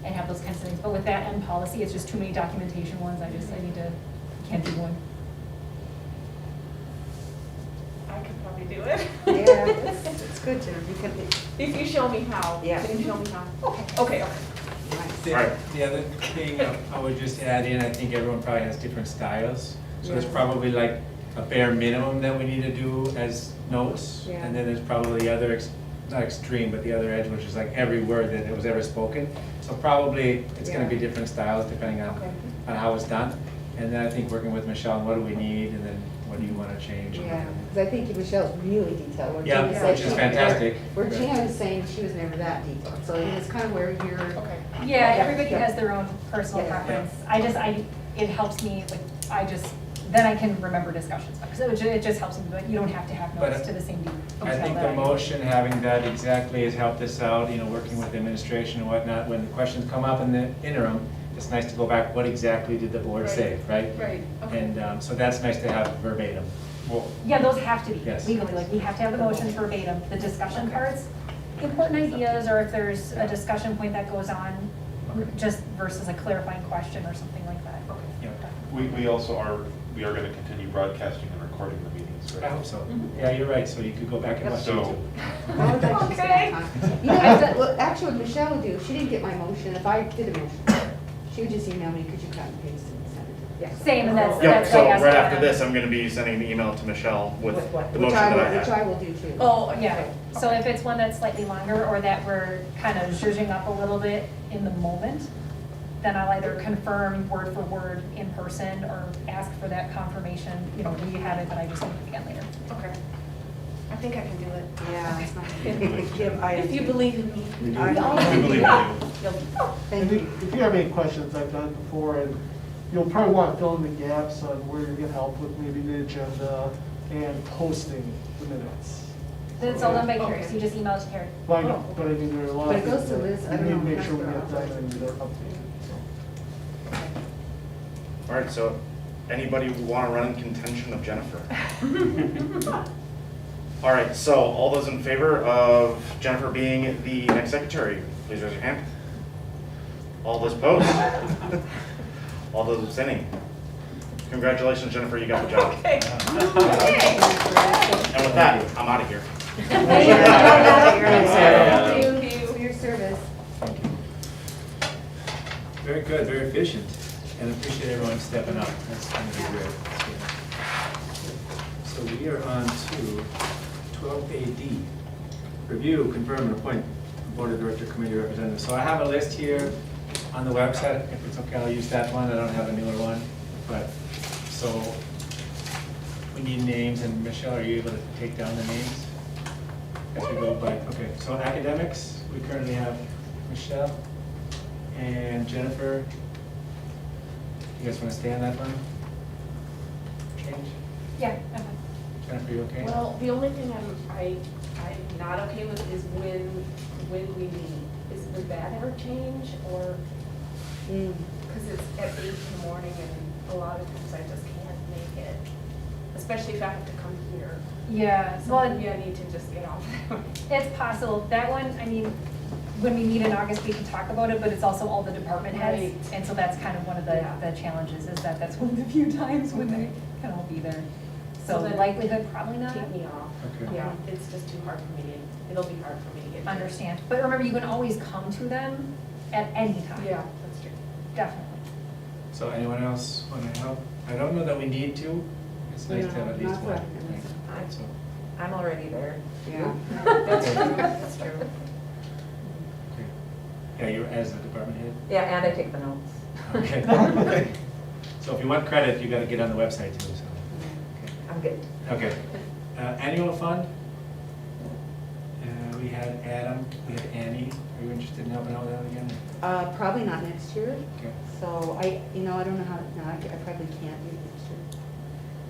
and have those kinds of things. But with that end policy, it's just too many documentation ones. I can't do one. I could probably do it. Yeah, it's good to, If you show me how. Yeah. Can you show me how? Okay. nice. The the other thing I would just add in, I think everyone probably has different styles. So there's probably like a bare minimum that we need to do as notes. Yeah. And then there's probably the other, not extreme, but the other edge, which is like every word that was ever spoken. So probably it's gonna be different styles depending on how it's done. And then I think working with Michelle, what do we need, and then what do you wanna change? Yeah, because I think Michelle's really detailed. Where Yeah, Jan said which is she- fantastic. Where Jan is saying she was never that detailed, so it's kind of where you're. Okay. Yeah, everybody has their own personal Yeah. preference. It helps me, then I can remember discussions. So it just helps me, but you don't have to have But notes to the same detail. I think the motion, having that exactly has helped us out, working with administration and whatnot. When the questions come up in the interim, it's nice to go back, what exactly did the board Right. say, right? Right, okay. And so that's nice to have verbatim. Well, Yeah, those have to be Yes. legally, we have to have the motions verbatim. The discussion parts, important ideas, or if there's a discussion point that goes on, just versus a clarifying question or something like that. yeah, We also we are gonna continue broadcasting and recording the meetings, I right? hope so. Yeah, you're right, so you could go back and watch So- YouTube. Why would that just Okay. take time? You know, well, actually, what Michelle would do, if she didn't get my motion, if I did a motion, she would just email me, could you cut and paste it and send it to me? Same, and that's. Yep, so why I asked right you after that. this, I'm gonna be sending an email to Michelle with what? the Which motion that I Which have. I will do too. Oh, Yeah, okay. so if it's one that's slightly longer or that we're kind of zhuzhing up a little bit in the moment, then I'll either confirm word for word in person or ask for that confirmation, we have it, but I just need it again later. Okay. I think I can do it. Yeah, it's not. Kim, I. If you believe in me. We believe in you. Thank And you. if you have any questions, I've done it before, and you'll probably want to fill in the gaps on where you're gonna help with maybe the agenda and posting the minutes. It's all done by Carrie, so you just email it to Carrie. Well, I know, but I mean, there are a lot But of it goes things to that Liz, I we don't need to know, make that's sure we the get done authorized. and they're updated, so. All right, so anybody want to run in contention of Jennifer? All right, so all those in favor of Jennifer being the next secretary, please raise your hand. All those opposed? All those abstaining? Congratulations, Jennifer, you got the job. Okay. And with that, I'm out of here. Thank you for your service. Very good, very efficient, and appreciate everyone stepping up. That's going to be great. So we are on to 12AD. Review, confirm, and appoint Board of Director Committee representative. So I have a list here on the website. If it's okay, I'll use that one. I don't have a newer one. But, so we need names, and Michelle, are you able to take down the names? As we go by, okay, so academics, we currently have Michelle and Jennifer. You guys want to stay on that one? Change? Yeah, I'm fine. Jennifer, you okay? Well, the only thing I'm not okay with is when we meet. Would that ever change, or, because it's at 8 in the morning and a lot of times I just can't make it, especially if I have to come here. Yeah, So well, maybe I need to just get off that one. it's possible. That one, I mean, when we meet in August, we can talk about it, but it's also all the department heads. Right. And so that's kind of one of the, Yeah. the challenges, is that that's one of the few times when they can all be there. So then likelihood, probably not. Take me off. Okay. Yeah, it's just too hard for me to, it'll be hard for me to get. to. Understand. But remember, you can always come to them at any time. Yeah, that's true. Definitely. So anyone else want to help? I don't know that we need to. It's nice to have at No, least not one. for Right, so, I'm already there. Yeah. That's true, that's true. okay. Yeah, you're as the department head? Yeah, and I take the notes. Okay. So if you want credit, you got to get on the website too, so. I'm good. Okay. Annual fund? We had Adam, we had Annie. Are you interested in helping out with that again? Probably not next year, Okay. so I don't know how, no, I probably can't do next year.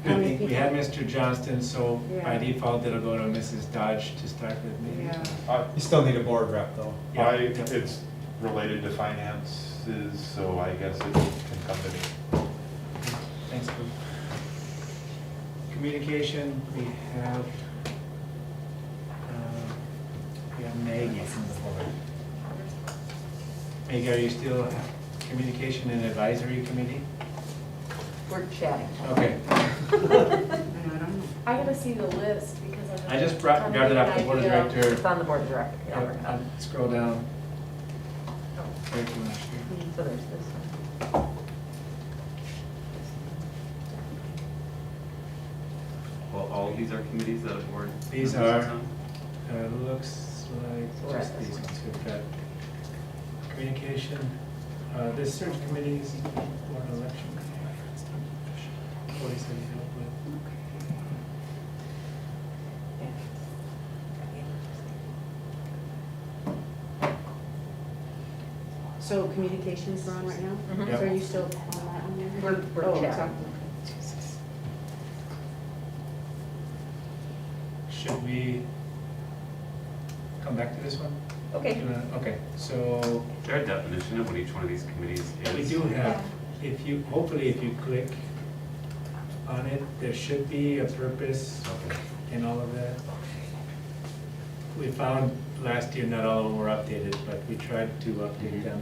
How many We had people? Mr. Johnston, so by Yeah. default, it'll go to Mrs. Dodge to start with maybe. Yeah. You still need a board rep, though. Yeah. It's related to finances, so I guess it can come to me. Thanks, Boo. Communication, we have Maggie. Maggie, are you still communication and advisory committee? We're chatting. Okay. I don't know. I gotta see the list because I just grabbed it up, the board of director. It's on the board of director. Yeah, I'll bring it up. Scroll down. Right to last year. So there's this one. Well, all of these are committees that a board. These members are, on? looks So we're like at just this these one. ones. We've got communication, this search committees, board election. What is it you help with? So communications we're on right now? Mhm. Yep. So are you still on that one? then? We're Oh, chatting. Should we come back to this one? Okay. Okay, so Is there a definition of what each one of these committees is? we do have, if you, hopefully if you click on it, there should be a purpose Okay. in all of that. We found last year not all of them were updated, but we tried to update them.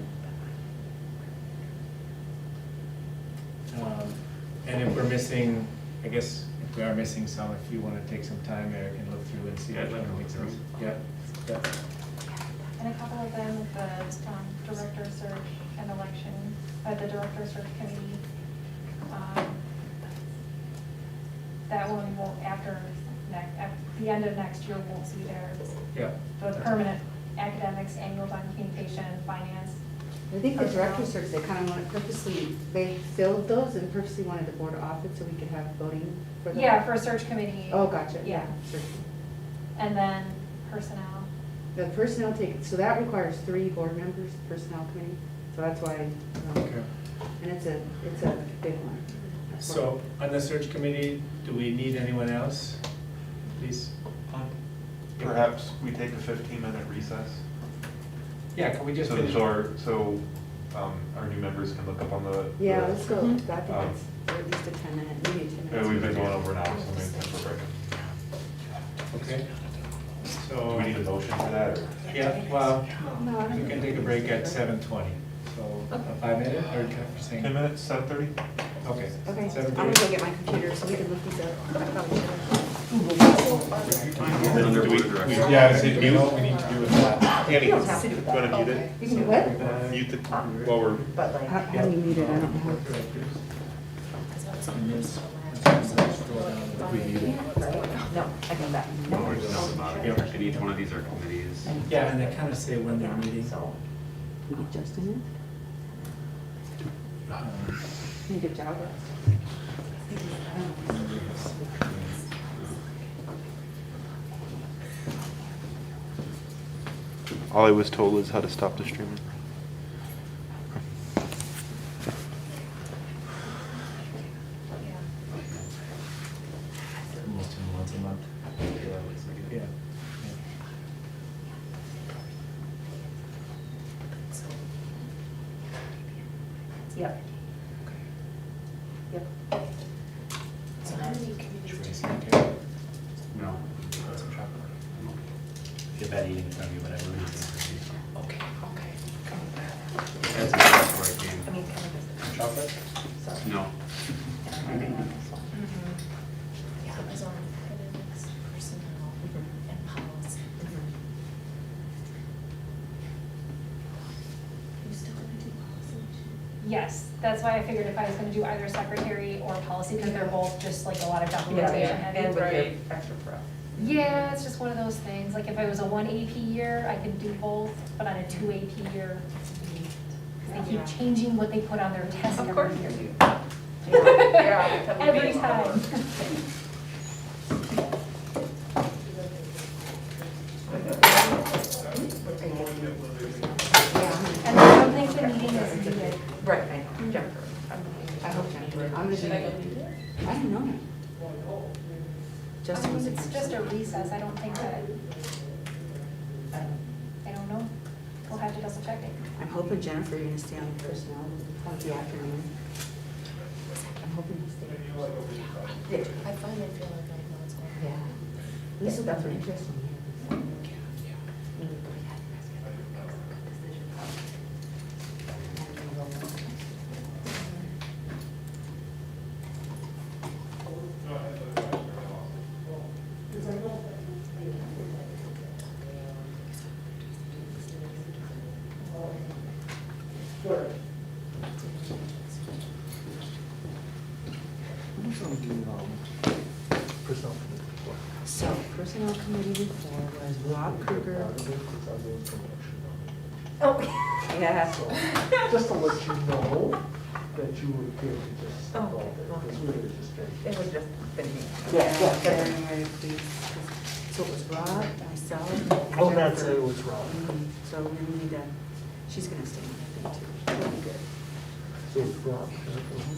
And if we're missing, I guess if we are missing some, if you want to take some time, Eric, and look through and see Yeah, I'd which like to one look makes through sense. them. Yeah. Yeah. And a couple of them with the director search and election, the director search committee. That one will, at the end of next year, won't see theirs. Yeah. The permanent academics, annual fund, communication, finance. I think the director search, they kind of wanted purposely, they filled those and purposely wanted the board off it so we could have voting for them. Yeah, for a search committee. Oh, gotcha, Yeah. yeah. search. And then personnel. The personnel take, so that requires 3 board members, personnel committee, so that's why, Okay. And it's a big one. So, on the search committee, do we need anyone else? Please? Perhaps we take a 15-minute recess? Yeah, can we just So, finish? our new members can look up on the. Yeah, the- let's go. I think that's Um, at least a 10-minute, maybe a 10 minutes. Yeah, we've been going over now, so maybe time for a break. Okay. Do So, we need a motion for that, or? yeah, well, No, I don't we can take a break at 7:20. So, a 5-minute, or you're saying? 10 minutes, 7:30? Okay. Okay, I'm 7:30. gonna go get my computer so we can look these up. I probably should. Under board of directors. Yeah, is it you? We need to do with that. Annie, You don't have to do you wanna mute it? You can do what? Mute the, while we're. But like. How do you mute it? I don't know. No, I think that. Or just know about it. And each one of these are committees. Yeah, and they kind of say when they're meeting. So. We get Justin in? Good job. All I was told is how to stop the streaming. Once a month. Yeah. Yep. Yep. So how many committees? No. Get bad eating from you, whatever. Okay, okay. That's a great game. I mean, kind of. Chocolate? No. Yeah, it was on academics, personnel, and policy. You still gonna do policy? Yes, that's why I figured if I was gonna do either secretary or policy, because they're both just like a lot of documentation heavy. And with your extra prep. Yeah, it's just one of those things, like if I was a 1 AP year, I could do both, but on a 2 AP year, they keep changing what they put on their test Of every course year. you do. Yeah. Every time. And I don't think the meeting is needed. Right, I know, Jennifer. I hope Jennifer. I'm gonna do it. I don't know. Justin was in It's here. just a recess, I don't think that, I don't know. We'll have to double check it. I'm hoping Jennifer, you're gonna stay on personnel of the afternoon. I'm hoping you stay. I finally feel like I know what's going on. Yeah. This is that's what interesting. Personnel. So personnel committee before was Rob Kruger. Oh. Yeah. Just to let you know that you were here to just. Oh, Because we were just. It was just thinking. Yeah, January, please. So it was Rob, myself. Oh, that's Jennifer. it, it was Rob. So we need to, she's gonna stay on, I think, too. That'll be good. So it's Rob.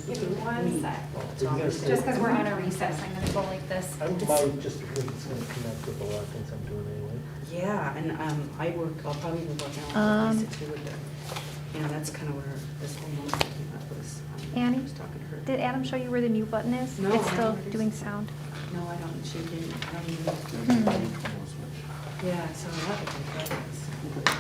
Give me one sec. So you guys- Just because we're on a recess, I'm gonna go like this. I might, just because it's gonna connect with a lot of things I'm doing anyway. Yeah, and I'll probably even work out with Lisa too with the, that's kind of where this whole moment came up was. Annie, I was talking to her. Did Adam show you where the mute button is? No, It's I still don't know what it doing is. sound. No, I don't, she didn't, I don't even. Yeah, so that would be great.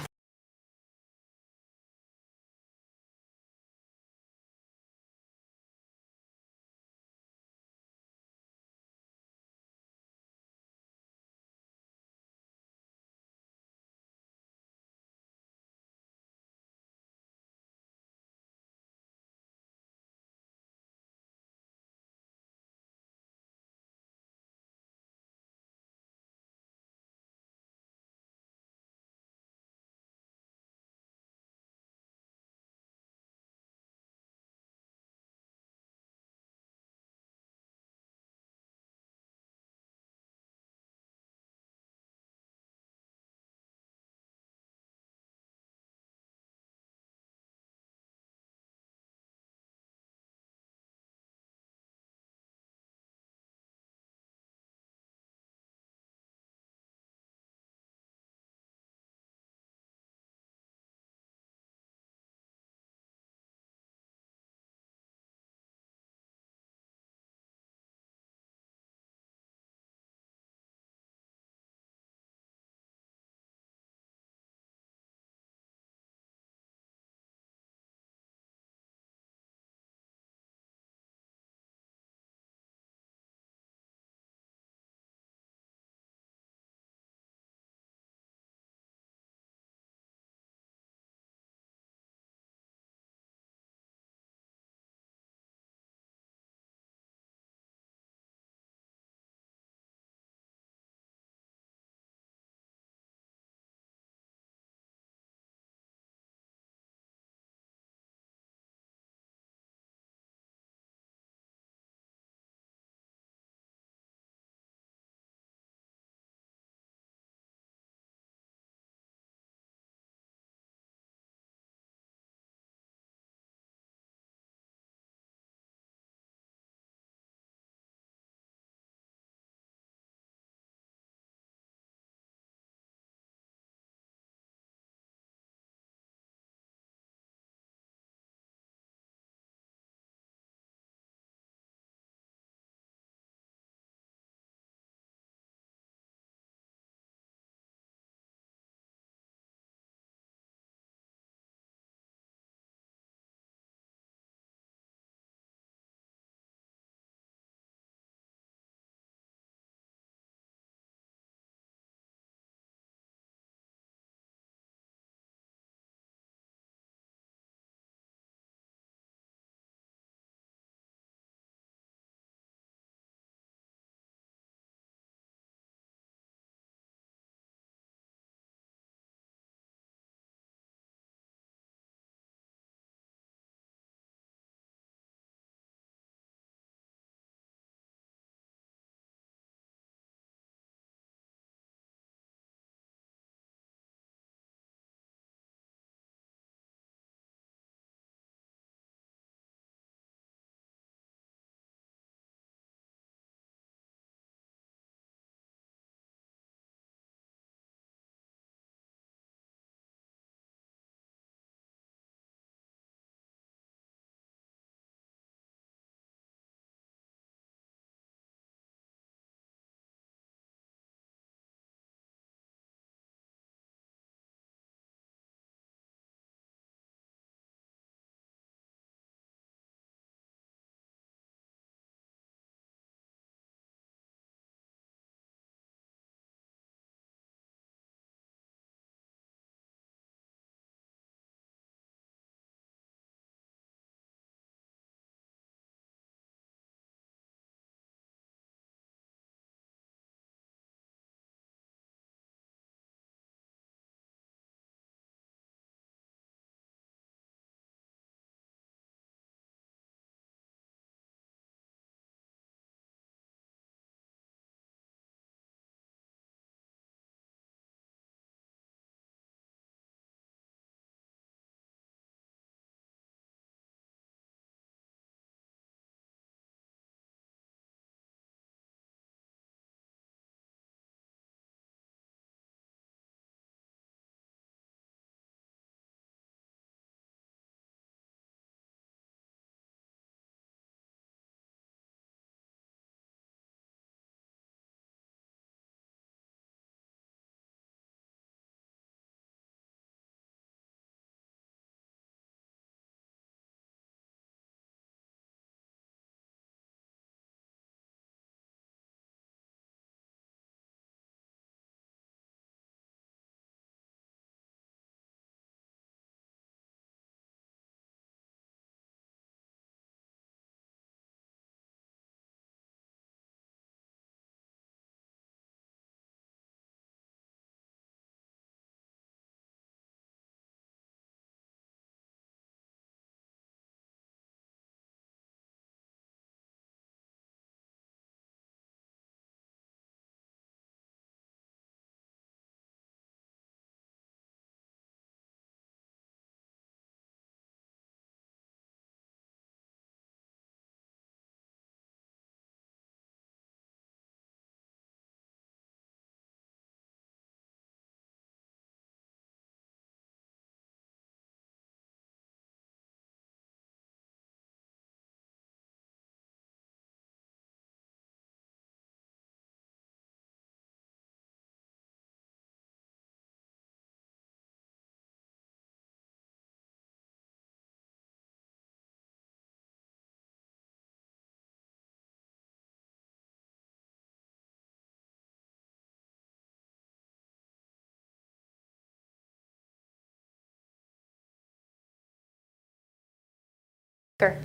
Magic.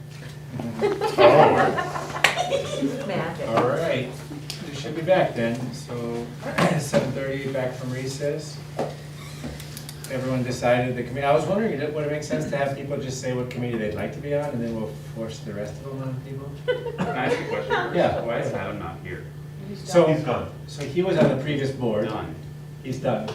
All right, we should be back then, so 7:30, back from recess. Everyone decided the committee, I was wondering, would it make sense to have people just say what committee they'd like to be on, and then we'll force the rest of them on people? Can I ask you a question first? Yeah. Why is Adam not here? So, He's gone. so he was on the previous board. Done. He's done.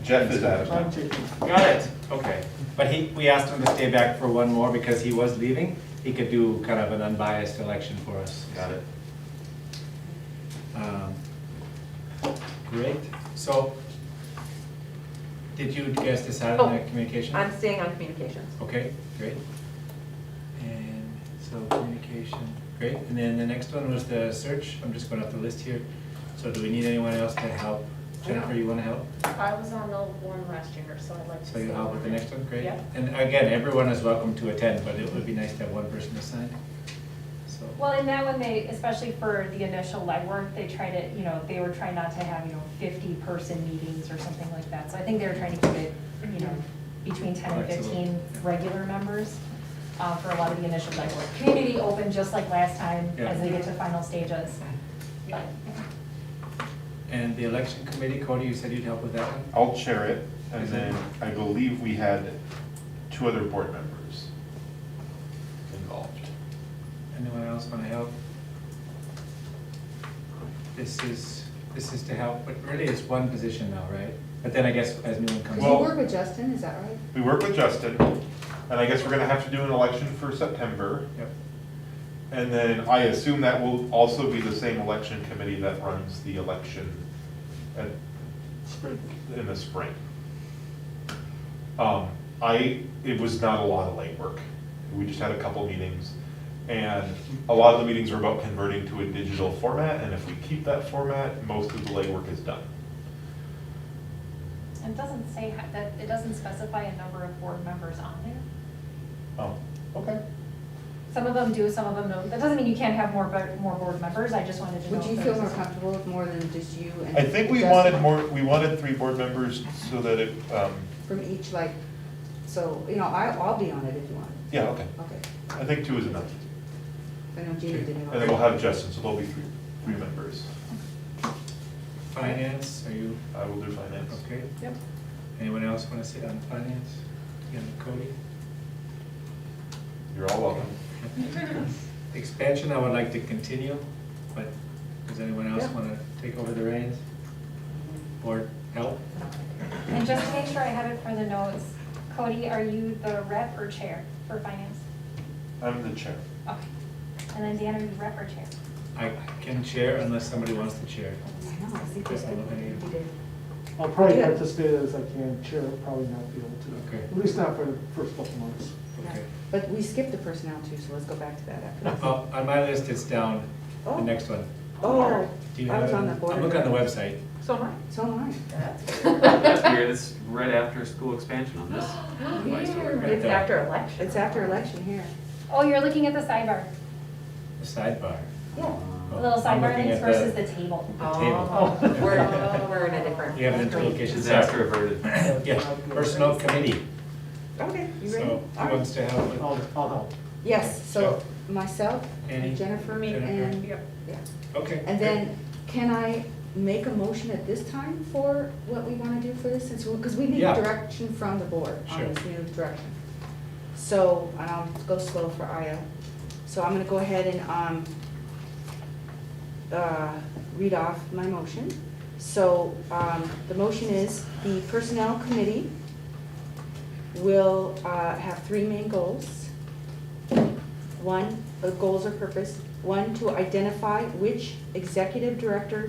Jeff is out of I'm town. taking. Got it, okay. But we asked him to stay back for one more because he was leaving. He could do kind of an unbiased election for us. Got it. Great, so, did you guys decide on the communication? I'm staying on communications. Okay, great. And so communication, great. And then the next one was the search. I'm just going off the list here. So do we need anyone else to help? Jennifer, you want to help? I was on the one last year, so I'd like to. So you help with the next one, great. Yeah. And again, everyone is welcome to attend, but it would be nice to have one person assigned. So, Well, in that one, they, especially for the initial legwork, they try to, they were trying not to have, 50-person meetings or something like that. So I think they were trying to keep it, between 10 and Flexible. 15 regular members for a lot of the initial legwork. Community open, just like last time, Yeah. as they get to final stages. But and the election committee, Cody, you said you'd help with that one? I'll chair it, and then I believe we had 2 other board members involved. Anyone else want to help? This is to help, but really it's one position now, right? But then I guess as new one comes. Does he Well- work with Justin, is that right? We work with Justin, and I guess we're gonna have to do an election for September. Yep. And then I assume that will also be the same election committee that runs the election in the spring. It was not a lot of legwork. We just had a couple meetings, and a lot of the meetings are about converting to a digital format, and if we keep that format, most of the legwork is done. it doesn't say that, it doesn't specify a number of board members on there. Oh, okay. Some of them do, some of them don't. That doesn't mean you can't have more board members. I just wanted to know. Would you if feel there more was- comfortable with more than just you and? I think we Justin? wanted 3 board members so that it, From each, I'll be on it if you want. yeah, okay. Okay. I think 2 is enough. I know Gina didn't. And then we'll have Justin, so there'll be 3 members. Finance, are you, I will do finance. okay? Yep. Anyone else want to sit on finance? Again, Cody? You're all welcome. Expansion, I would like to continue, but does anyone else Yeah. want to take over the reins? Or help? And just to make sure I have it for the notes, Cody, are you the rep or chair for finance? I'm the chair. Okay. And then Dan, are you rep or chair? I can chair unless somebody wants to chair. I know, I think Chris, I don't know any- we did. I'll probably Yeah. participate as I can, chair, probably not be able to. Okay. At least not for the first couple months. Okay. But we skipped the personnel too, so let's go back to that after this. Well, on my list, it's down, the Oh. next one. Oh, Do you I have was it? on the board. I'm looking on the website. So am I. So am I. That's weird, it's right after school expansion on this. It's after election. It's after election here. Oh, you're looking at the sidebar. The sidebar. Yeah. The little I'm sidebar looking links at versus the table. The table. We're in a different. You have it in two locations. Disaster averted. Yeah, personnel committee. Okay, you ready? So, All who right. wants to help with? I'll help. Yes, so myself, Annie? Jennifer, Jennifer. and, yeah. Okay. And then, can I make a motion at this time for what we want to do for this? Because we need Yeah. direction from the board Sure. on this new direction. So, and I'll go slow for Aya. So I'm going to go ahead and read off my motion. So the motion is the Personnel Committee will have 3 main goals. One, the goals or purpose. 1, to identify which executive director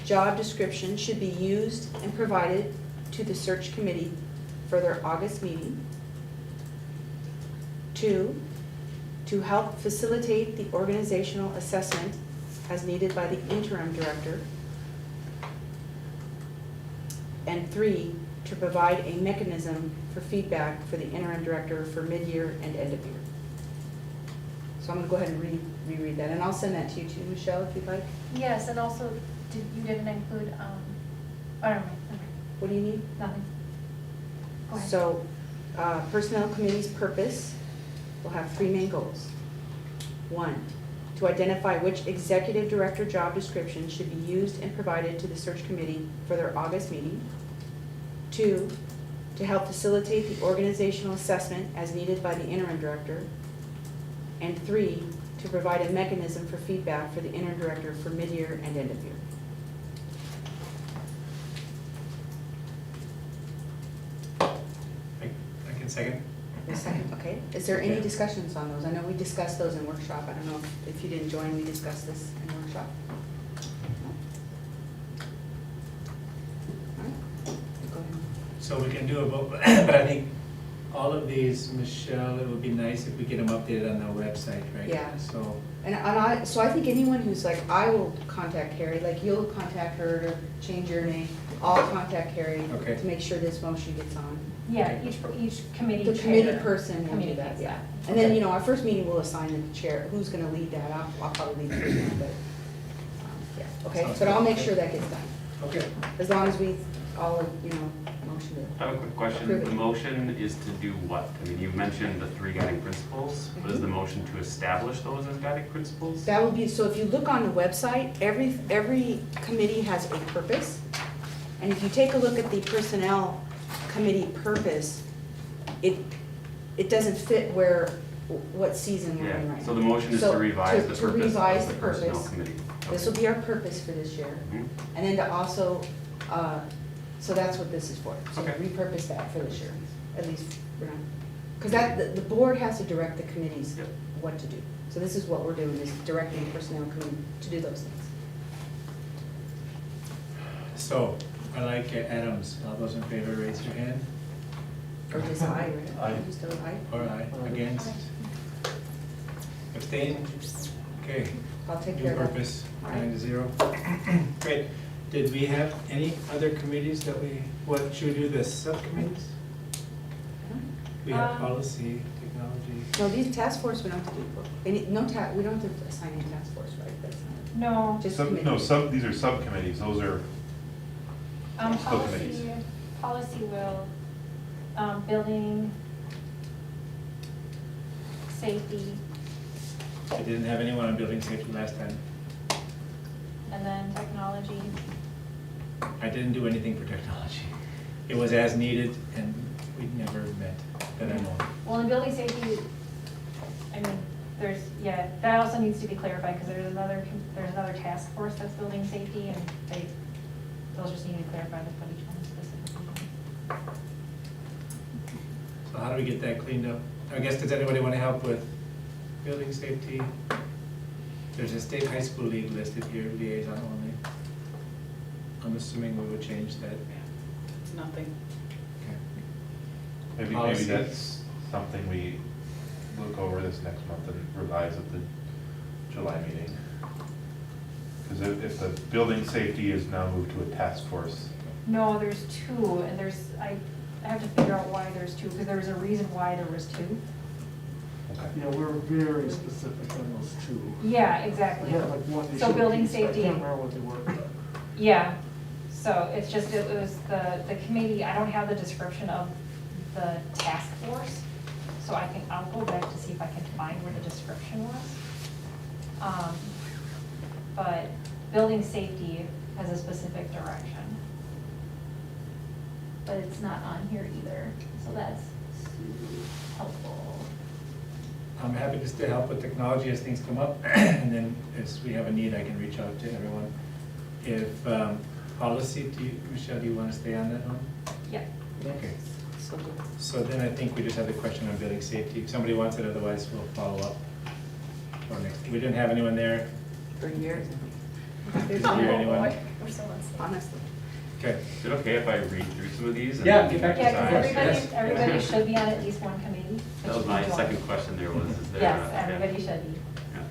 job description should be used and provided to the search committee for their August meeting. 2, to help facilitate the organizational assessment as needed by the interim director. And 3, to provide a mechanism for feedback for the interim director for mid-year and end of year. So I'm gonna go ahead and reread that, and I'll send that to you too, Michelle, if you'd like. Yes, and also, you didn't include, oh, never mind. What do you need? Nothing. Go ahead. So, Personnel Committee's purpose will have three main goals. One, to identify which executive director job description should be used and provided to the search committee for their August meeting. Two, to help facilitate the organizational assessment as needed by the interim director. And three, to provide a mechanism for feedback for the interim director for mid-year and end of year. I can second. A second, okay. Is there any discussions on those? I know we discussed those in workshop. I don't know if you didn't join, we discussed this in workshop. All right. Go ahead. So we can do a vote, but I think all of these, Michelle, it would be nice if we get them updated on the website, right? Yeah. So, So I think anyone who's like, I will contact Carrie, like you'll contact her to change your name. I'll contact Carrie Okay. to make sure this motion gets on. Yeah, each committee The chair committee person will do that, communicates yeah. that. And then, you know, our first meeting, we'll assign the chair, who's gonna lead that. I'll probably lead the first one, but, yeah, okay. Sounds But I'll good. make sure that gets done, okay. as long as we all, you know, motion it. I have a quick question. Approve it. The motion is to do what? I mean, you mentioned the 3 guiding principles. What is the motion to establish those as guiding principles? That would be, so if you look on the website, every committee has a purpose. And if you take a look at the personnel committee purpose, it doesn't fit what season we're in right Yeah, now. so the motion is So to revise the to purpose revise of the the personnel purpose. committee. This will be our purpose for this year. Mhm. And then to also, so that's what this is for. So Okay. repurpose that for this year, at least, we're not, because the board has to direct the committees Yep. what to do. So this is what we're doing, is directing the personnel committee to do those things. So, I like Adams. All those in favor, raise your hand. Or just aye, right? Aye. Just a aye? Or aye, against? Abstain? Okay. I'll take New care of that. purpose, All right. 9-0. Great. Did we have any other committees that should we do the subcommittees? We have policy, technology. No, these task force, we don't have to do, we don't have to assign any task force, right? That's not, No, just Sub, no, committee. these are subcommittees, those are, Still committees. policy will, building, safety, I didn't have anyone on building safety last time. and then technology. I didn't do anything for technology. It was as needed and we never met, that I know of. Well, in building safety, I mean, that also needs to be clarified, because there's another task force that's building safety, and those just need to be clarified with what each one specifically. So how do we get that cleaned up? I guess, does anybody want to help with building safety? There's a state high school league listed here, liaison only. I'm assuming we would change that. It's nothing. Okay. maybe Policy. that's something we look over this next month and revise at the July meeting. Because if the building safety is now moved to a task force, No, there's two, and I have to figure out why there's two, because there was a reason why there was two. okay. Yeah, we're very specific on those two. Yeah, We exactly. had like one issue. So building with these, but safety. I can't remember what they were. Yeah, so it's just, it was the committee, I don't have the description of the task force, so I'll go back to see if I can find where the description was. But building safety has a specific direction. But it's not on here either, so that's helpful. I'm happy just to help with technology as things come up, and then as we have a need, I can reach out to everyone. If policy, Michelle, do you want to stay on that one? Yeah. Okay. So good. So then I think we just have the question on building safety. If somebody wants it, otherwise we'll follow up. For next, we didn't have anyone there. For years, Did you hear anyone? We're still on stage. honestly. Okay. Is it okay if I read through some of these? and Yeah, then get back to Yeah, Of course, because yes. everybody should be on at least one committee. That was my second question there was, is there? Yes, everybody should be. Yeah.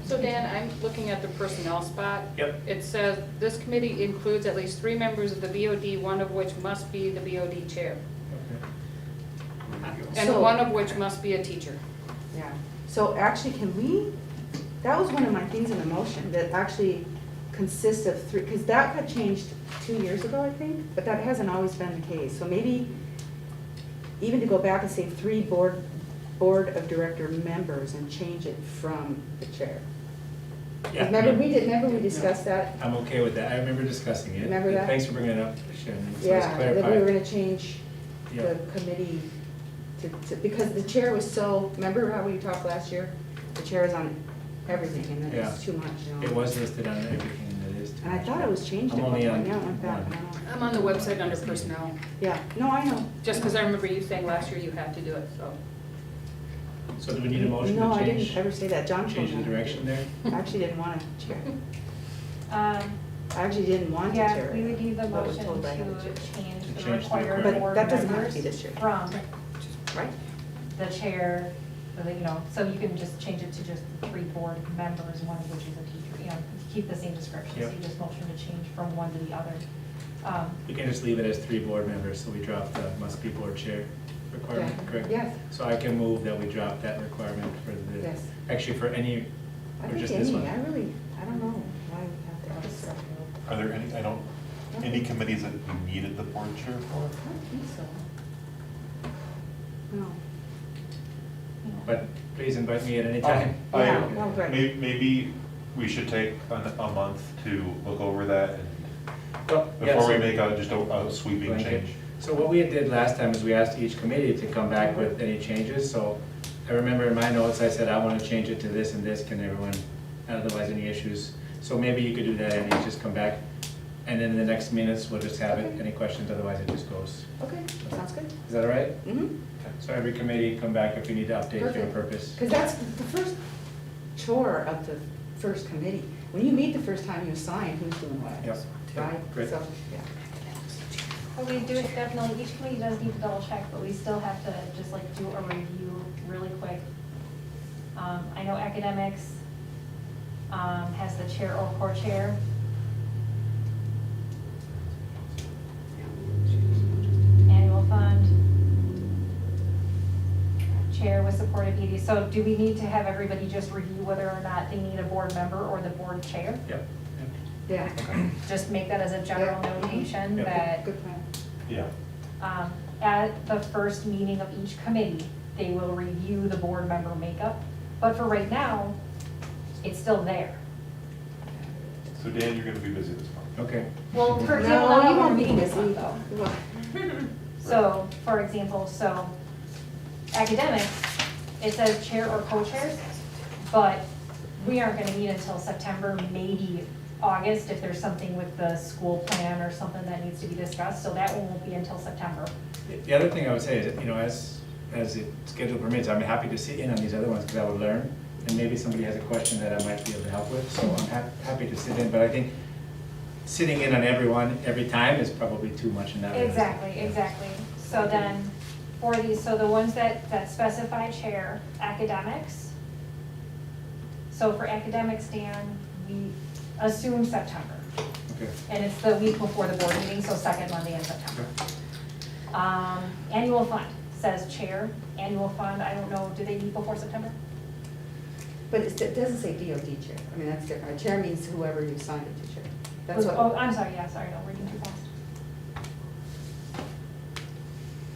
So Dan, I'm looking at the personnel spot. Yep. It says, this committee includes at least 3 members of the BOD, one of which must be the BOD chair, and So- one of which must be a teacher. Yeah, so actually, that was one of my things in the motion, that actually consists of 3, because that got changed 2 years ago, I think, but that hasn't always been the case. So maybe even to go back and say 3 board board of director members and change it from the chair. Yeah. Remember we discussed that? I'm okay with that. I remember discussing it. Remember that? Thanks for bringing it up, Shannon. So let's Yeah, that we clarify. were gonna change Yeah. the committee to, because the chair was so, remember how we talked last year? The chair is on everything and Yeah. it's too much, you know? It was listed on everything that is. And I thought it was changed at I'm one only point, on yeah, it went back, one. I don't know. I'm on the website under personnel, Yeah, no, I know. just because I remember you saying last year you had to do it, so. So do we need a motion No, to I change? didn't ever say that, John told Change me. the direction there? I actually didn't want to chair. Um, I actually didn't want to yeah, chair. we would need the but was motion told to I had to chair. change the Change the required requirement. board But that doesn't have to members be this year. from Right? the chair, you know, so you can just change it to just 3 board members, one of which is a teacher, you know, keep the same description, so Yep. you just motion to change from one to the other. We can just leave it as 3 board members, so we drop the must be board chair requirement, Yeah. correct? Yes. So I can move that we drop that requirement for the, Yes. actually for any, I or think just this any, one? I don't know why we have to have this stuff. Are there any, any committees that you needed the board chair for? I don't think so. No. But please invite me at any time. Yeah, well, right. Maybe we should take a month to look over that and Well, yeah, before we so- make just a sweeping Blanket. change. So what we did last time is we asked each committee to come back with any changes, so I remember in my notes, I said, I want to change it to this and this, can everyone, otherwise any issues? So maybe you could do that and you just come back, and then in the next minutes, we'll just have it, any questions, otherwise it just goes. Okay, sounds good. Is that all right? Mm-hmm. So every committee come back if we need to update your Perfect. purpose. Because that's the first chore of the first committee. When you meet the first time, you assign who's doing what. Yep. Right? Great. So, yeah. But we do definitely, each committee does need to double check, but we still have to just like do a review really quick. I know academics has the chair or co-chair. Annual fund. Chair with supportive BD. So do we need to have everybody just review whether or not they need a board member or the board chair? Yep. Yeah. Just make that as a general Yep. notation Yep. that Good plan. Yeah. at the first meeting of each committee, they will review the board member makeup. But for right now, it's still there. So Dan, you're gonna be busy this month. Okay. Well, for example, No, not you all won't our be meetings busy. though. Well, So, for example, so academics, it says chair or co-chairs, but we aren't gonna meet until September, maybe August, if there's something with the school plan or something that needs to be discussed, so that one won't be until September. The other thing I would say is, that, you know, as the schedule permits, I'm happy to sit in on these other ones because I would learn. And maybe somebody has a question that I might be able to help with, so I'm happy to sit in. But I think sitting in on everyone every time is probably too much in that. Exactly. So then, for these, so the ones that specify chair, academics. So for academics, Dan, we assume September. Okay. And it's the week before the board meeting, so second Monday in September. Annual fund says chair, annual fund, I don't know, do they meet before September? But it doesn't say DOD chair. I mean, that's different. A chair means whoever you assign it to chair. That's what. Oh, I'm sorry, no, reading too fast.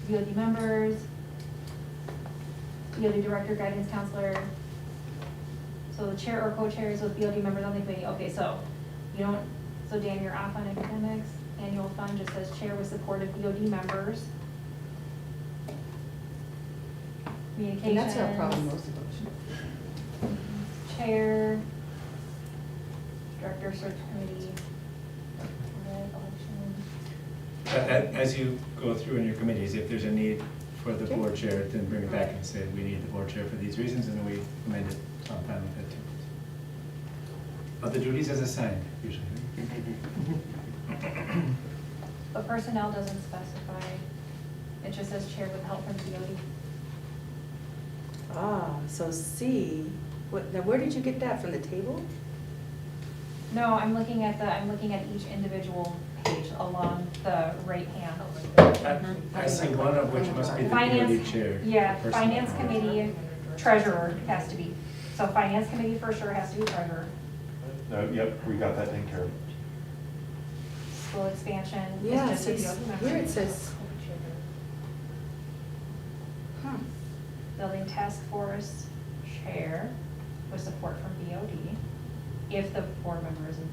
BOD members, BOD director, guidance counselor. So the chair or co-chairs with BOD members on the committee, okay, so you don't, so Dan, you're off on academics, annual fund just says chair with support of BOD members. And Communications. that's our problem most of us. Chair, director search committee. Election. As you go through in your committees, if there's a need for the board chair, then bring it back and say, we need the board chair for these reasons, and then we amend it. So I'm fine with that too. Other duties as assigned, usually. But personnel doesn't specify, it just says chair with help from BOD. Ah, so C, now where did you get that, from the table? No, I'm looking at each individual page along the right hand. I see one of which must be the Finance, BOD chair. yeah, Personnel. finance committee treasurer has to be. So finance committee for sure has to be treasurer. Yep, we got that taken care of. School expansion is Yeah, just a see, BOD member. here it says. Huh. building task force chair with support from BOD, if the board member is in.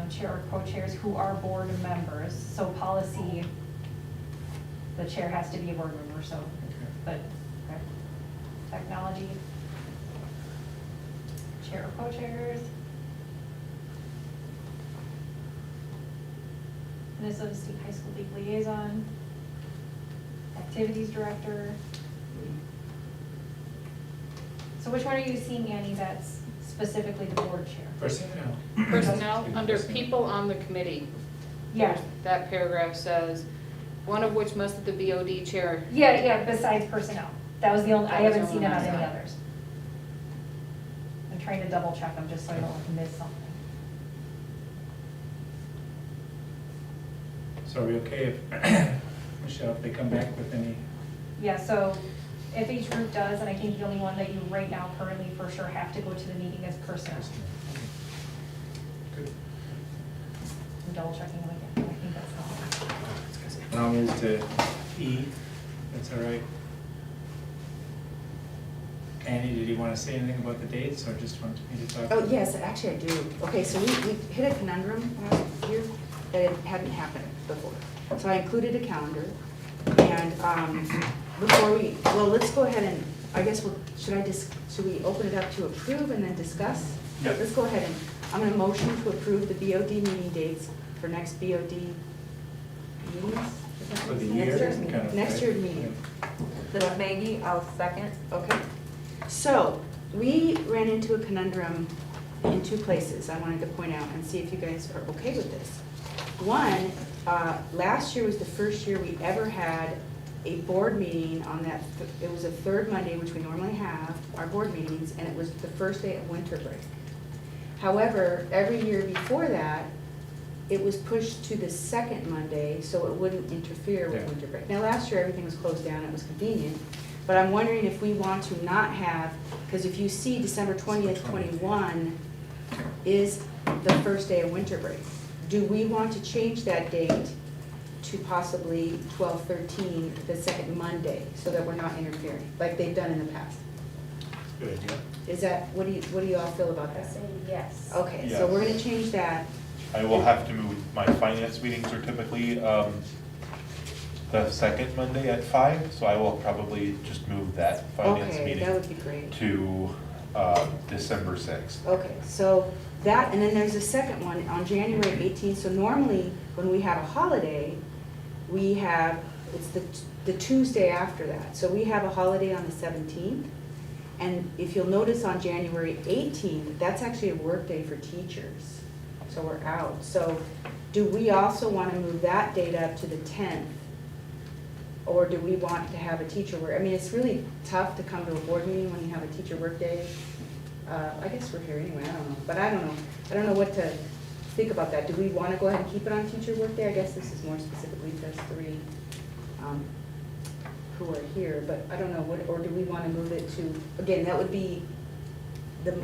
Chair or co-chairs who are board members, so policy, the chair has to be a board member, so, but, okay. Technology, chair or co-chairs. Minnesota State High School League liaison, activities director. So which one are you seeing, Annie, that's specifically the board chair? Personnel. Personnel, under people on the committee. Yeah. That paragraph says, one of which must be the BOD chair. Yeah, besides personnel. That was the only, I That was haven't the seen it only on one. any others. I'm trying to double check them just so I don't miss something. So are we okay if, Michelle, if they come back with any? Yeah, so if each group does, and I think the only one that you right now currently for sure have to go to the meeting is personnel. Good. I'm double checking them again, I think that's all. Now move to E, that's all right. Annie, did you want to say anything about the dates, or just want me to talk? Oh, yes, actually I do. Okay, so we hit a conundrum last year that it hadn't happened before. So I included a calendar, and before we, well, let's go ahead and, I guess, should we open it up to approve and then discuss? Yep. Let's go ahead and, I'm gonna motion to approve the BOD meeting dates for next BOD meetings. Is that For the next year, year's kind meeting? of, Next right? year's meeting. This is Maggie, I'll second. Okay. So, we ran into a conundrum in two places I wanted to point out and see if you guys are okay with this. One, last year was the first year we ever had a board meeting on that, it was a third Monday, which we normally have, our board meetings, and it was the first day of winter break. However, every year before that, it was pushed to the second Monday, so it wouldn't interfere with Yeah. winter break. Now, last year, everything was closed down, it was convenient, but I'm wondering if we want to not have, because if you see December 20th, 21 is the first day of winter break. Do we want to change that date to possibly 12/13, the second Monday, so that we're not interfering, like they've done in the past? Good idea. Is that, what do you all feel about I that? say yes. Okay, so we're gonna change that. I will have to move, my finance meetings are typically the second Monday at 5, so I will probably just move that finance Okay, meeting that would be great. to December 6th. Okay, so that, and then there's a second one on January 18th. So normally, when we have a holiday, we have, it's the Tuesday after that. So we have a holiday on the 17th. And if you'll notice on January 18th, that's actually a work day for teachers. So we're out. So do we also want to move that date up to the 10th? Or do we want to have a teacher work? I mean, it's really tough to come to a board meeting when you have a teacher work day. I guess we're here anyway, I don't know. But I don't know. I don't know what to think about that. Do we want to go ahead and keep it on teacher work day? I guess this is more specifically to us three who are here. But I don't know, what, or do we want to move it to, again, that would be the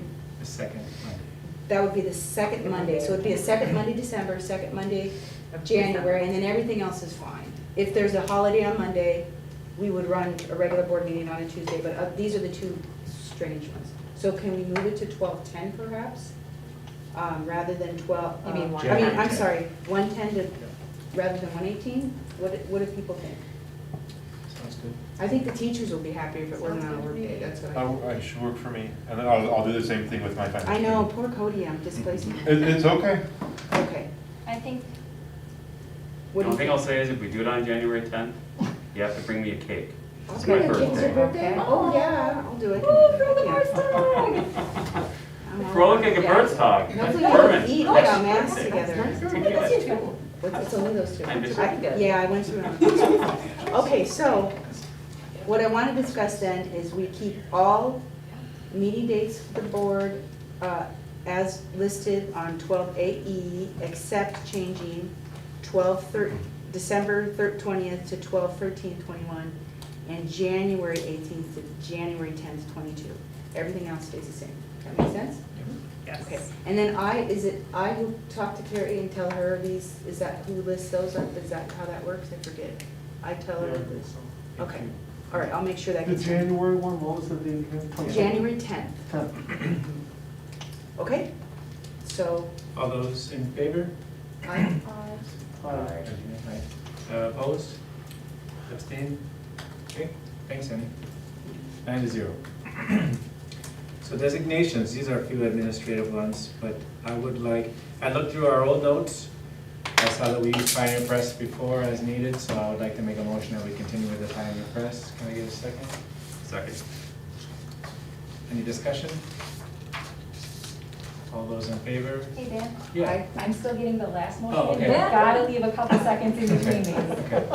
second Monday. That would be the second Monday. So it'd be a second Monday, December, second Monday of January, and then everything else is fine. If there's a holiday on Monday, we would run a regular board meeting on a Tuesday, but these are the two strange ones. So can we move it to 12/10 perhaps, rather than 12? You mean I mean, I'm 1/10? sorry, 1/10 to, rather than 1/18? What do people think? Sounds good. I think the teachers will be happy if it wasn't on a work day, that's what I think. I should work for me, and then I'll do the same thing with my finance. I know, meeting. poor Cody, I'm displacing him. It's okay. Okay. I think, The What do only you thing I'll think? say is if we do it on January 10th, you have to bring me a cake. It's Okay, my it's your birthday. birthday? Oh, yeah, I'll do it. We're looking at a bird's hog. Hopefully Permit. we'll eat like a mass together. It's only those two. I just- Yeah, I went through them. Okay, so what I want to discuss then is we keep all meeting dates for the board as listed on 12AE, except changing December 20th to 12/13/21, and January 18th to January 10th, 22. Everything else stays the same. That make sense? Yes. Okay, and then is it I who talk to Carrie and tell her these, is that who lists those up? Is that how that works? I forget. I tell her. Okay, All right, I'll make sure that The gets. January one, what was the date again? January 10th. 10th. Okay, so, All those in favor? aye. Opposed? Abstained? Okay, thanks, Annie. 9-0. So designations, these are a few administrative ones, but I looked through our old notes. I saw that we used Pioneer Press before as needed, so I would like to make a motion that we continue with the Pioneer Press. Can I get a second? Second. Any discussion? All those in favor? Hey, Dan? Yeah. I'm still getting the last motion. Oh, okay. You've gotta leave a couple seconds in between these. Okay.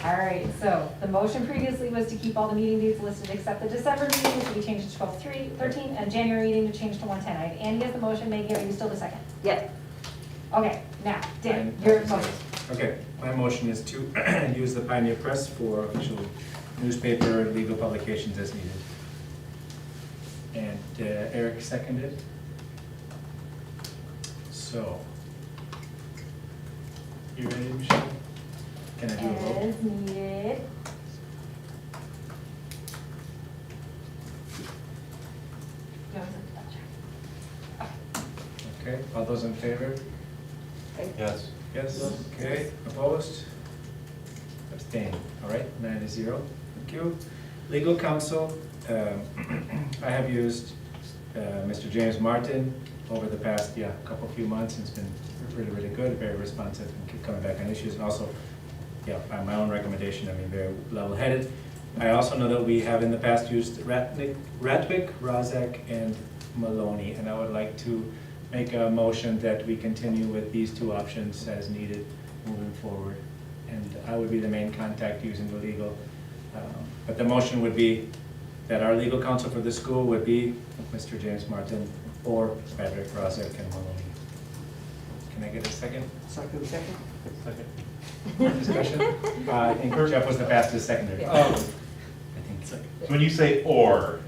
All right, so the motion previously was to keep all the meeting dates listed except the December meeting, which we changed to 12/13, and January meeting to change to 1/10. I have Andy as the motion, Maggie, are you still the second? Yep. Okay, now, Dan, your motion. Okay, my motion is to use the Pioneer Press for official newspaper and legal publications as needed. And Eric seconded. So, you ready, Michelle? Can I do a vote? As needed. Okay, all those in favor? Yes. Yes, okay, opposed? Abstained, all right, 9-0, thank you. Legal counsel, I have used Mr. James Martin over the past, few months, and it's been really good, very responsive, and keep coming back on issues, and also, by my own recommendation, I mean, very level-headed. I also know that we have in the past used Ratwick, Rozak, and Maloney, and I would like to make a motion that we continue with these two options as needed moving forward. And I would be the main contact using the legal. But the motion would be that our legal counsel for the school would be Mr. James Martin or Patrick Rozak and Maloney. Can I get a second? Second. Second? Second. Discussion? I think Jeff was the fastest seconder. Yeah. I think so. So when you say or,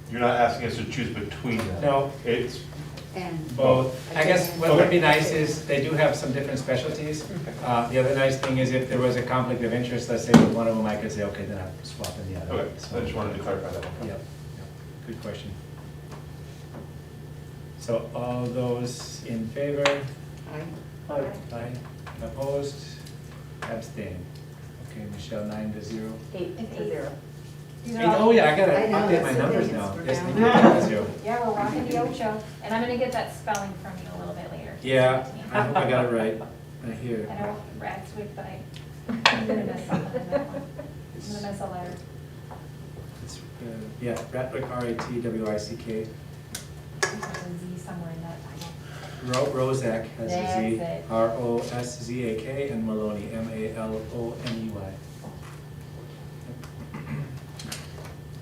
you're not asking us to choose between them? No. It's And. Both. I guess what would be nice is, they do have some different specialties. The other nice thing is if there was a conflict of interest, let's say with one of them, I could say, okay, then I'm swapping the other. Okay, I just wanted to clarify that one. Yep, good question. So all those in favor? Aye. Aye. Opposed? Abstained. Okay, Michelle, 9-0. 8-0. These are Eight- all- Oh, yeah, I gotta I know, update that's my the numbers thing, now. we're Yes, down. thank you, 9-0. Yeah, we're rocking the Ocho, and I'm gonna get that spelling from you a little bit later. Yeah, I hope I got it right. I hear. I know Ratswick, but I'm gonna mess something in that one. I'm gonna mess a letter. It's, Ratwick, R-A-T-W-I-C-K. There's a Z somewhere in that title. Rozak has a Z, That's it. R-O-S-Z-A-K, and Maloney, M-A-L-O-N-E-Y.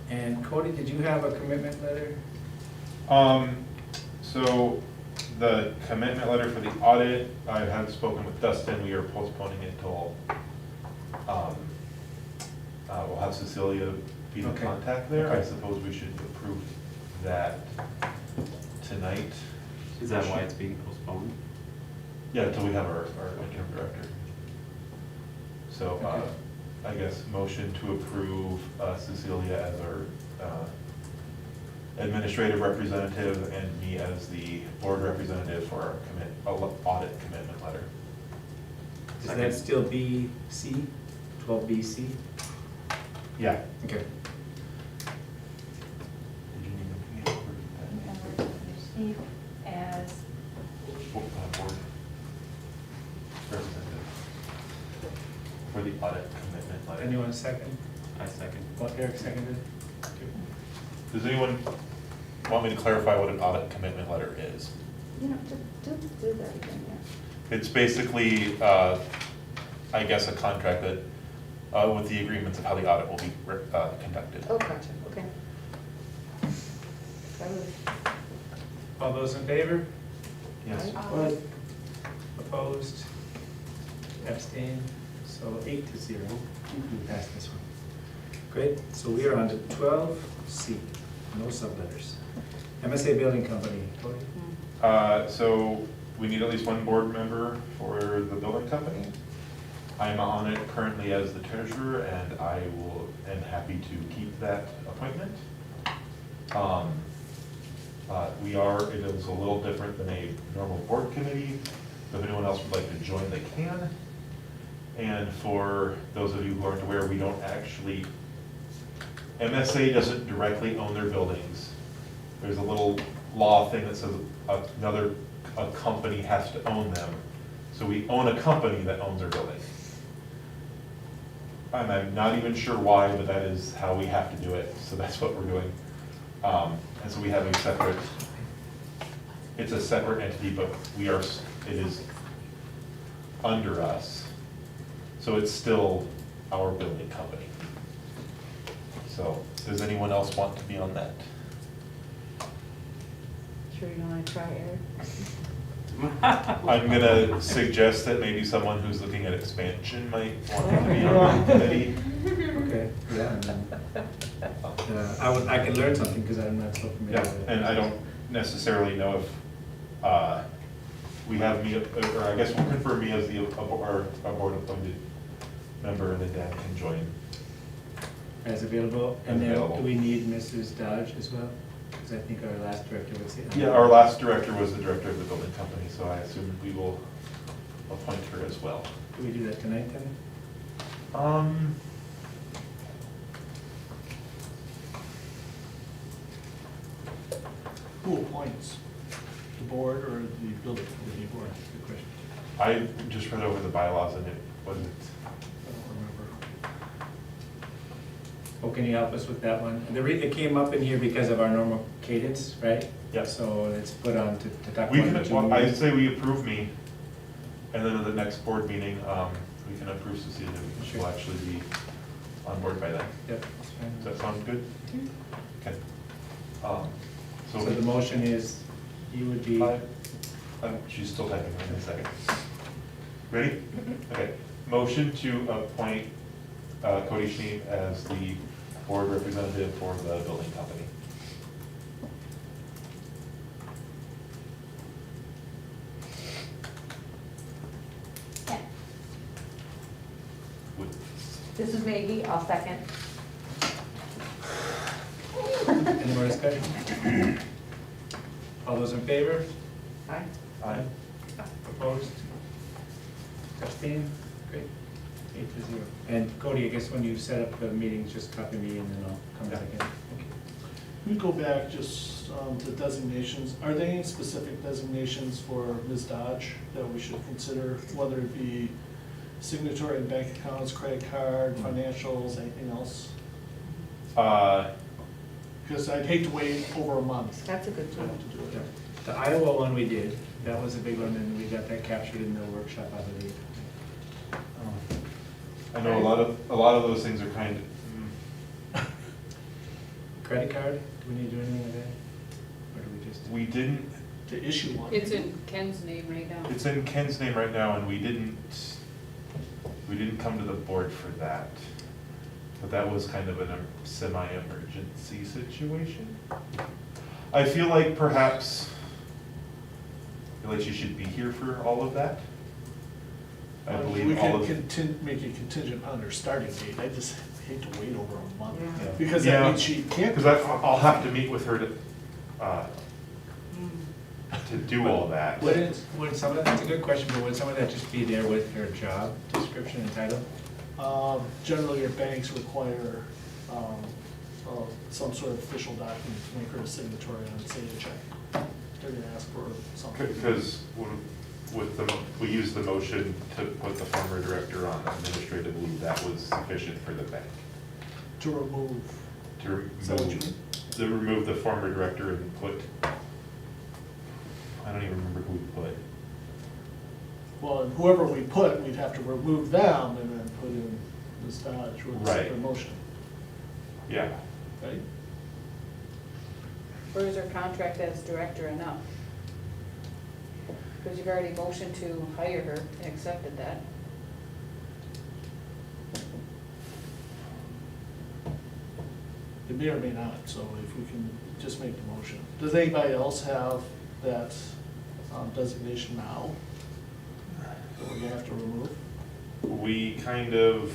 And Cody, did you have a commitment letter? So the commitment letter for the audit, I had spoken with Dustin, we are postponing it till, we'll have Cecilia be the Okay. contact there. I Okay. suppose we should approve that tonight. Is that why it's being postponed? Yeah, until we have our interim director. So, Okay. I guess motion to approve Cecilia as our administrative representative and me as the board representative for our audit commitment letter. Is that still B-C, 12B-C? Yeah. Okay. Did you need to approve that? Steve as, Board representative for the audit commitment letter. Anyone second? I second. What, Eric seconded? Does anyone want me to clarify what an audit commitment letter is? You know, do that again, yeah. It's basically, I guess, a contract that, with the agreements of how the audit will be conducted. Oh, gotcha, okay. All those in favor? Yes. Opposed? Abstained? So 8-0. We passed this one. Great, so we are on to 12C, no subletters. MSA Building Company, Cody? So we need at least one board member for the building company. I'm on it currently as the treasurer, and I am happy to keep that appointment. It is a little different than a normal board committee. If anyone else would like to join, they can. And for those of you who aren't aware, we don't actually, MSA doesn't directly own their buildings. There's a little law thing that says a company has to own them. So we own a company that owns our building. And I'm not even sure why, but that is how we have to do it, so that's what we're doing. And so we have it's a separate entity, but it is under us. So it's still our building company. So, does anyone else want to be on that? Sure you wanna try, Eric? I'm gonna suggest that maybe someone who's looking at expansion might want to be on the committee. Okay, yeah. I can learn something because I'm not so familiar Yeah, with it. and I don't necessarily know if we have me, or I guess we'll confirm me as a board appointed member, and then Dan can join. As available, and then Available. do we need Mrs. Dodge as well? Because I think our last director was. Yeah, our last director was the director of the building company, so I assume we will appoint her as well. Do we do that tonight then? Who appoints? The board or the building committee board? Good question. I just read over the bylaws and it wasn't, I don't remember. Oh, can you help us with that one? It came up in here because of our normal cadence, right? Yeah. So it's put on to talk we about. can, I'd say we approve me, and then at the next board meeting, we can approve Cecilia, because she'll actually be on board by then. Yep, that's fine. Does that sound good? Okay. So the motion is, you would be. She's still typing, in a second. Ready? Okay. Motion to appoint Cody Schneep as the board representative for the building company. Okay. This is Maggie, I'll second. Any more discussion? All those in favor? Aye. Aye. Opposed? Abstained? Great. 8-0. And Cody, I guess when you set up the meetings, just copy me and then I'll come back in. Okay. Let me go back just to designations. Are there any specific designations for Ms. Dodge that we should consider, whether it be signatory in bank accounts, credit card, financials, anything else? Because I'd hate to wait over a month. That's a good to point. have to do it. The Iowa one we did, that was a big one, and we got that captured in the workshop, I believe. I know a lot of those things are kind of, Credit card, do we need to do anything with that? Or do we just? we didn't, To issue one. It's in Ken's name right now. it's in Ken's name right now, and we didn't come to the board for that. But that was kind of a semi-emergency situation. I feel like perhaps, she should be here for all of that. I We believe all could of. make it contingent on her starting date. I just hate to wait over a month. Yeah. Because that Yeah, means she can't. Because I'll have to meet with her to do all that. Would some of that, that's a good question, but would some of that just be there with her job description and title? Generally, your banks require some sort of official document to make her a signatory on, say, a check. They're gonna ask for something. Because we used the motion to put the former director on administrative leave, that was sufficient for the bank. To remove. To Is that what you mean? remove the former director and put, I don't even remember who we put. Well, and whoever we put, we'd have to remove them and then put in Ms. Dodge with a Right. separate motion, Yeah. right? Or is her contract as director enough? Because you've already motioned to hire her and accepted that. It may or may not, so if we can just make the motion. Does anybody else have that designation now that we're gonna have to remove? We kind of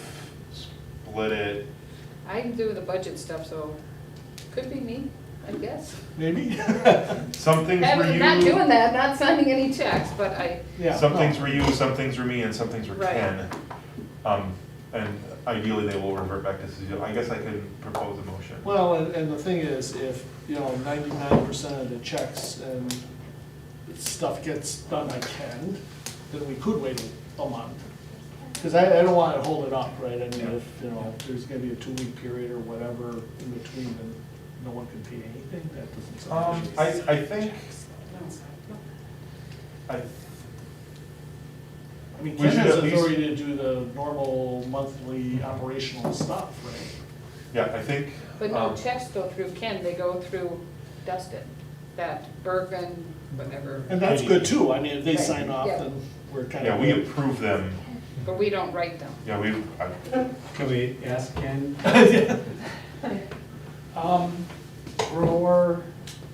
split it. I do the budget stuff, so could be me, I guess. Maybe? Some things were you. Not doing that, not signing any checks, but I, Yeah. Some no. things were you, some things were me, and some things were Right. Ken. And ideally, they will revert back to Cecile. I guess I could propose a motion. Well, and the thing is, if, 99% of the checks and stuff gets done by Ken, then we could wait a month. Because I don't want to hold it up, right? I mean, if, there's gonna be a 2-week period or whatever in between, then no one can pay anything, that doesn't sound. I think. I mean, we Ken should has at least- authority to do the normal monthly operational stuff, right? Yeah, I think. but no checks go through Ken, they go through Dustin, that Bergen, whatever. And that's good too, I mean, if they Right. sign off, Yeah. then we're kind Yeah, of. we approve them. But we don't write them. Yeah, Can we ask Ken? For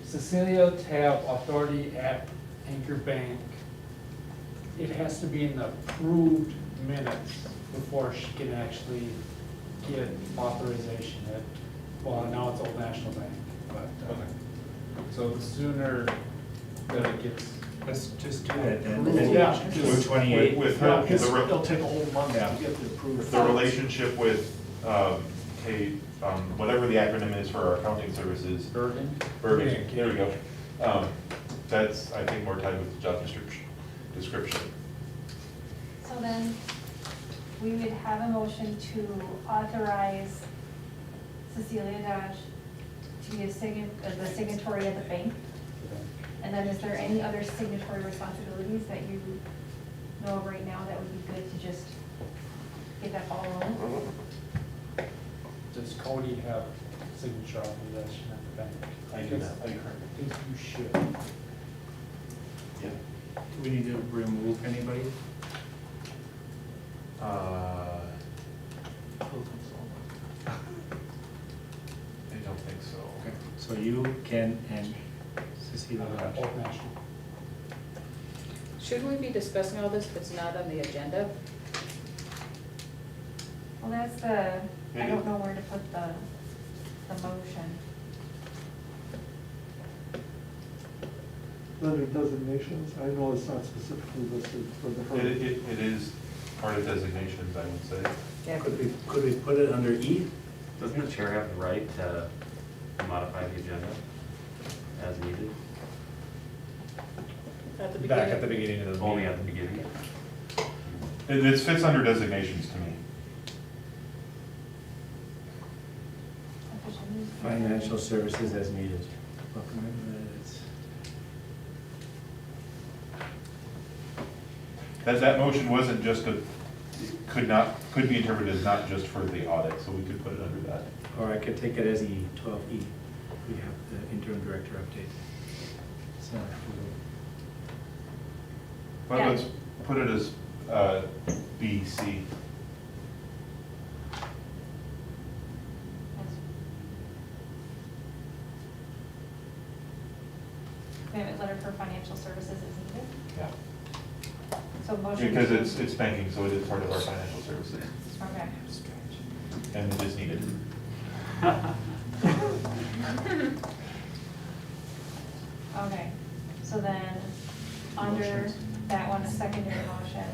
Cecilia to have authority at Anchor Bank, it has to be in the approved minutes before she can actually get authorization at, well, now it's Old National Bank, but, so the sooner that it gets. Let's just do it then. Approved. Yeah, Do just- 28. With Yeah, her, because the it'll take a whole month to get the approved. the relationship with, Kate, whatever the acronym is for our accounting services. Bergen? Bergen, there we go. That's, I think, more tied with the job description. So then, we would have a motion to authorize Cecilia Dodge to be the signatory at the bank. And then is there any other signatory responsibilities that you know of right now that would be good to just get that ball rolling? Does Cody have signature authorization at the bank? I do not. I think you should. Yeah. Do we need to remove anybody? I don't think so. Okay, so you, Ken, and Cecilia. Old National. Should we be discussing all this if it's not on the agenda? Well, that's the, I don't know where to put the motion. Under designations, I know it's not specifically listed for the. It is part of designations, I would say. Yeah. Could we put it under E? Doesn't the chair have the right to modify the agenda as needed? At the Back at the beginning? beginning of the Only meeting. at the beginning? It fits under designations to me. Financial services as needed. That motion wasn't just could be interpreted as not just for the audit, so we could put it under that. Or I could take it as E, 12E. We have the interim director update. So, But Yeah. let's put it as B, C. Commitment letter for financial services is needed. Yeah. So motion. Because to- it's banking, so it is part of our financial services, Okay. and it is needed. Okay, so then, under Motions. that one, a secondary motion.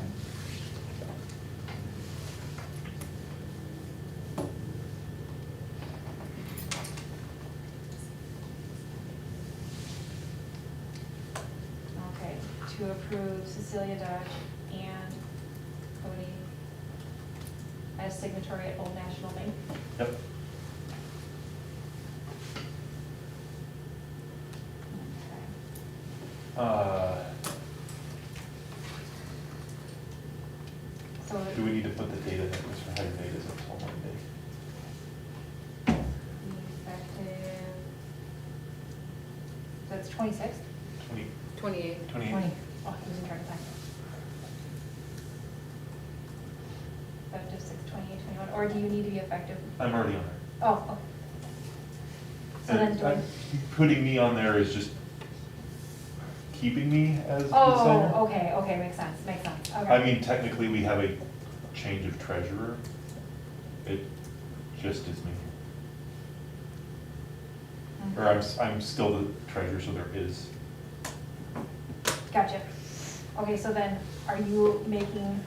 Okay, to approve Cecilia Dodge and Cody as signatory at Old National Bank. Yep. Okay. So, Do we need to put the date in there, because for higher date is until Monday? effective, that's 26th? 28. 28. Oh, I was in charge of time. Effective 6/28/21, or do you need to be effective? I'm already on there. Oh, okay. So then And do I? putting me on there is just keeping me as the signer. Oh, okay, makes sense, okay. I mean, technically, we have a change of treasurer, it just is me. Or I'm still the treasurer, so there is. Gotcha. Okay, so then, are you making?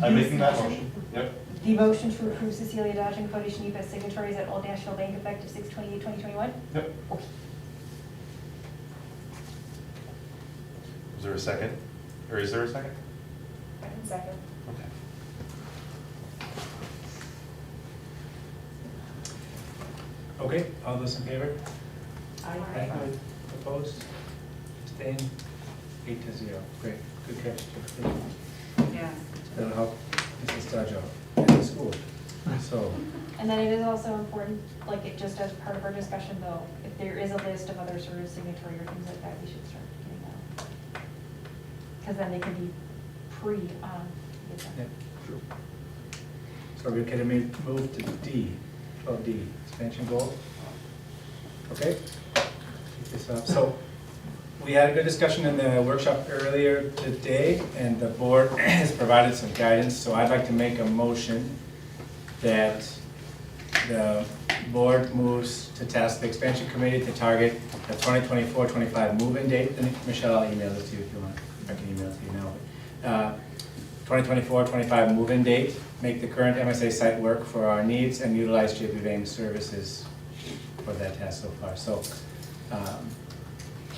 I'm this making that motion, yep. The motion to approve Cecilia Dodge and Cody Schneep as signatories at Old National Bank effective 6/28/2021? Yep. Okay. Is there a second? Or is there a second? I can second. Okay. Okay, all those in favor? Aye. Opposed? Abstained? 8-0. Great, good catch, Jeff. Yeah. That'll help Mrs. Dodge out and the school. So, And then it is also important, like, it just as part of our discussion though, if there is a list of other sort of signatory or things like that, we should start getting that. Because then they can be pre, yeah, true. So we can move to D, 12D, expansion goal. Okay? Keep this up. So, we had a good discussion in the workshop earlier today, and the board has provided some guidance, so I'd like to make a motion that the board moves to task the expansion committee to target the 2024-25 move-in date. And Michelle, I'll email this to you if you want. I can email it to you now. 2024-25 move-in date, make the current MSA site work for our needs, and utilize JP Vane services for that task so far. So,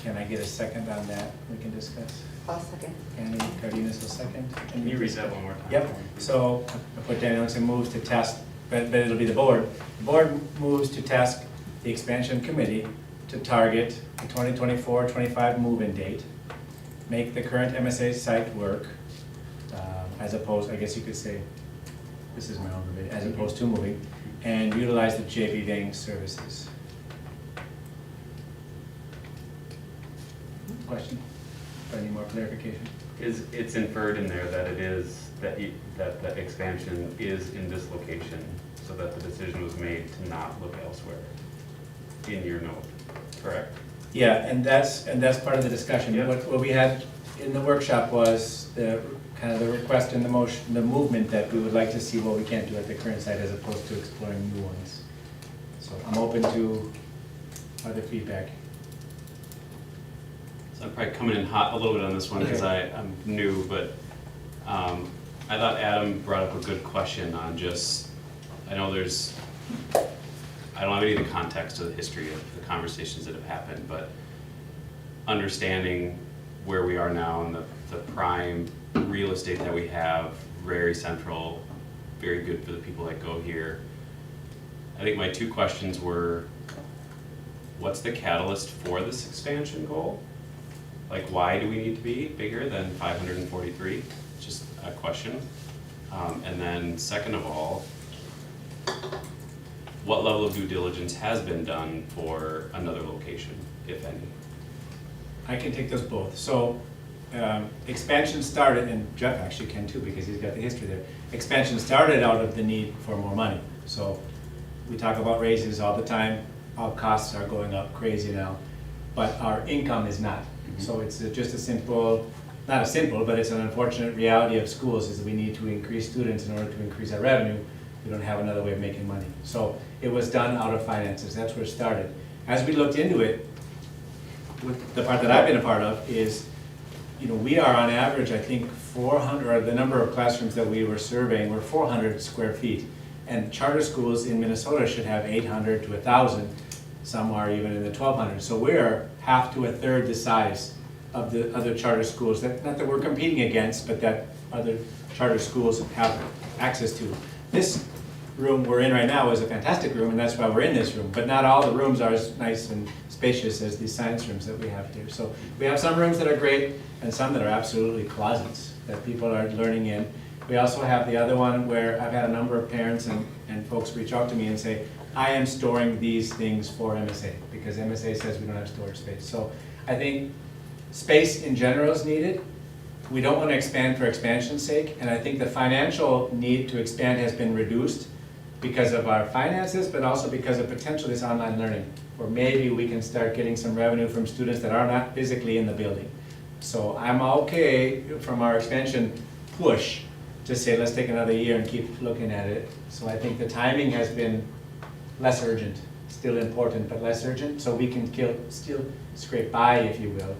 can I get a second on that? We can discuss. I'll second. Annie Cardenas will second. Can you read that one more time? Yep, so I put Danny Ellingson moves to task, but it'll be the board. The board moves to task the expansion committee to target the 2024-25 move-in date, make the current MSA site work, as opposed, I guess you could say, this is my own verbatim, as opposed to moving, and utilize the JP Vang services. Question? Or any more clarification? It's inferred in there that it is, that the expansion is in this location, so that the decision was made to not look elsewhere in your note, correct? Yeah, and that's part of the discussion. Yeah. What we had in the workshop was the kind of the request and the motion, the movement that we would like to see what we can't do at the current site as opposed to exploring new ones. So I'm open to other feedback. So I'm probably coming in hot a little bit on this one because I'm new, but I thought Adam brought up a good question on just, I know there's, I don't have any of the context of the history of the conversations that have happened, but understanding where we are now and the prime real estate that we have, very central, very good for the people that go here. I think my two questions were, what's the catalyst for this expansion goal? Like, why do we need to be bigger than 543? Just a question. And then second of all, what level of due diligence has been done for another location, if any? I can take those both. So expansion started, and Jeff actually can too because he's got the history there. Expansion started out of the need for more money. So we talk about raises all the time. Our costs are going up crazy now, but our income is not. So it's just a simple, not a simple, but it's an unfortunate reality of schools is that we need to increase students in order to increase our revenue. We don't have another way of making money. So it was done out of finances. That's where it started. As we looked into it, the part that I've been a part of is, we are on average, I think 400, or the number of classrooms that we were surveying were 400 square feet. And charter schools in Minnesota should have 800 to 1,000. Some are even in the 1,200. So we're half to a third the size of the other charter schools. Not that we're competing against, but that other charter schools have access to. This room we're in right now is a fantastic room, and that's why we're in this room. But not all the rooms are as nice and spacious as these science rooms that we have here. So we have some rooms that are great, and some that are absolutely closets that people are learning in. We also have the other one where I've had a number of parents and folks reach out to me and say, I am storing these things for MSA, because MSA says we don't have storage space. So I think space in general is needed. We don't want to expand for expansion's sake, and I think the financial need to expand has been reduced because of our finances, but also because of potential this online learning, where maybe we can start getting some revenue from students that are not physically in the building. So I'm okay from our expansion push just say, let's take another year and keep looking at it. So I think the timing has been less urgent, still important, but less urgent, so we can still scrape by, if you will.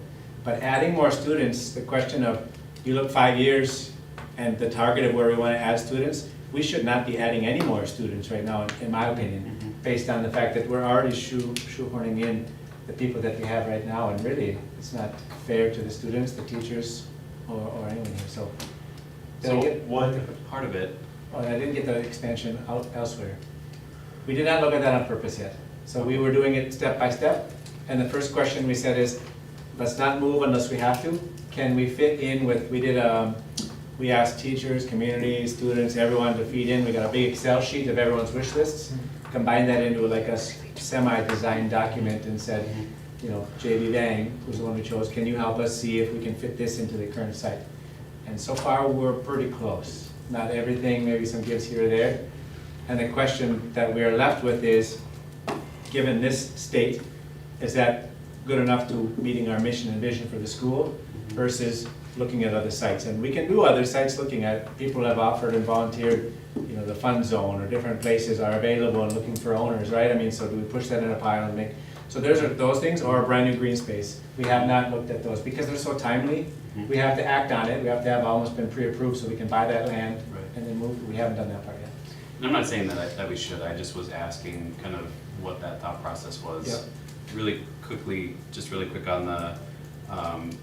But adding more students, the question of, you look 5 years and the target of where we want to add students, we should not be adding any more students right now, in my opinion, based on the fact that we're already shoehorning in the people that we have right now, and really, it's not fair to the students, the teachers, or anyone here, so. Did I So get one part of it, Oh, I didn't get the expansion out elsewhere. We did not look at that on purpose yet. So we were doing it step by step, and the first question we said is, let's not move unless we have to. Can we fit in with, we asked teachers, community, students, everyone to feed in. We got a big Excel sheet of everyone's wish lists, combined that into like a semi-designed document and said, you know, J.B. Bang, who's the one we chose, can you help us see if we can fit this into the current site? And so far, we're pretty close. Not everything, maybe some gives here or there. And the question that we are left with is, given this state, is that good enough to meeting our mission and vision for the school versus looking at other sites? And we can do other sites looking at, people have offered and volunteered, you know, the fun zone or different places are available and looking for owners, right? I mean, so do we push that in a pile and make, so there's those things, or a brand new green space. We have not looked at those because they're so timely. We have to act on it. We have to have almost been pre-approved so we can buy that land and then move. We haven't done that part yet. and I'm not saying that we should, I just was asking kind of what that thought process was. Yep. Really quick on the,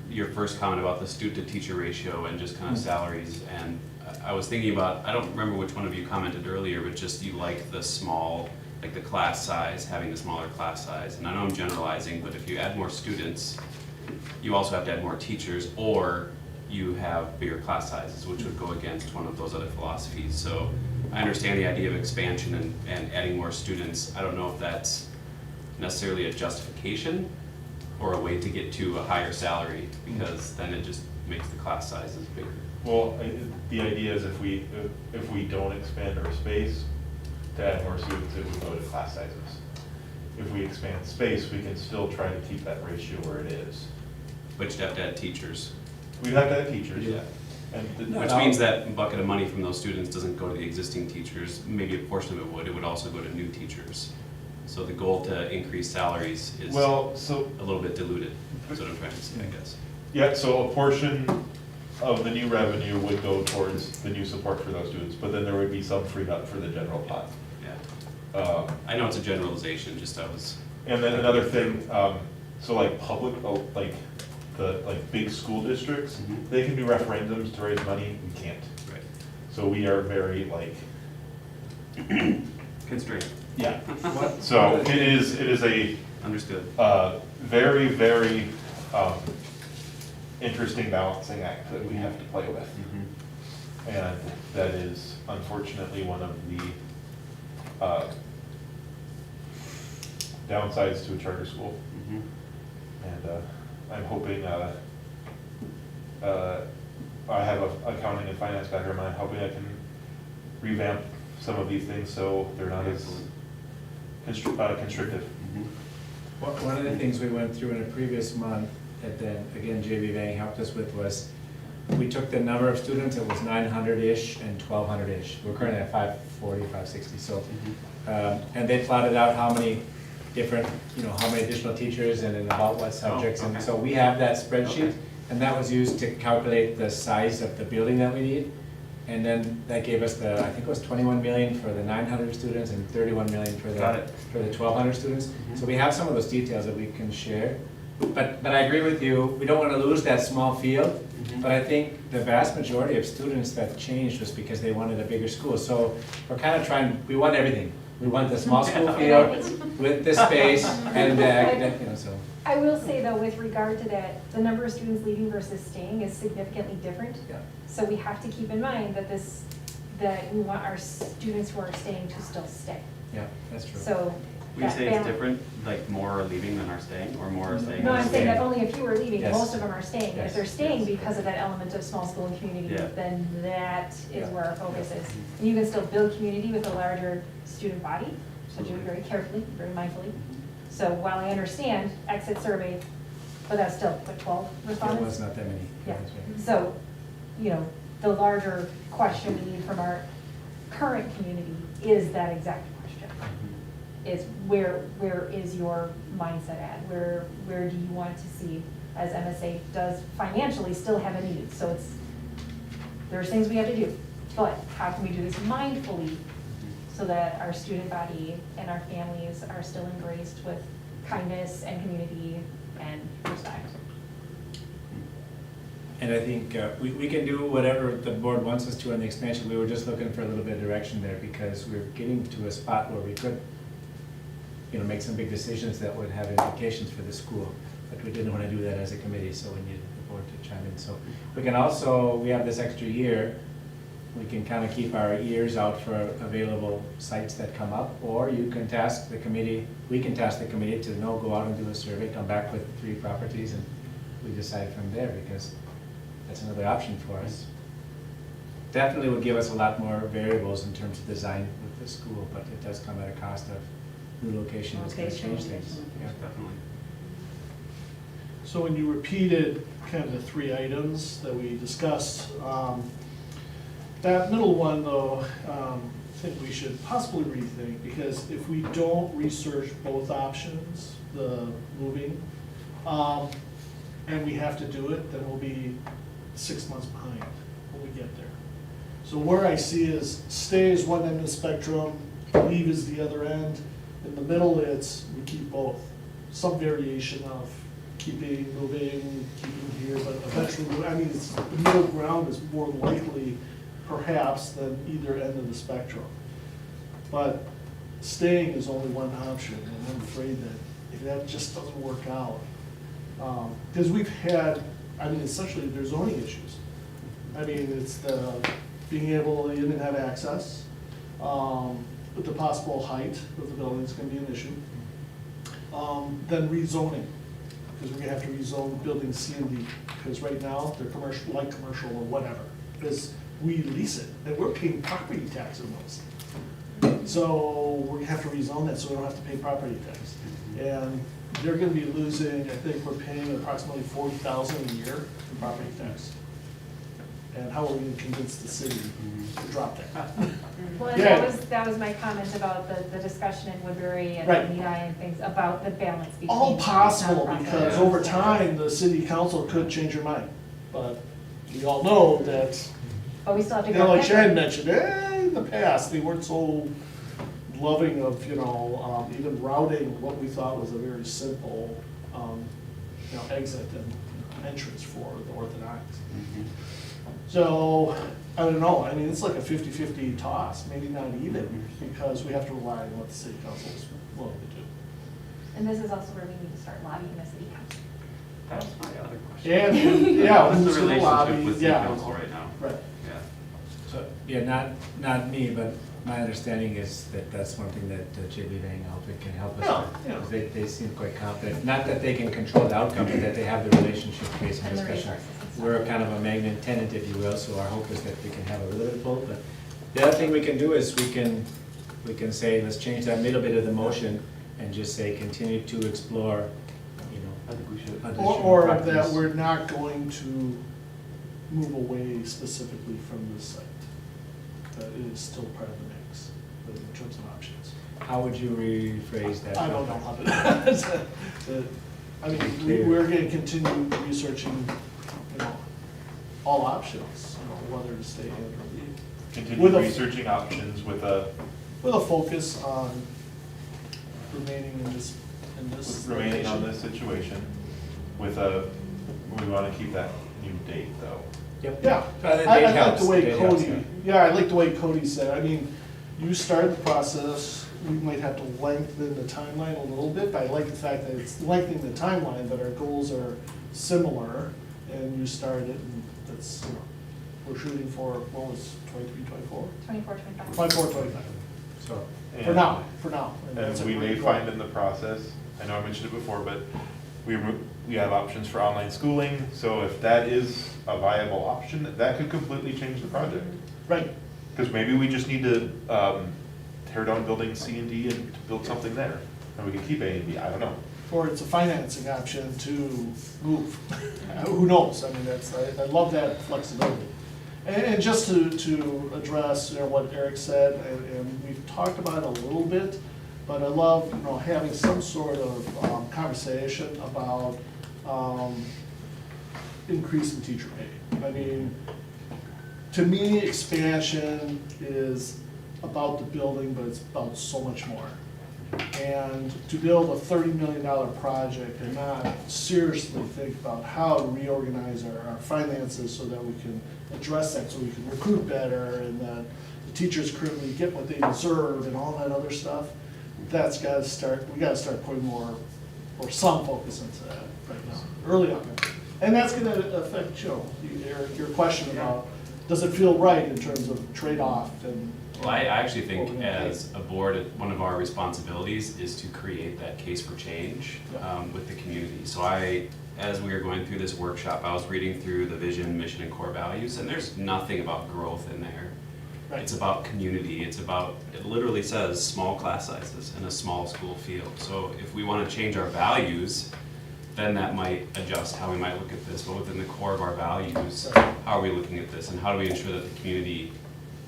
your first comment about the student-to-teacher ratio and just kind of salaries, and I was thinking about, I don't remember which one of you commented earlier, but just you like the small, like the class size, having the smaller class size, and I know I'm generalizing, but if you add more students, you also have to add more teachers, or you have bigger class sizes, which would go against one of those other philosophies. So I understand the idea of expansion and adding more students. I don't know if that's necessarily a justification or a way to get to a higher salary, because then it just makes the class sizes bigger. Well, the idea is if we don't expand our space, to add more students, it would go to class sizes. If we expand space, we can still try to keep that ratio where it is. But you'd have to add teachers. We'd have to have teachers, yeah. Which means that bucket of money from those students doesn't go to the existing teachers, maybe a portion of it would also go to new teachers. So the goal to increase salaries is a little bit diluted, that's what I'm trying to say, I guess. Yeah, so a portion of the new revenue would go towards the new support for those students, but then there would be some freed up for the general pot. Yeah. I know it's a generalization, just I was. And then another thing, so like public, like big school districts, they can do referendums to raise money, we can't. Right. So we are very like. Constrained. Yeah. So it is a. Understood. Very, very interesting balancing act that we have to play with. And that is unfortunately one of the downsides to a charter school. And I'm hoping, I have an accounting and finance background, I'm hoping I can revamp some of these things so they're not as constrictive. One of the things we went through in a previous month, that then, again, J.B. Vang helped us with, was we took the number of students, it was 900-ish and 1,200-ish. We're currently at 540, 560, so. And they plotted out how many different, how many additional teachers and in about what subjects. And so we have that spreadsheet, and that was used to calculate the size of the building that we need. And then that gave us I think it was 21 million for the 900 students and 31 million for the 1,200 students. So we have some of those details that we can share. But I agree with you, we don't want to lose that small field, but I think the vast majority of students that changed was because they wanted a bigger school. So we're kind of we want everything. We want the small school field with the space and the academic, so. I will say though, with regard to that, the number of students leaving versus staying is significantly different. Yeah. So we have to keep in mind that we want our students who are staying to still stay. Yeah, that's true. So. Would you say it's different, like more are leaving than are staying, or more are staying? No, I'm saying that only a few are leaving, Yes. most of them are staying. Yes. If they're staying because of that element of small school and community, Yeah. then that is Yeah. where our focus is. And you can still build community with a larger student body, so do it very carefully, very mindfully. So while I understand exit survey, but that's still, 12 respondents? It was not that many. Yeah. That's right. So, the larger question we need from our current community is that exact question. Is where is your mindset at? Where do you want to see, as MSA does financially still have a need? So there's things we have to do, but how can we do this mindfully so that our student body and our families are still embraced with kindness and community and respect? And I think we can do whatever the board wants us to on the expansion. We were just looking for a little bit of direction there because we're getting to a spot where we could, make some big decisions that would have implications for the school. But we didn't want to do that as a committee, so we needed the board to chime in. So we can also, we have this extra year, we can kind of keep our ears out for available sites that come up, or you can task the committee, we can task the committee to go out and do a survey, come back with 3 properties, and we decide from there, because that's another option for us. Definitely would give us a lot more variables in terms of design with the school, but it does come at a cost of new location, it's going to change things. Yeah, Definitely. So when you repeated kind of the 3 items that we discussed, that middle one though, I think we should possibly rethink, because if we don't research both options, the moving, and we have to do it, then we'll be 6 months behind when we get there. So where I see is stay is one end of the spectrum, leave is the other end. In the middle, it's we keep both. Some variation of keeping, moving, keeping here, but eventually, I mean, the middle ground is more likely perhaps than either end of the spectrum. But staying is only one option, and I'm afraid that if that just doesn't work out, because we've had, I mean, essentially, there's zoning issues. I mean, it's the being able to even have access, with the possible height of the building is going to be an issue. Then rezoning, because we're going to have to rezone building C and D, because right now they're commercial, light commercial or whatever, because we lease it, and we're paying property tax on those. So we're going to have to rezone that so we don't have to pay property tax. And they're going to be losing, I think we're paying approximately $40,000 a year in property tax. And how are we going to convince the city to drop that? Well, and Yeah. that was my comment about the discussion in Woodbury and Right. Lehigh and things about the balance between. All possible, nonprofit because and over nonprofit. time, the city council could change their mind. But we all know that, But we still have to you go. know, like back. Shannon mentioned, in the past, they weren't so loving of, even routing what we thought was a very simple, exit and entrance for the Orthodox. So, I don't know, I mean, it's like a 50-50 toss, maybe not even, because we have to rely on what the city council is willing to do. And this is also where we need to start lobbying the city council. That was my other question. And, yeah, What's the who's gonna lobby? relationship with city Yeah. council right now? Right. Yeah. So, yeah, not me, but my understanding is that that's one thing that J.B. Van Alphen can help us Yeah, with. yeah. 'Cause They seem quite confident, not that they can control the outcome, but that they have the relationship based on And the discussion. resources and stuff. We're kind of a magnet tenant, if you will, so our hope is that we can have a little bit of both. But the other thing we can do is we can say, let's change that middle bit of the motion and just say, continue to explore, I think we should. additional Or that properties. we're not going to move away specifically from this site. That it is still part of the mix, but in terms of options. How would you rephrase that? I don't know how to, I mean, we're gonna continue researching, all options, whether to stay in or leave. Continue With a- researching options with a focus on remaining in this remaining on location. this situation we want to keep that new date though. Yep. Yeah, But the I date like helps, the way the date helps, Cody, I like the way Cody said, I mean, you start the process, we might have to lengthen the timeline a little bit, but I like the fact that it's lengthening the timeline, but our goals are similar, and you start it, and that's, we're shooting for, what was 23, 24? 24, 25. 24, 25, So, for now. And that's And a we may great goal. find in the process, I know I mentioned it before, but we have options for online schooling, so if that is a viable option, that could completely change the project. Right, Because maybe we just need to tear down building C and D and build something there, and we can keep A and B, I don't know. or it's a financing option to move, who knows, I mean, I love that flexibility. And just to address, what Eric said, and we've talked about it a little bit, but I love, having some sort of conversation about increase in teacher pay. I mean, to me, expansion is about the building, but it's about so much more. And to build a $30 million project and not seriously think about how to reorganize our finances so that we can address that, so we can recruit better and that the teachers currently get what they deserve and all that other stuff, that's gotta start, we gotta start putting more, or some focus into that right now, early on. And that's gonna affect, Eric, your question about, does it feel right in terms of trade-off and. Well, I actually think as a board, one of our responsibilities is to create that case for change with the community. So as we were going through this workshop, I was reading through the vision, mission, and core values, and there's nothing about growth in there. Right. It's about community. It literally says small class sizes and a small school feel. So if we want to change our values, then that might adjust how we might look at this. But within the core of our values, how are we looking at this, and how do we ensure that the community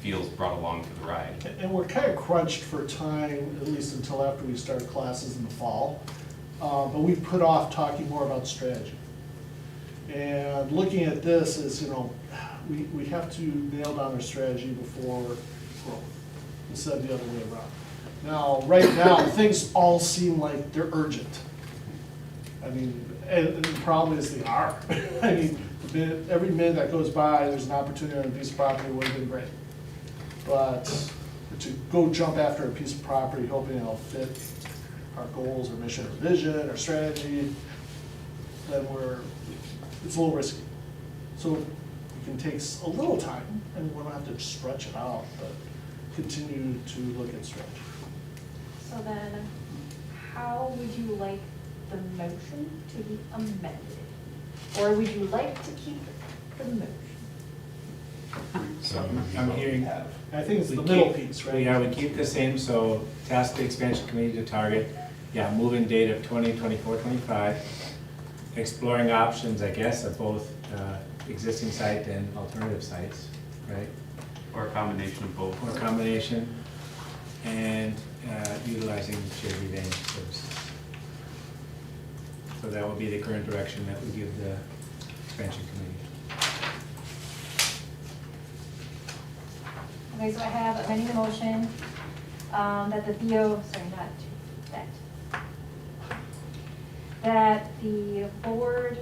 feels brought along for the ride? And we're kind of crunched for time, at least until after we start classes in the fall. But we put off talking more about strategy. And looking at this is, we have to nail down our strategy before growth, instead of the other way around. Now, right now, things all seem like they're urgent. I mean, and the problem is they are. I mean, every minute that goes by, there's an opportunity on a piece of property, would have been great. But to go jump after a piece of property hoping it'll fit our goals or mission or vision or strategy, then it's a little risky. So it can take a little time, and we don't have to stretch it out, but continue to look at strategy. So then, how would you like the motion to be amended? Or would you like to keep the motion? So I'm hearing. I think it's the we middle keep- piece, right? Yeah, we keep the same, so task the expansion committee to target, move-in date of 2024-25, exploring options, I guess, of both existing site and alternative sites, right? Or a combination of both. Or a combination, and utilizing JV vein services. So that would be the current direction that we give the expansion committee. Okay, so I have amending the motion, that that the board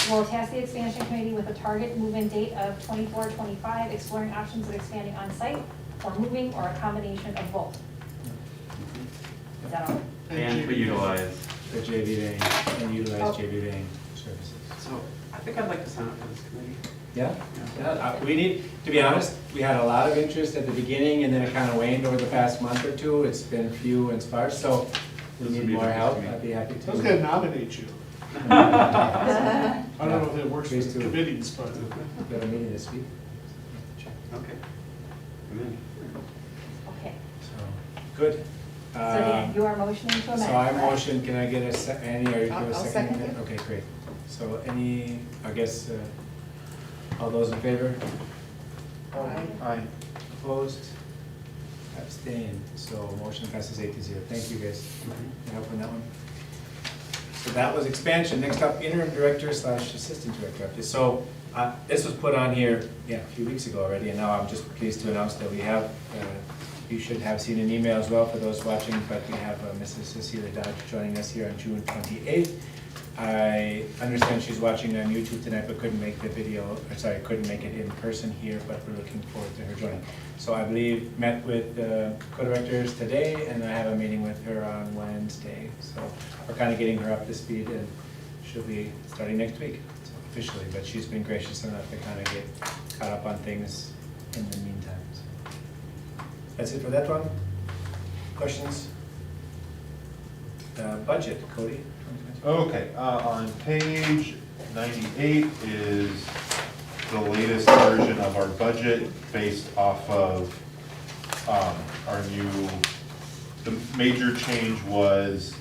will task the expansion committee with a target move-in date of 24-25, exploring options of expanding on-site or moving, or a combination of both. Is that all? And to utilize. The JV vein, and utilize JV vein services. So I think I'd like to sign up for this committee. Yeah, we need, to be honest, we had a lot of interest at the beginning, and then it kind of waned over the past month or two. It's been few and sparse, so we need more help. I'd be happy to. I was gonna nominate you. I don't know if it works Please with do. committees, but. We have a meeting this week. Okay. I'm in. Okay, So, good. so Dan, you are motioning to amend. So I correct? motion, can I get Annie, are you I'll give a second? second it. Okay, great. So all those in favor? Aye. Opposed? Abstained. So motion passes 8-0. Thank you, guys. For help on that one. So that was expansion. Next up, interim director / assistant director. So this was put on here, a few weeks ago already, and now I'm just pleased to announce that we have, you should have seen an email as well for those watching, but we have Mrs. Cecilia Dodge joining us here on June 28th. I understand she's watching on YouTube tonight, but couldn't make couldn't make it in person here, but we're looking forward to her joining. So I believe met with the co-directors today, and I have a meeting with her on Wednesday. So we're kind of getting her up to speed, and she'll be starting next week, officially, but she's been gracious enough to kind of get caught up on things in the meantime. So that's it for that one. Questions? Budget, Cody? Okay, on page 98 is the latest version of our budget based off of our the major change was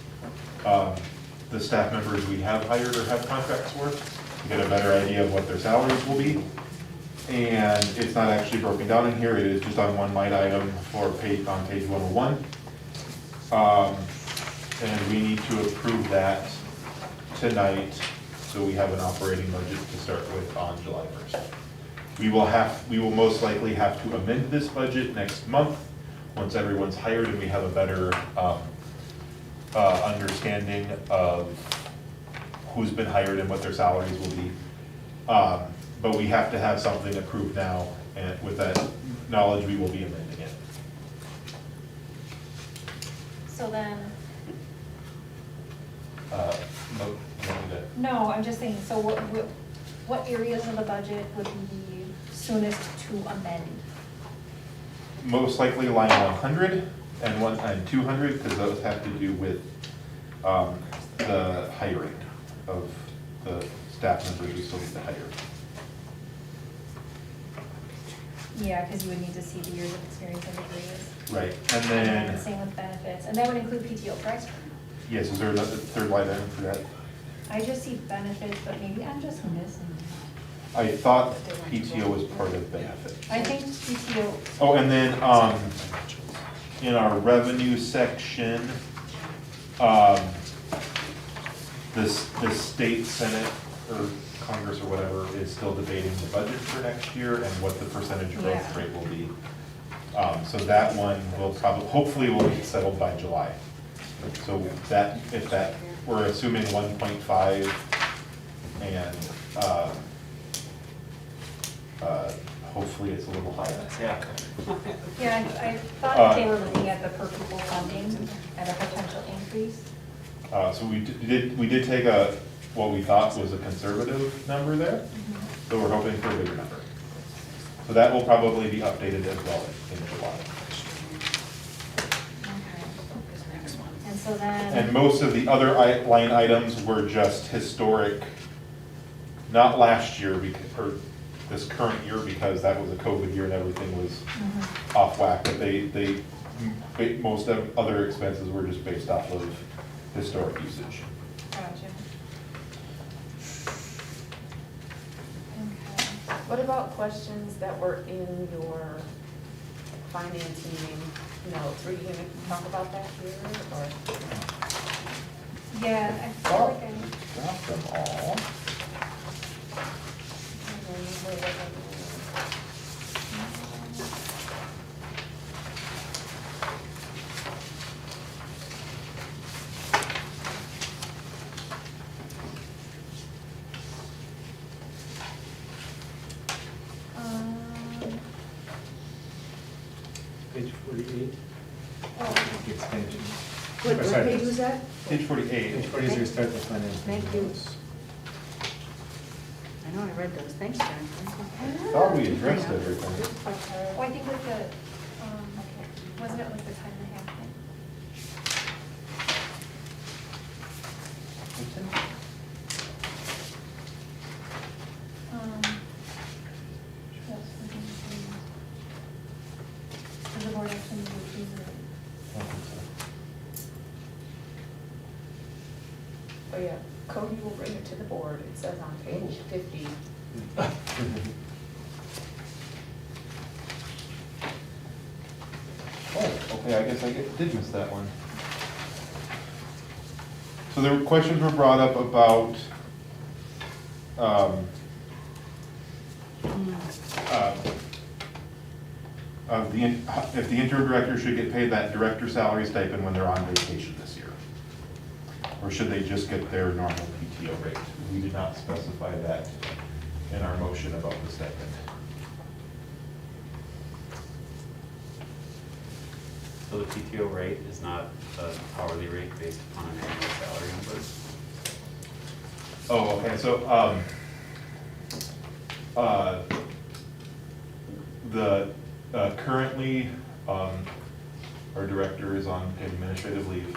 the staff members we have hired or have contracts for. to get a better idea of what their salaries will be. And it's not actually broken down in here, it is just on one line item for page, on page 101. And we need to approve that tonight, so we have an operating budget to start with on July 1st. We will most likely have to amend this budget next month, once everyone's hired and we have a better understanding of who's been hired and what their salaries will be. But we have to have something approved now, and with that knowledge, we will be amending it. So then, No, no, I'm just saying, so what areas of the budget would be soonest to amend? most likely line 100 and 200, because those have to do with the hiring of the staff members we still need to hire. Yeah, because you would need to see the years of experience and degrees. Right, and then, Same with benefits, and that would include PTO, correct? yes, is there another third line item for that? I just see benefits, but maybe I'm just missing. I thought PTO was part of benefits. I think PTO. Oh, and then, in our revenue section, the state senate or Congress or whatever is still debating the budget for next year and what the percentage growth Yeah. rate will be. So that one will probably, hopefully will be settled by July. So that, if that, we're assuming 1.5 and, hopefully it's a little higher. Yeah. Yeah, I thought they were looking at the per pupil funding at a potential increase. So we did take what we thought was a conservative number there, so we're hoping for a bigger number. So that will probably be updated as well in July. And so then. And most of the other line items were just historic, not last year, or this current year, because that was a COVID year and everything was off whack, but most of other expenses were just based off of historic usage. Gotcha. Okay. What about questions that were in your finance meeting notes? Were you gonna talk about that here, or? Yeah, I feel like I. Got them all. Page 48. Expansion. What page was that? Page 48. Page 40 is your start the finance. Thank you. I know, I read those, thanks, Jen. I thought we addressed everything. Oh, I think with the, wasn't it like the time and a half thing? Does the board actually need to approve it? Oh, yeah, Cody will bring it to the board, it says on page 50. Oh, okay, I guess I did miss that one. So there were questions were brought up about if the interim director should get paid that director salary stipend when they're on vacation this year. Or should they just get their normal PTO rate? We did not specify that in our motion about the stipend. So the PTO rate is not an hourly rate based upon an annual salary number? Oh, okay, so, currently, our director is on administrative leave,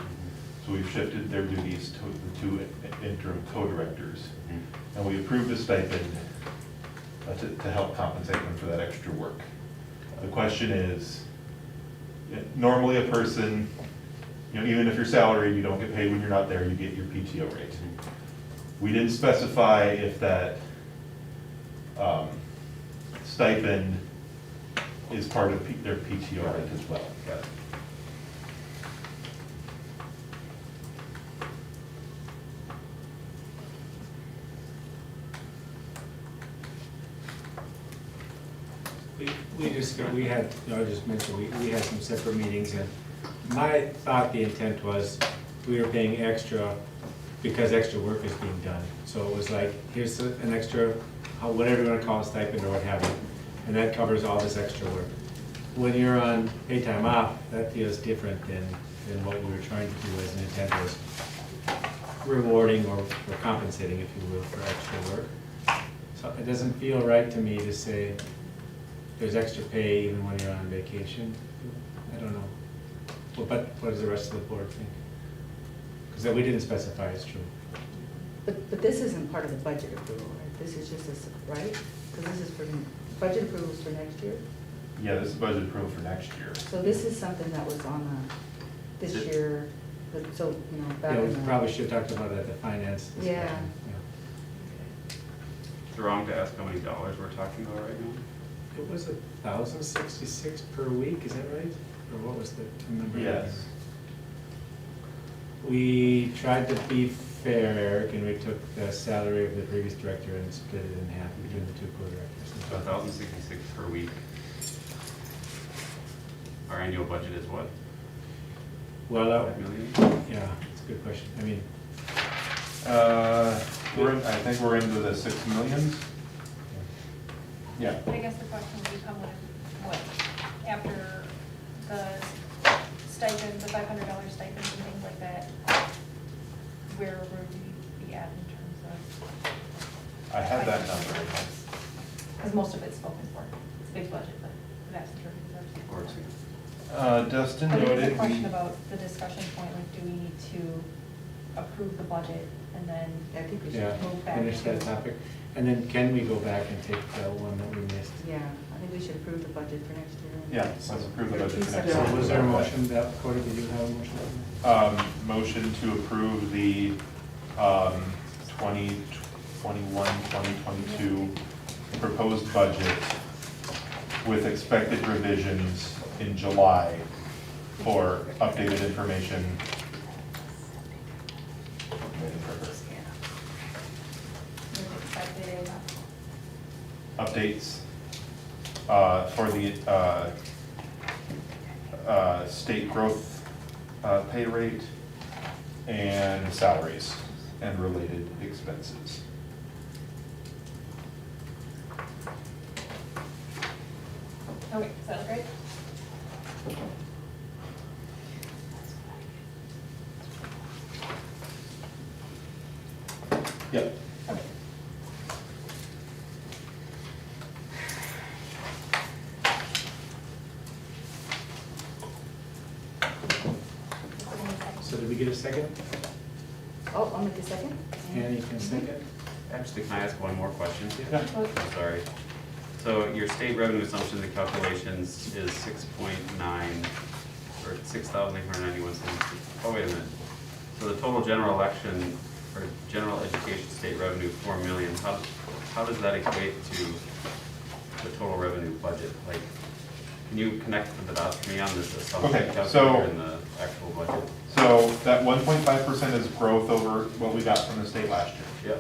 so we've shifted their duties to the two interim co-directors. And we approved a stipend to help compensate them for that extra work. The question is, normally a person, even if you're salaried, you don't get paid when you're not there, you get your PTO rate. We didn't specify if that stipend is part of their PTO rate as well. Got it. We had, I just mentioned, we had some separate meetings, and my thought, the intent was, we were paying extra because extra work is being done. So it was like, here's an extra, whatever you wanna call it, stipend or what have you, and that covers all this extra work. When you're on paid time off, that feels different than what we were trying to do as an intent was rewarding or compensating, if you will, for extra work. So it doesn't feel right to me to say there's extra pay even when you're on vacation. I don't know. Well, but what does the rest of the board think? Because we didn't specify, it's true. But this isn't part of the budget approval, right? This is just right? Because this is for, budget approvals for next year? Yeah, this is budget approval for next year. So this is something that was on this year, but so, you know, back Yeah, in we the. probably should have talked about it at the finance discussion. Yeah. Is it wrong to ask how many dollars we're talking about right now? It was 1,066 per week, is that right? Or what was the number? Yes. We tried to be fair, Eric, and we took the salary of the previous director and split it in half between the two co-directors. So 1,066 per week. Our annual budget is what? Well, 5 million? yeah, it's a good question. I mean, I think we're into the 6 millions. Yeah. I guess the question would become what, after the stipend, the $500 stipends and things like that, where would we be at in terms of? I had that number. Because most of it's spoken for. It's a big budget, but the vast majority is ours. Of course. Dustin I think noted. it's a question about the discussion point, like, do we need to approve the budget and then I think we should yeah, move back finish that to- topic. And then can we go back and take the one that we missed? Yeah, I think we should approve the budget for next year. Yeah, let's approve the budget for next So year. was there a motion that, Cody, did you have a motion? Motion to approve the 2021, 2022 proposed budget with expected revisions in July for updated information. With expected, Updates for the state growth pay rate and salaries and related expenses. okay, sounds great. Yep. So did we get a second? Oh, I'll make a second. Annie can second? Actually, can I ask one more question? Yeah. I'm sorry. So your state revenue assumption, the calculations is 6.9, or 6,891 cents. Oh, wait a minute. So the total general election, or general education state revenue, 4 million, how does that equate to the total revenue budget? Like, can you connect the dots for me on this assumption Okay, calculator so- in the actual budget? So that 1.5% is growth over what we got from the state last year.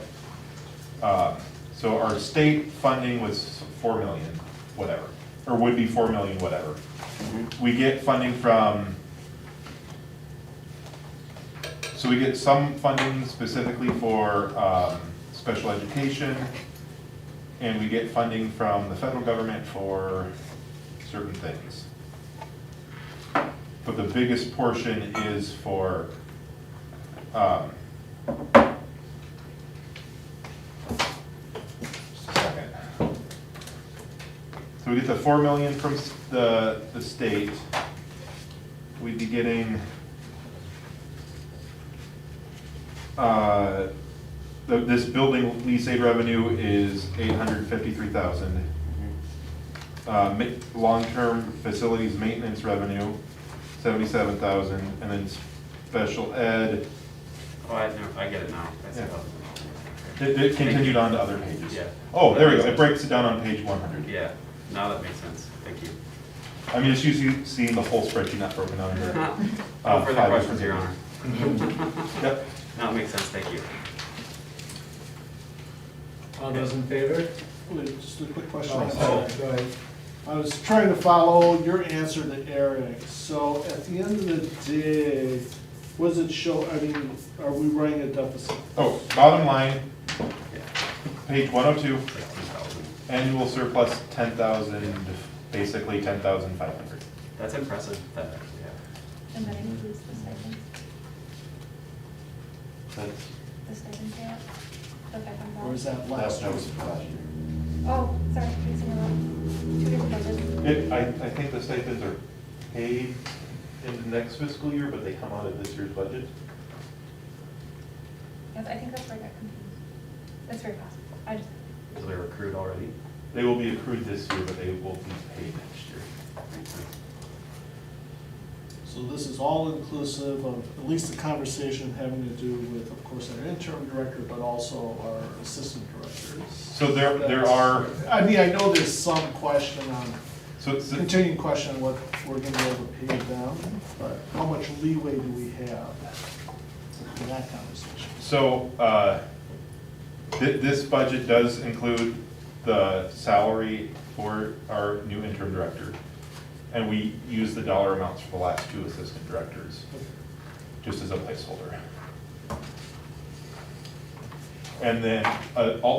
Yep. So our state funding was 4 million, whatever, or would be 4 million, whatever. We get funding from, so we get some funding specifically for special education, and we get funding from the federal government for certain things. But the biggest portion is for just a second. So we get the 4 million from the state. We'd be getting this building lease aid revenue is 853,000. Long-term facilities maintenance revenue, 77,000, and then special ed. Oh, I get it now. I see Yeah. how- It continued on to other pages. Yeah. Oh, there we go, it breaks it down on page 100. Yeah, now that makes sense, thank you. I mean, it's usually seeing the whole spreadsheet, not broken down into. No further 5 questions, different Your Honor. pages. Yep. Now it makes sense, thank you. All those in favor? Wait, just a quick question. Oh, sorry, go ahead. I was trying to follow your answer to Eric. So at the end of the day, what does it show, I mean, are we running a deficit? Oh, bottom line, Yeah. page 102, 16,000. annual surplus 10,000, basically 10,500. That's impressive, that actually happened. And that includes the stipend, That's, the stipend payout, the $500. Or is that last that year? was last year. Oh, sorry, it's in the wrong, two different budgets. I think the stipends are paid in the next fiscal year, but they come out of this year's budget. Yes, I think that's where I got confused. That's very possible. I just, So they're accrued already? They will be accrued this year, but they will be paid next year. Makes sense. So this is all inclusive of at least the conversation having to do with, of course, our interim director, but also our assistant directors. So there are, I mean, I know there's some question on, so it's, continuing question on what we're gonna be able to pay them, but how much leeway do we have in that conversation? so, this budget does include the salary for our new interim director. And we use the dollar amounts for the last 2 assistant directors, just as a placeholder. And then,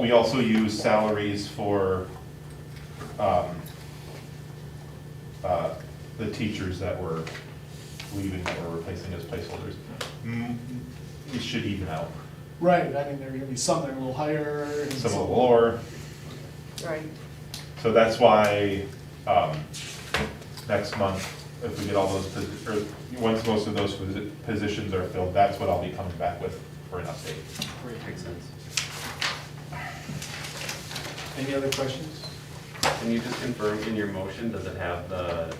we also use salaries for, the teachers that were leaving, that we're replacing as placeholders. It should even out. Right, I mean, there are gonna be some that are a little higher. And Some a little lower. Right. So that's why, next month, if we get all those, or once most of those positions are filled, that's what I'll be coming back with for an update. Makes sense. Any other questions? Can you just confirm in your motion, does it have the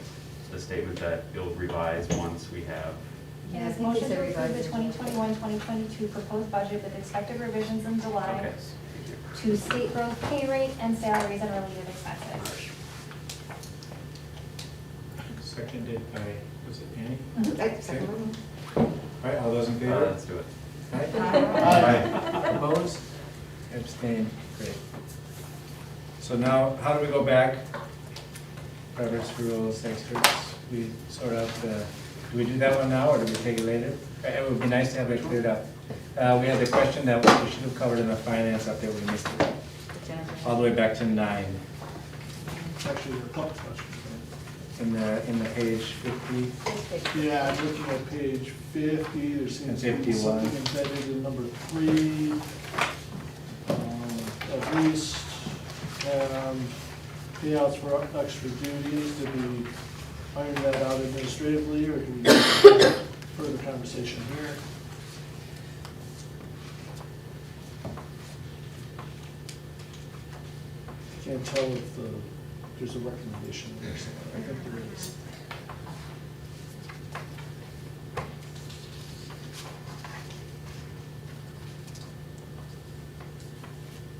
statement that you'll revise once we have? yes, I think motion it's a to approve the revised. 2021-2022 proposed budget with expected revisions in July Okay, thank you. to state growth pay rate and salaries and related expenses. Seconded by, was it Annie? I second one. All right, all those in favor? Let's do it. Aye. Aye. Opposed? Abstained, great. So now, how do we go back? Robert's rules, experts, we sort out the, do we do that one now, or do we take it later? It would be nice to have it cleared up. We had the question that we should have covered in the finance update, we missed it. All the way back to 9, Actually, there are a couple questions. in the page 50. Yeah, I'm looking at page 50, there seems to And be 51. something embedded in number 3, at least, payouts for extra duties, did we iron that out administratively, or do we have further conversation here? Can't tell if there's a recommendation there somewhere, I think there is.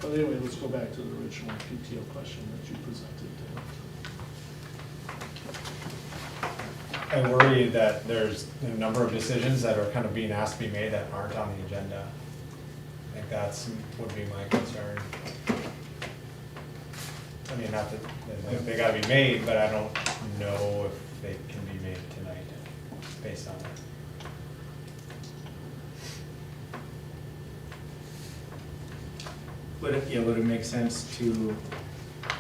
But anyway, let's go back to the original PTO question that you presented. I worry that there's a number of decisions that are kind of being asked to be made that aren't on the agenda. I think that's, would be my concern. I mean, not that, they gotta be made, but I don't know if they can be made tonight based on that. Would it make sense to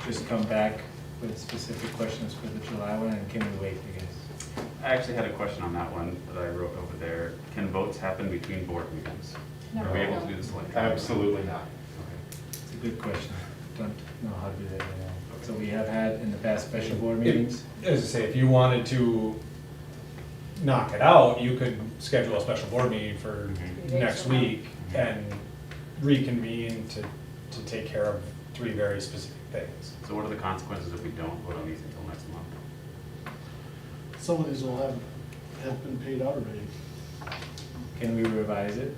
just come back with specific questions for the July one, and can we wait, I guess? I actually had a question on that one that I wrote over there. Can votes happen between board meetings? Are we able to do this electronically? Absolutely not. It's a good question. Don't know how to do that right now. So we have had in the past special board meetings? As I say, if you wanted to knock it out, you could schedule a special board meeting for next week and reconvene to take care of 3 very specific things. So what are the consequences if we don't vote on these until next month? Some of these will have been paid out already. Can we revise it?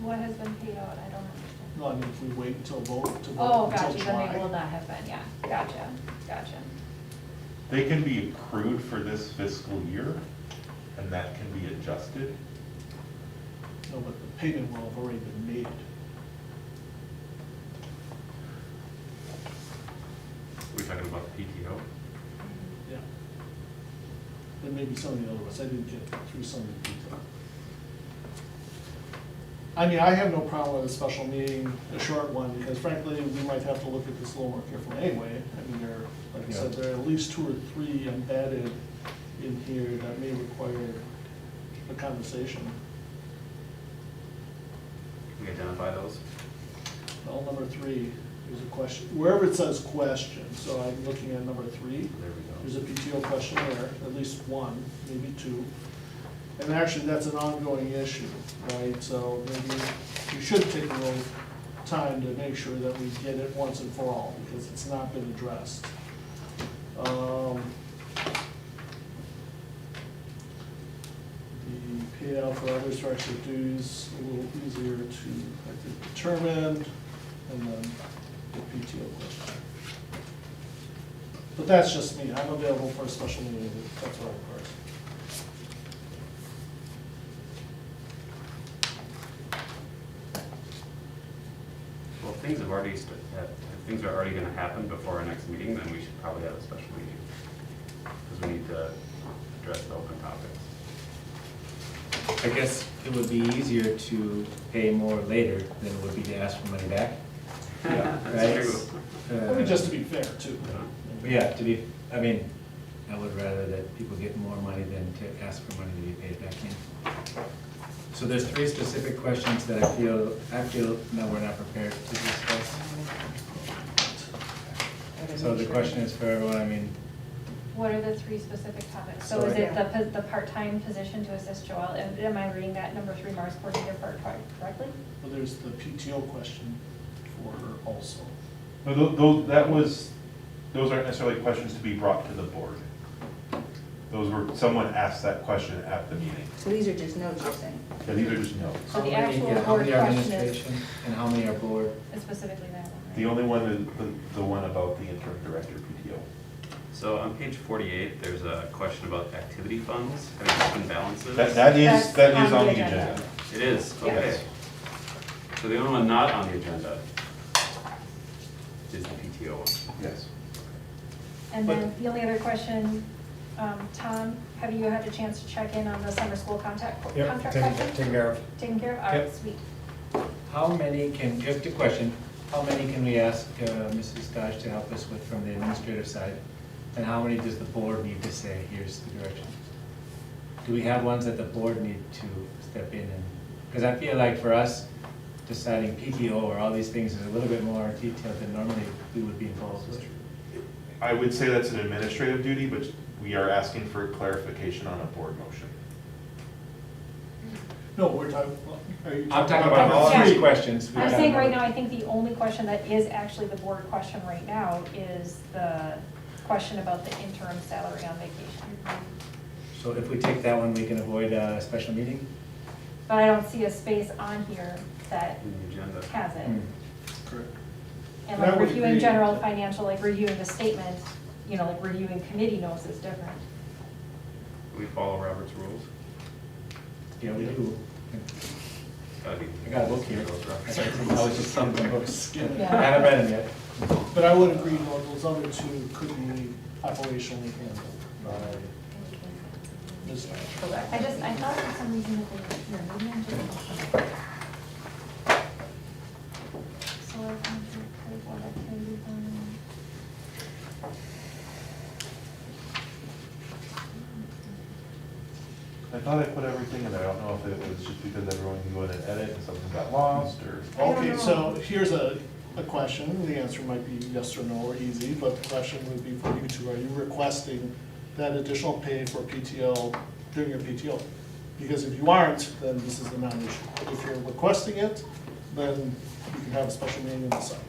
What has been paid out, I don't understand. No, I mean, if we wait until vote, to Oh, vote until gotcha, then they will July. not have been, yeah, gotcha, gotcha. They can be accrued for this fiscal year, and that can be adjusted. No, but the payment will have already been made. We're talking about the PTO. Yeah. There may be some of the other ones, I didn't get through some of the detail. I mean, I have no problem with a special meeting, a short one, because frankly, we might have to look at this a little more carefully anyway. I mean, there, like I said, there are at least 2 or 3 embedded in here that may require a conversation. Can we identify those? Well, number 3 is a question, wherever it says question, so I'm looking at number 3. There we go. There's a PTO question there, at least 1, maybe 2. And actually, that's an ongoing issue, right? So maybe we should take a little time to make sure that we get it once and for all, because it's not been addressed. The payout for other structural dues, a little easier to, I think, determine, and then the PTO question. But that's just me, I'm available for a special meeting, if that's what it requires. Well, if things have already, if things are already gonna happen before our next meeting, then we should probably have a special meeting. Because we need to address the open topics. I guess it would be easier to pay more later than it would be to ask for money back. That's Right? true. I mean, just to be fair, too. Yeah, to be, I mean, I would rather that people get more money than to ask for money to be paid back in. So there's 3 specific questions that I feel now we're not prepared to discuss. So the question is for everyone, I mean, What are the 3 specific topics? So So is it right the part-time position to assist Joelle? Am I reading that number 3 Mars coordinator part correctly? Well, there's the PTO question for her also. No, those aren't necessarily questions to be brought to the board. Those were, someone asked that question at the meeting. So these are just notes you're saying? Yeah, these are just notes. So the how many- actual yeah, how many board are question is- administration and how many are board? Is specifically that one, right? The only one is the one about the interim director PTO. So on page 48, there's a question about activity funds, having open balances. That is That's on the agenda. It is, Yeah. okay. So the only one not on the agenda is the PTO one. Yes. And then the only other question, Tom, have you had a chance to check in on the summer school contract question? Taken care of. Taken care of? All right, Yep. sweet. How many can, just a question, how many can we ask Mrs. Dodge to help us with from the administrative side? And how many does the board need to say, here's the direction? Do we have ones that the board need to step in and, because I feel like for us, deciding PTO or all these things is a little bit more detailed than normally we would be involved with. I would say that's an administrative duty, but we are asking for clarification on a board motion. No, we're talking, are you? I'm talking about all Yeah. 3 questions. I'm saying right now, I think the only question that is actually the board question right now is the question about the interim salary on vacation. So if we take that one, we can avoid a special meeting? But I don't see a space on here that In the agenda. has it. Correct. And And I like would reviewing agree. general financial, like reviewing the statement, you know, like reviewing committee notes is different. We follow Robert's rules. Yeah, we do. Gotta be. I got a book here. I was just thumbing the books. I Yeah. haven't read them yet. But I would agree, though, those other 2 could be operationally handled by Ms. Dodge. I thought for some reason that they were here, maybe I'm just. Solar contract, credit board activity fund. I thought I put everything in there. I don't know if it was just because everyone can go in and edit and something got lost or. Okay, so here's a question, the answer might be yes or no or easy, but the question would be for you 2, are you requesting that additional pay for PTO during your PTO? Because if you aren't, then this is a non-issue. If you're requesting it, then you can have a special meeting and decide.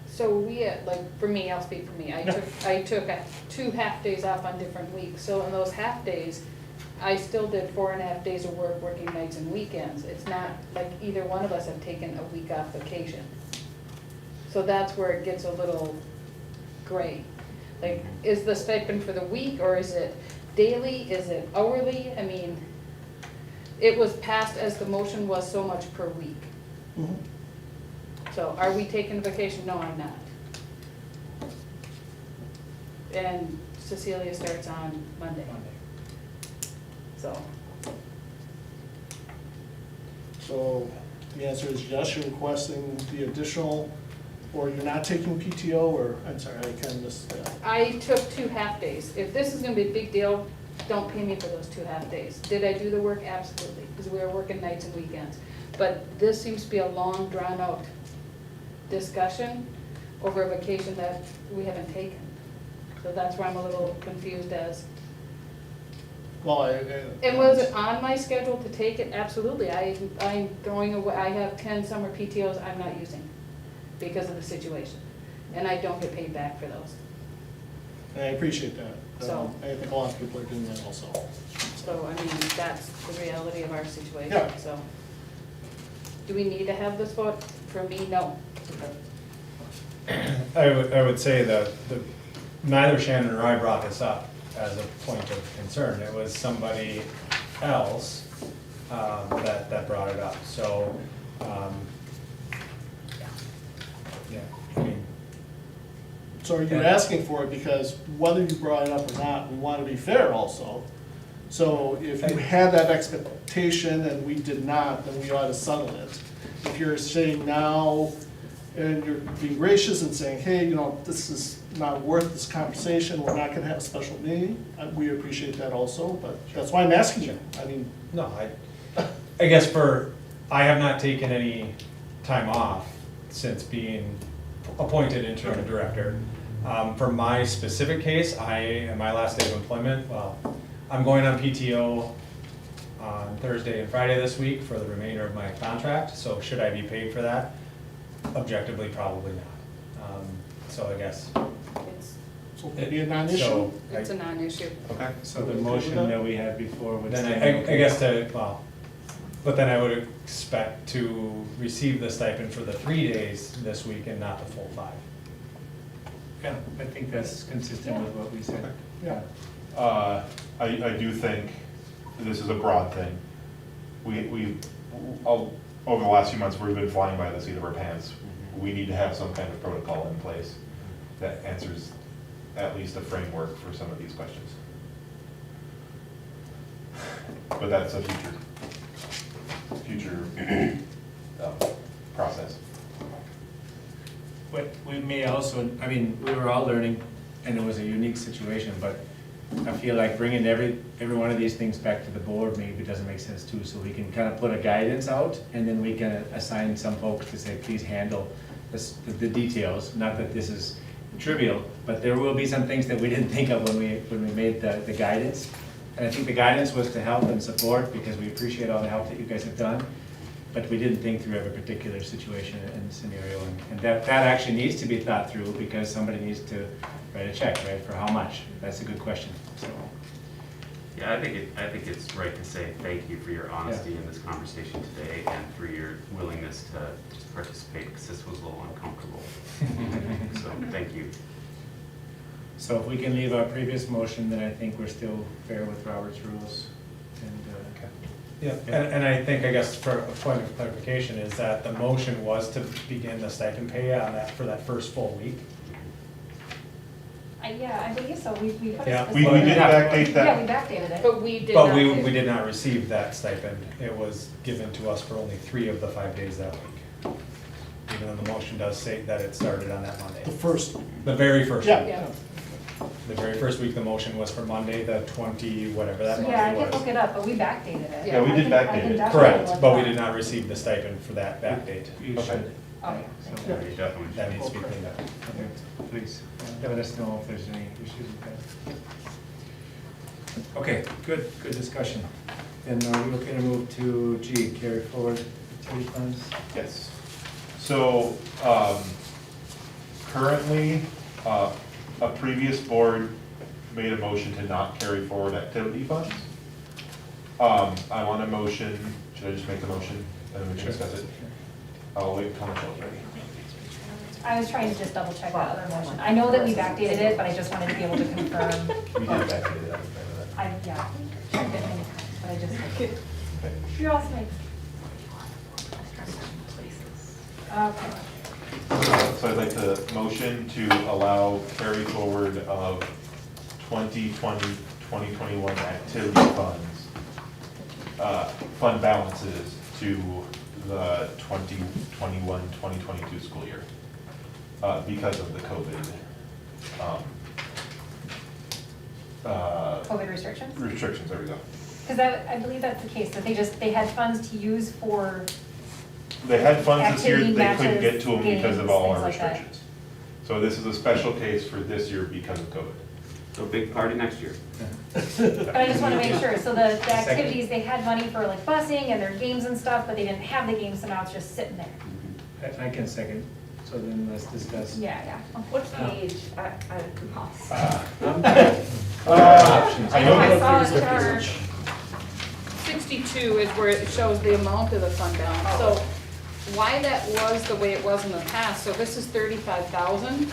So we, like, for me, I'll speak for me, I took 2 half-days off on different weeks, so in those half-days, I still did 4.5 days of work, working nights and weekends. It's not like either one of us have taken a week off vacation. So that's where it gets a little gray. Like, is the stipend for the week, or is it daily, is it hourly? I mean, it was passed as the motion was so much per week. Mhm. So are we taking vacation? No, I'm not. And Cecilia starts on Monday. So, So the answer is yes, you're requesting the additional, or you're not taking PTO, or, I'm sorry, I kind of missed that. I took 2 half-days. If this is gonna be a big deal, don't pay me for those 2 half-days. Did I do the work? Absolutely, because we were working nights and weekends. But this seems to be a long, drawn-out discussion over a vacation that we haven't taken. So that's where I'm a little confused as. Well, And was it on my schedule to take it? Absolutely. I'm throwing away, I have 10 summer PTOs I'm not using because of the situation. And I don't get paid back for those. I appreciate that. So- I think a lot of people are doing that also. So, I mean, that's the reality of our situation, Yeah. so. Do we need to have this vote? For me, no. I would say that neither Shannon or I brought this up as a point of concern. It was somebody else that brought it up. So, yeah, I mean, So are you asking for it because whether you brought it up or not, we want to be fair also. So if you had that expectation and we did not, then we ought to settle it. If you're saying now, and you're being gracious and saying, hey, you know, this is not worth this conversation, we're not gonna have a special meeting, we appreciate that also, but that's why I'm asking you. I mean, no, I guess I have not taken any time off since being appointed interim director. For my specific case, my last day of employment, well, I'm going on PTO on Thursday and Friday this week for the remainder of my contract, so should I be paid for that? Objectively, probably not. So I guess. It's, so it could be a non-issue. So it's a non-issue. Okay. So the motion that we had before would Then stand. I guess but then I would expect to receive the stipend for the 3 days this week and not the full 5. Yeah, I think that's consistent with what we said. Yeah. I do think this is a broad thing. Over the last few months, we've been flying by the seat of our pants. We need to have some kind of protocol in place that answers at least a framework for some of these questions. But that's a future process. But we may also, I mean, we were all learning, and it was a unique situation, but I feel like bringing every one of these things back to the board maybe doesn't make sense too, so we can kind of put a guidance out, and then we can assign some folks to say, please handle the details, not that this is trivial, but there will be some things that we didn't think of when we made the guidance. And I think the guidance was to help and support, because we appreciate all the help that you guys have done, but we didn't think through every particular situation and scenario, and that actually needs to be thought through, because somebody needs to write a check, right, for how much? That's a good question, so. Yeah, I think it's right to say thank you for your honesty in this conversation today and for your willingness to just participate, because this was a little uncomfortable. So, thank you. So if we can leave our previous motion, then I think we're still fair with Robert's rules. And, Yeah, and I think, I guess, for a point of clarification, is that the motion was to begin the stipend pay on that, for that first full week? Yeah, I believe so. We put a Yeah, specific. we did backdate that. Yeah, we backdated it. But we did But not. we did not receive that stipend. It was given to us for only 3 of the 5 days that week. Even though the motion does say that it started on that Monday. The first, The very first yeah. week. Yeah. The very first week, the motion was for Monday, the 20, whatever that Yeah, I Monday can look was. it up, but we backdated it. Yeah, we I did can- backdate I can it. definitely Correct, look but it we up. did not receive the stipend for that back date. you Okay. should. Okay. So, You definitely That should. needs to be cleaned up. okay, please, let us know if there's any issues with that. Okay, good discussion. Then are we looking to move to G, carry forward utility funds? Yes. So, currently, a previous board made a motion to not carry forward activity funds. I want a motion, should I just make the motion, and then we can discuss it? I'll wait until Michelle's ready. I was trying to just double check that other motion. I know that we backdated it, but I just wanted to be able to confirm. We did back to that. Yeah, checked it many times, but I just, Okay. you're all snakes. Okay. So I'd like to motion to allow carry forward of 2020-2021 activity funds, fund balances to the 2021-2022 school year, because of the COVID. COVID restrictions? Restrictions, there we go. Because I believe that's the case, that they had funds to use for, They had funds this year, Activity, they couldn't get matches, to them because of all games, our things like that. restrictions. So this is a special case for this year because of COVID. So big party next year. but I just want to make sure, so the activities, they had money for like busing and their games and stuff, but they didn't have the games, so now it's just sitting there. I can second, so then let's discuss. Yeah. What page? I'm lost. I know I that saw there's a a chart. 62 is where it shows the amount of the fund balance. So why that was the way it was in the past, so this is 35,000.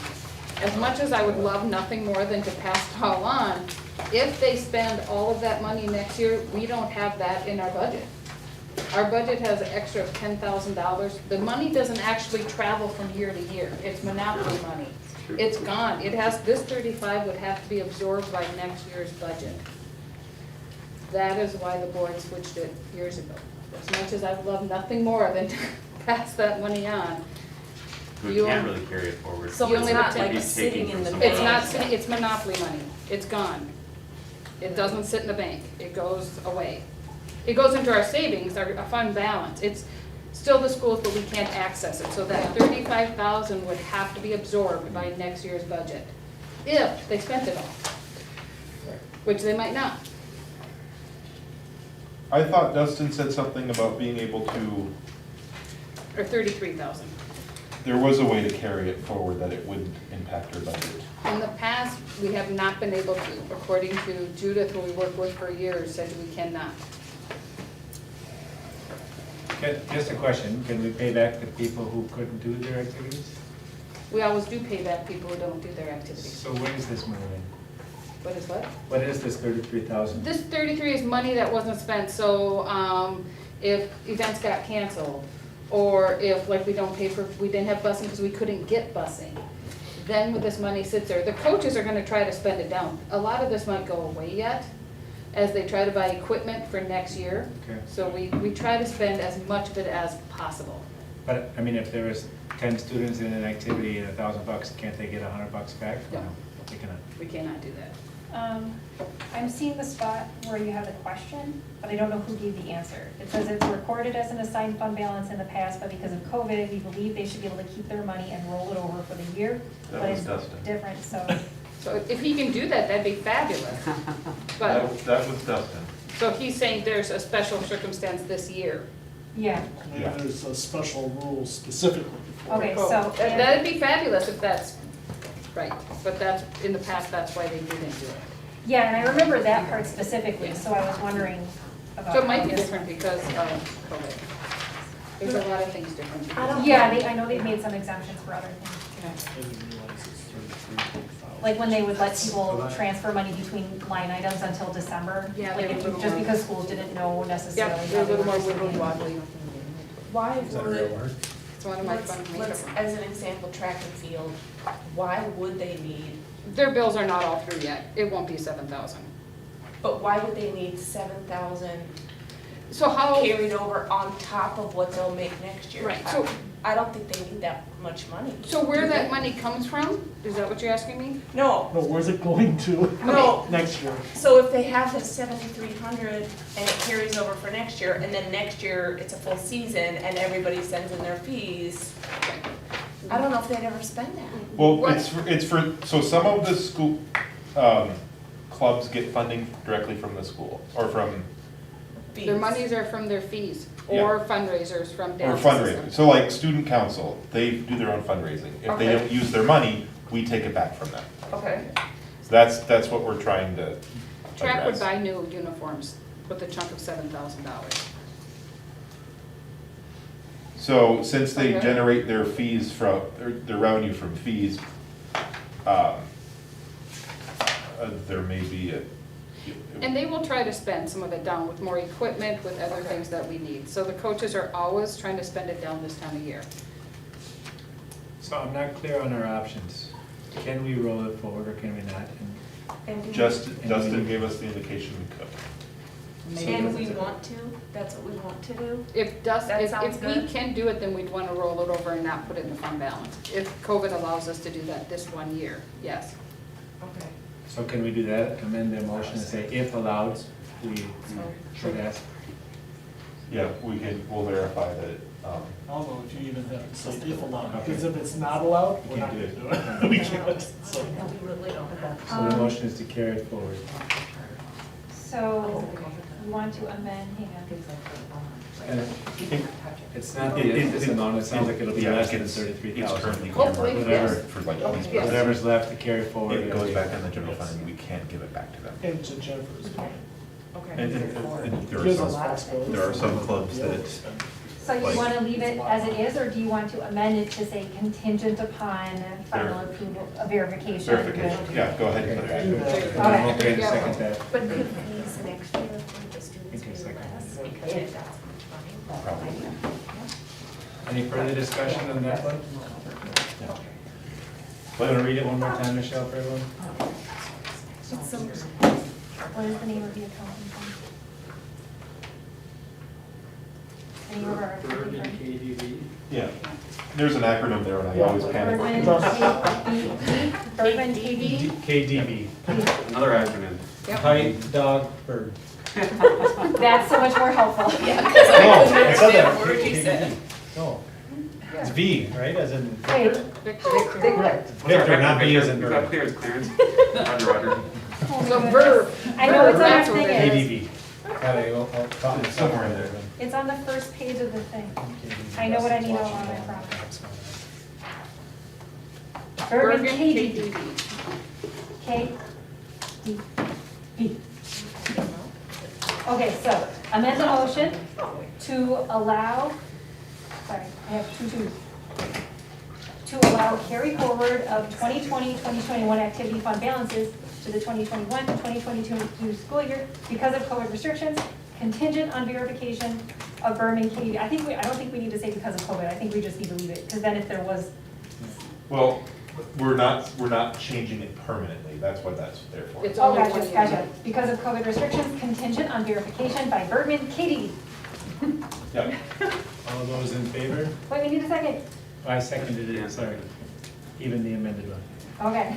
As much as I would love nothing more than to pass it all on, if they spend all of that money next year, we don't have that in our budget. Our budget has an extra of $10,000. The money doesn't actually travel from year to year. It's monopoly money. It's gone. This 35 would have to be absorbed by next year's budget. That is why the board switched it years ago. As much as I'd love nothing more than to pass that money on. We You can't only- really carry it forward. So You it's only not take- like He's taking sitting in from the somewhere It's bank. not city, it's monopoly money. It's gone. It doesn't sit in the bank. It goes away. It goes into our savings, our fund balance. It's still the schools, but we can't access it. So that 35,000 would have to be absorbed by next year's budget, if they spent it all. Which they might not. I thought Dustin said something about being able to, Or 33,000. there was a way to carry it forward that it wouldn't impact our budget. In the past, we have not been able to, according to Judith, who we worked with for years, said we cannot. Just a question, can we pay back the people who couldn't do their activities? We always do pay back people who don't do their activities. So where is this money then? What is what? What is this 33,000? This 33 is money that wasn't spent, so if events got canceled, or if, like, we didn't have busing because we couldn't get busing, then this money sits there. The coaches are gonna try to spend it down. A lot of this might go away yet, as they try to buy equipment for next year. Okay. So we try to spend as much of it as possible. But, I mean, if there was 10 students in an activity and $1,000, can't they get $100 back? No. They cannot. We cannot do that. I'm seeing the spot where you have the question, but I don't know who gave the answer. It says it's recorded as an assigned fund balance in the past, but because of COVID, we believe they should be able to keep their money and roll it over for the year. That But was it's Dustin. different, so. So if he can do that, that'd be fabulous. But, That was Dustin. so he's saying there's a special circumstance this year. Yeah, Maybe there's a special rule specifically for okay, it. so. That'd be fabulous if that's right, but that's, in the past, that's why they didn't do it. Yeah, and I remember that part specifically, so I was wondering about. So it might how be this- different because of COVID. There's a lot of things different. Yeah, I know they've made some exemptions for other things. I didn't realize it's 33,000. Like when they would let people transfer money between line items until December. Yeah, Like they were a little just more- because schools didn't know necessarily. Yeah, how they're a they little were more wiggle spending. wobbly. Why would, It's one of my fun. let's, as an example, track and field, why would they need, Their bills are not all through yet. It won't be 7,000. but why would they need 7,000 So how, carried over on top of what they'll make next year? Right, so- I don't think they need that much money. so where Do that they? money comes from? Is that what you're asking me? No, No, where's it going to? No. Next year. so if they have the 7,300 and it carries over for next year, and then next year it's a full season and everybody sends in their fees, I don't know if they'd ever spend that. Well, What? it's for, so some of the school, clubs get funding directly from the school, or from, Their Fees. monies are from their fees or fundraisers from or dance. fundraising. So like student council, they do their own fundraising. If they Okay. don't use their money, we take it back from them. Okay. So that's what we're trying to Track would address. buy new uniforms with a chunk of $7,000. So since they Okay. generate their fees from, or their revenue from fees, there may be a. And they will try to spend some of it down with more equipment, with other things that we need. So the coaches are always trying to spend it down this time of year. So I'm not clear on our options. Can we roll it forward or can we not? Justin gave us the indication we could. And we want to, that's what we want to do. That sounds If we good. can do it, then we'd want to roll it over and not put it in the fund balance. If COVID allows us to do that this 1 year, yes. Okay. So can we do that, amend the motion and say if allowed, we should ask? Yeah, we'll verify that, Although if you even have to say if allowed, because if it's not allowed, we're not gonna do it. We can't, so. We really don't have So the motion is to carry it forward. So, you want to amend, hang And it's not this amount, it sounds like it'll be Yeah, less than it's 33,000. currently Hopefully, earmarked yes. for like these Yes. Whatever's left to carry forward. It goes back in the general fund and we can't give it back to them. And to Jennifer's point. Okay. And there Gives are us some, flexibility. there are some clubs that, So you Like- want to leave it as it is, or do you want to amend it to say contingent upon final approval, verification? verification, yeah, go ahead and put it in. I'm okay to second that. But could fees next year for the students Okay, be second. less because they've got so much money? Probably. Any further discussion on that one? Want to read it one more time, Michelle, for everyone? What is the name of the accounting firm? The name of our accounting firm? KDV. Yeah, there's an acronym there and I always panic. Bergman KD? KDB. Another acronym. Kite, dog, bird. That's so much more helpful. Yeah, because I No, couldn't I said understand that. a word you said. No. It's V, right, as in Wait, Victor, not V as in Is that bird. clear as clearance? Roger, Roger. So verb. I know it's on our That's what thing. it is. KDB. Got it, I'll It's somewhere in there. then. It's on the first page of the thing. I know what I need on my promise. Bergman KD. K D B. Okay, so amend the motion to allow, sorry, I have two twos. To allow carry forward of 2020, 2021 activity fund balances to the 2021 to 2022 school year because of COVID restrictions, contingent on verification of Berman KD. I don't think we need to say because of COVID, I think we just need to leave it, because then if there was, Well, we're not changing it permanently, that's what that's there for. It's oh, only gotcha, 1 year. gotcha. Because of COVID restrictions, contingent on verification by Bergman KD. Yep. All those in favor? Wait, we need a second. I seconded it, sorry. Even the amended one. Okay.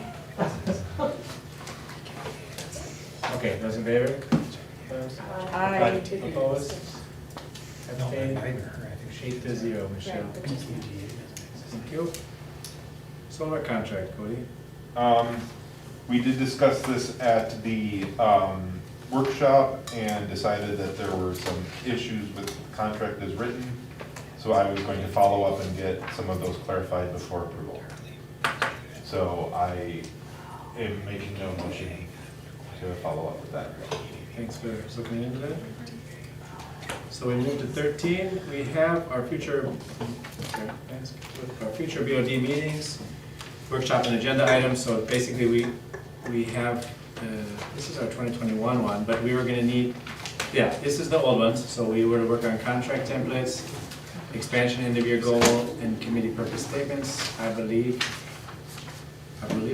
Okay, those in favor? Aye. Opposed? Abstained? 8-0, Michelle. Thank you. Solar contract, Cody. We did discuss this at the workshop and decided that there were some issues with the contract as written. So I was going to follow up and get some of those clarified before approval. So I am making no motion to follow up with that. Thanks for looking into that. So we move to 13. We have our future BOD meetings, workshop and agenda items. So basically we have, this is our 2021 one, but we were gonna need, yeah, this is the old ones. So we were to work on contract templates, expansion end of year goal, and committee purpose statements. I believe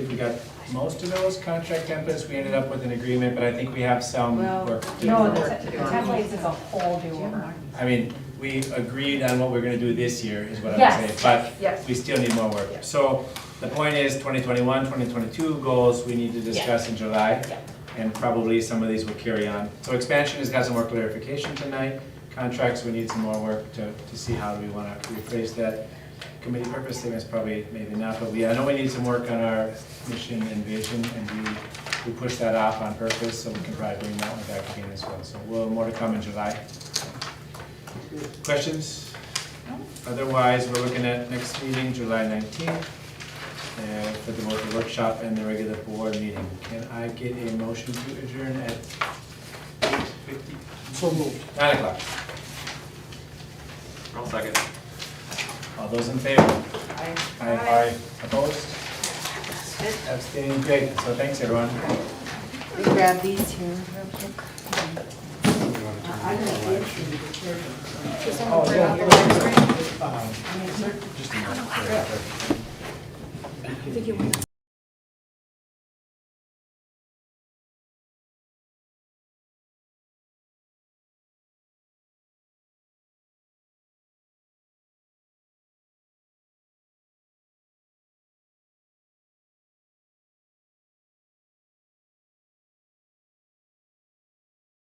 we got most of those contract templates. We ended up with an agreement, but I think we have some work to do. No, the templates is a whole do-over. I mean, we agreed on what we're gonna do this year, is what I'm Yes. saying, Yes. but we still need more work. Yes. So the point is, 2021, 2022 goals, we need to discuss in July, Yeah. and probably some of these will carry on. So expansion has got some more clarification tonight. Contracts, we need some more work to see how we wanna replace that. Committee purpose statements, probably, maybe not, but I know we need some work on our mission and vision, and we pushed that off on purpose, so we can probably bring that one back again as well. So more to come in July. Questions? Otherwise, we're looking at next meeting, July 19th, for the workshop and the regular board meeting. Can I get a motion to adjourn at 8:50? So moved. 9 o'clock. I'll second. All those in favor? Aye. Aye. Opposed? Abstaining, great, so thanks, everyone. We grab these here real quick. Does someone bring out the live stream? Just a minute. I think you want